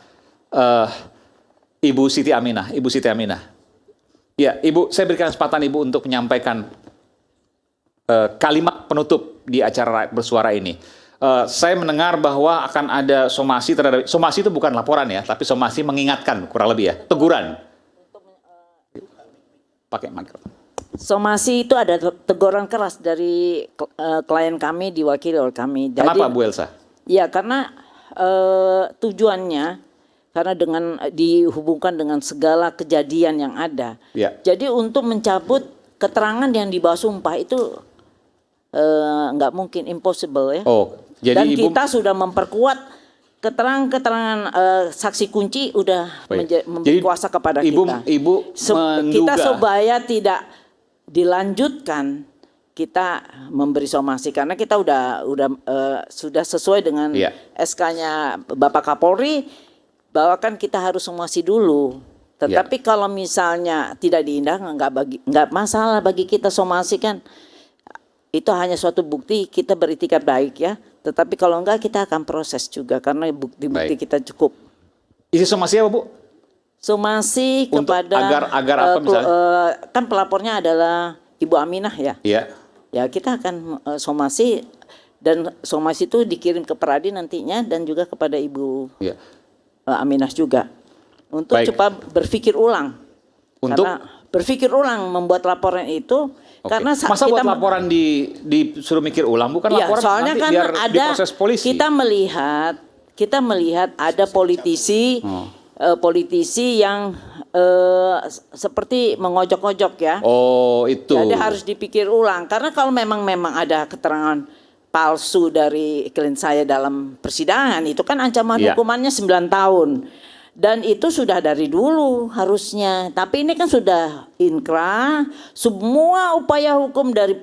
G: Ibu Siti Aminah. Ibu Siti Aminah. Ya, Ibu, saya berikan kesempatan Ibu untuk menyampaikan kalimat penutup di acara Rakyat Bersuara ini. Saya mendengar bahwa akan ada somasi terhadap, somasi itu bukan laporan ya, tapi somasi mengingatkan kurang lebih ya, teguran. Pakai mikrofon.
L: Somasi itu ada teguran keras dari klien kami, diwakili oleh kami. Jadi,
G: kenapa Bu Elsa?
L: Ya karena tujuannya karena dengan dihubungkan dengan segala kejadian yang ada.
G: Ya.
L: Jadi untuk mencabut keterangan yang di bawah sumpah itu nggak mungkin, impossible ya.
G: Oh, jadi
L: dan
G: Ibu
L: kita sudah memperkuat keterangan saksi kunci udah memberi kuasa kepada kita.
G: Ibu
L: Kita supaya tidak dilanjutkan, kita memberi somasi karena kita sudah sesuai dengan SK-nya Bapak Kapolri bahwa kan kita harus somasi dulu. Tetapi kalau misalnya tidak diindahkan, nggak masalah bagi kita somasi kan. Itu hanya suatu bukti kita beritikat baik ya. Tetapi kalau enggak kita akan proses juga karena bukti-bukti kita cukup.
G: Isi somasi apa Bu?
L: Somasi kepada
G: agar apa misalnya?
L: Kan pelapornya adalah Ibu Aminah ya.
G: Iya.
L: Ya kita akan somasi dan somasi itu dikirim ke Peradi nantinya dan juga kepada Ibu Aminah juga untuk coba berpikir ulang. Karena berpikir ulang membuat laporan itu karena
G: masa buat laporan disuruh mikir ulang bukan laporan
L: soalnya
G: nanti
L: kan
G: biar
L: ada
G: diproses polisi.
L: Kita melihat ada politisi politisi yang seperti mengojok-ojok ya.
G: Oh, itu.
L: Jadi harus dipikir ulang karena kalau memang ada keterangan palsu dari klien saya dalam persidangan itu kan ancaman hukumannya 9 tahun. Dan itu sudah dari dulu harusnya. Tapi ini kan sudah inkrah. Semua upaya hukum dari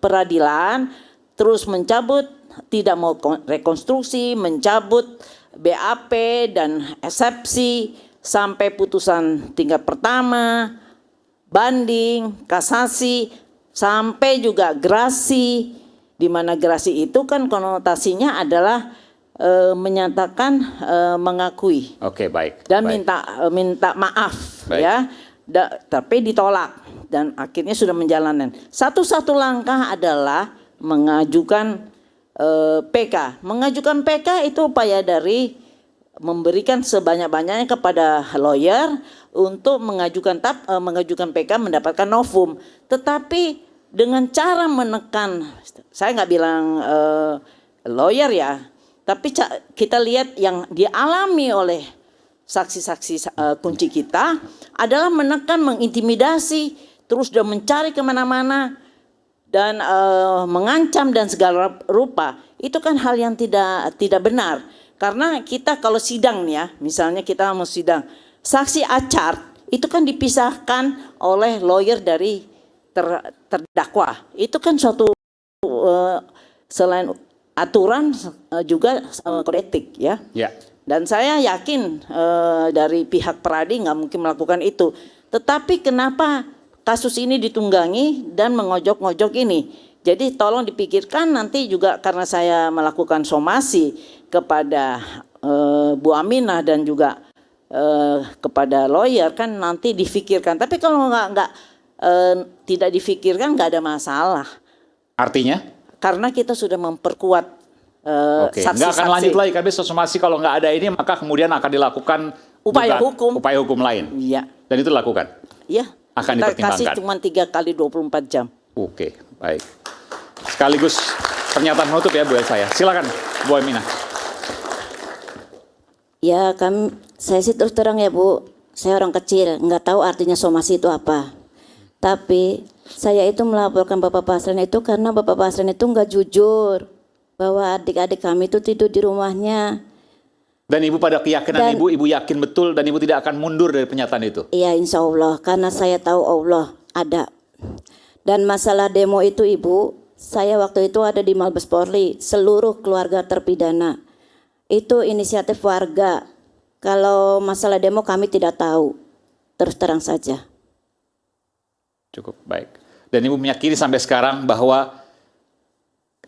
L: peradilan terus mencabut, tidak mau rekonstruksi, mencabut BAP dan eksepsi sampai putusan tingkat pertama, banding, kasasi, sampai juga gerasi. Di mana gerasi itu kan konotasinya adalah menyatakan mengakui.
G: Oke, baik.
L: Dan minta maaf ya. Tapi ditolak dan akhirnya sudah menjalankan. Satu-satu langkah adalah mengajukan PK. Mengajukan PK itu upaya dari memberikan sebanyak-banyaknya kepada lawyer untuk mengajukan PK mendapatkan novum. Tetapi dengan cara menekan, saya nggak bilang lawyer ya, tapi kita lihat yang dialami oleh saksi-saksi kunci kita adalah menekan, mengintimidasi, terus dan mencari kemana-mana dan mengancam dan segala rupa. Itu kan hal yang tidak benar. Karena kita kalau sidang nih ya, misalnya kita mau sidang, saksi acar itu kan dipisahkan oleh lawyer dari terdakwa. Itu kan suatu selain aturan juga kode etik ya. Dan saya yakin dari pihak Peradi nggak mungkin melakukan itu. Tetapi kenapa kasus ini ditunggangi dan mengojok-ngojok ini? Jadi tolong dipikirkan nanti juga karena saya melakukan somasi kepada Bu Aminah dan juga kepada lawyer kan nanti difikirkan. Tapi kalau tidak difikirkan nggak ada masalah.
G: Artinya?
L: Karena kita sudah memperkuat saksi-saksi.
G: Nggak akan lanjut lagi, karena somasi kalau nggak ada ini maka kemudian akan dilakukan
L: upaya hukum
G: lain.
L: Iya.
G: Dan itu dilakukan?
L: Iya.
G: Akan
L: kita
G: dipertimbangkan?
L: kasih cuma 3 kali 24 jam.
G: Oke, baik. Sekaligus pernyataan penutup ya Bu Elsa ya. Silakan Bu Aminah.
J: Ya saya sih terus terang ya Bu, saya orang kecil, nggak tahu artinya somasi itu apa. Tapi saya itu melaporkan Bapak Pasren itu karena Bapak Pasren itu nggak jujur bahwa adik-adik kami itu tidur di rumahnya.
G: Dan Ibu pada keyakinan Ibu yakin betul dan Ibu tidak akan mundur dari pernyataan itu?
J: Iya insya Allah, karena saya tahu Allah ada. Dan masalah demo itu Ibu, saya waktu itu ada di Mabes Polri, seluruh keluarga terpidana. Itu inisiatif warga. Kalau masalah demo kami tidak tahu, terus terang saja.
G: Cukup baik. Dan Ibu meyakini sampai sekarang bahwa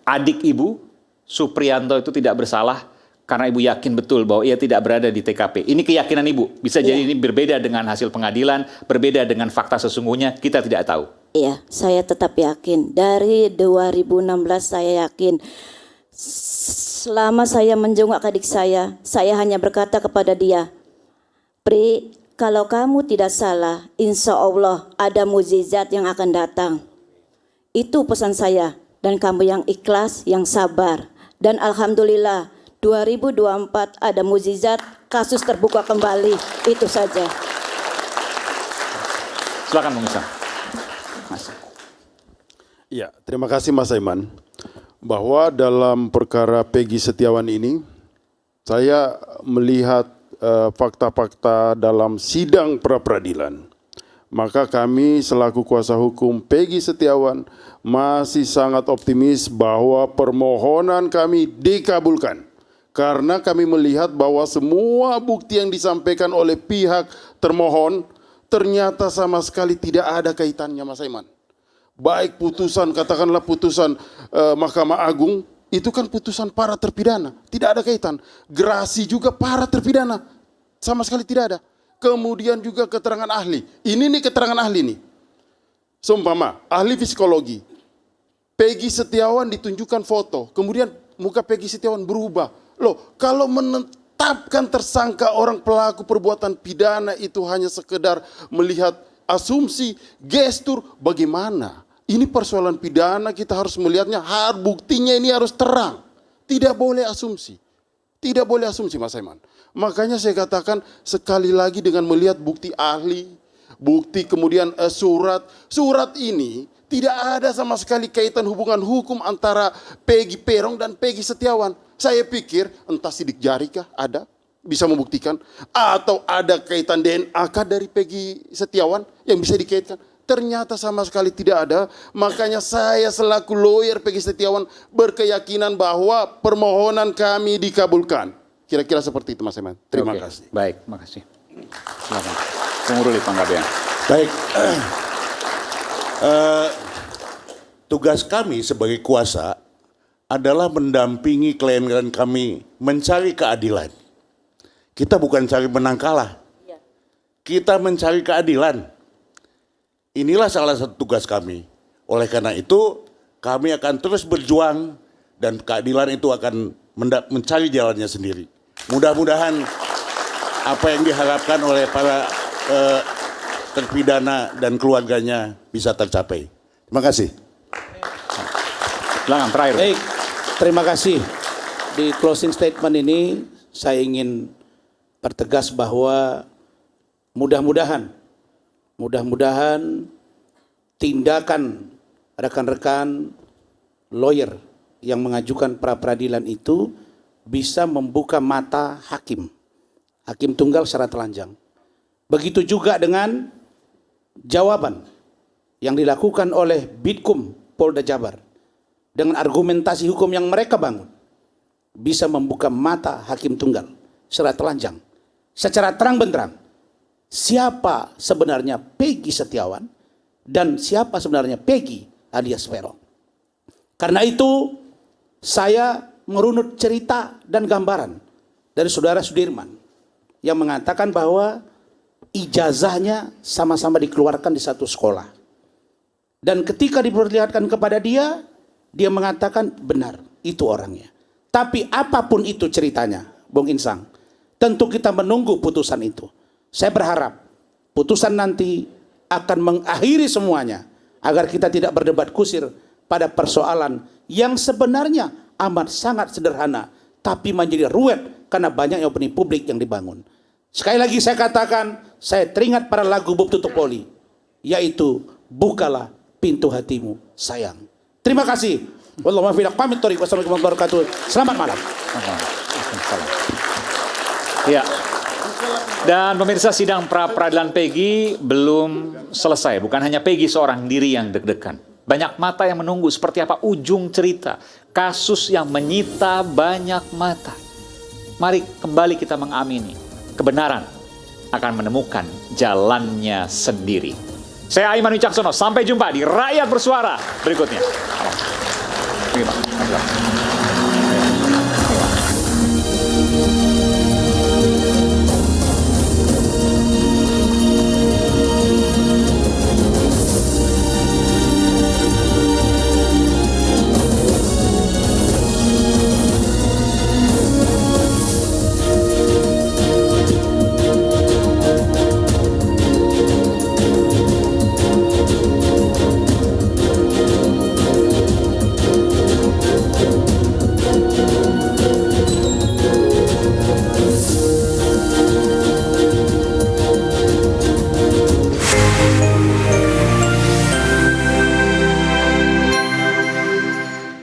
G: adik Ibu, Supriyanto itu tidak bersalah karena Ibu yakin betul bahwa ia tidak berada di TKP. Ini keyakinan Ibu. Bisa jadi ini berbeda dengan hasil pengadilan, berbeda dengan fakta sesungguhnya, kita tidak tahu.
J: Iya, saya tetap yakin. Dari 2016 saya yakin. Selama saya menjenguk adik saya hanya berkata kepada dia, Pri, kalau kamu tidak salah, insya Allah ada mukjizat yang akan datang. Itu pesan saya. Dan kamu yang ikhlas, yang sabar. Dan Alhamdulillah, 2024 ada mukjizat, kasus terbuka kembali. Itu saja.
G: Silakan Bung Isam.
D: Ya, terima kasih Mas Aiman. Bahwa dalam perkara Peggy Setiawan ini, saya melihat fakta-fakta dalam sidang pra-peradilan. Maka kami selaku kuasa hukum Peggy Setiawan masih sangat optimis bahwa permohonan kami dikabulkan. Karena kami melihat bahwa semua bukti yang disampaikan oleh pihak termohon ternyata sama sekali tidak ada kaitannya, Mas Aiman. Baik putusan, katakanlah putusan Mahkamah Agung, itu kan putusan para terpidana, tidak ada kaitan. Gerasi juga para terpidana, sama sekali tidak ada. Kemudian juga keterangan ahli, ini nih keterangan ahli nih. Seumpama, ahli psikologi, Peggy Setiawan ditunjukkan foto, kemudian muka Peggy Setiawan berubah. Loh, kalau menetapkan tersangka orang pelaku perbuatan pidana itu hanya sekedar melihat asumsi, gestur, bagaimana? Ini persoalan pidana, kita harus melihatnya, buktinya ini harus terang. Tidak boleh asumsi. Tidak boleh asumsi, Mas Aiman. Makanya saya katakan sekali lagi dengan melihat bukti ahli, bukti kemudian surat. Surat ini tidak ada sama sekali kaitan hubungan hukum antara Peggy Peron dan Peggy Setiawan. Saya pikir entah sidik jari kah ada, bisa membuktikan. Atau ada kaitan DNA kah dari Peggy Setiawan yang bisa dikaitkan. Ternyata sama sekali tidak ada. Makanya saya selaku lawyer Peggy Setiawan berkeyakinan bahwa permohonan kami dikabulkan. Kira-kira seperti itu, Mas Eman. Terima kasih.
G: Baik, makasih. Silakan. Pengurus Panggabean.
K: Baik. Tugas kami sebagai kuasa adalah mendampingi klien-klien kami mencari keadilan. Kita bukan cari menang kalah. Kita mencari keadilan. Inilah salah satu tugas kami. Oleh karena itu, kami akan terus berjuang dan keadilan itu akan mencari jalannya sendiri. Mudah-mudahan apa yang diharapkan oleh para terpidana dan keluarganya bisa tercapai. Terima kasih.
G: Silakan terakhir.
M: Baik, terima kasih. Di closing statement ini saya ingin pertegas bahwa mudah-mudahan tindakan rekan-rekan lawyer yang mengajukan pra-peradilan itu bisa membuka mata hakim tunggal secara telanjang. Begitu juga dengan jawaban yang dilakukan oleh Bitkum Polda Jabar dengan argumentasi hukum yang mereka bangun bisa membuka mata hakim tunggal secara telanjang, secara terang benderang siapa sebenarnya Peggy Setiawan dan siapa sebenarnya Peggy alias Peron. Karena itu saya merunut cerita dan gambaran dari saudara Sudirman yang mengatakan bahwa ijazahnya sama-sama dikeluarkan di satu sekolah. Dan ketika diperlihatkan kepada dia, dia mengatakan benar, itu orangnya. Tapi apapun itu ceritanya, Bung Insang, tentu kita menunggu putusan itu. Saya berharap putusan nanti akan mengakhiri semuanya agar kita tidak berdebat kusir pada persoalan yang sebenarnya amat sangat sederhana tapi menjadi ruwet karena banyaknya opini publik yang dibangun. Sekali lagi saya katakan, saya teringat pada lagu Bob Tutupoli, yaitu bukalah pintu hatimu sayang. Terima kasih. Wassalamualaikum warahmatullahi wabarakatuh. Selamat malam.
G: Ya. Dan pemirsa, sidang pra-peradilan Peggy belum selesai. Bukan hanya Peggy seorang diri yang deg-degan. Banyak mata yang menunggu seperti apa ujung cerita. Kasus yang menyita banyak mata. Mari kembali kita mengamini. Kebenaran akan menemukan jalannya sendiri. Saya Aiman Wicaksono. Sampai jumpa di Rakyat Bersuara berikutnya. Terima kasih.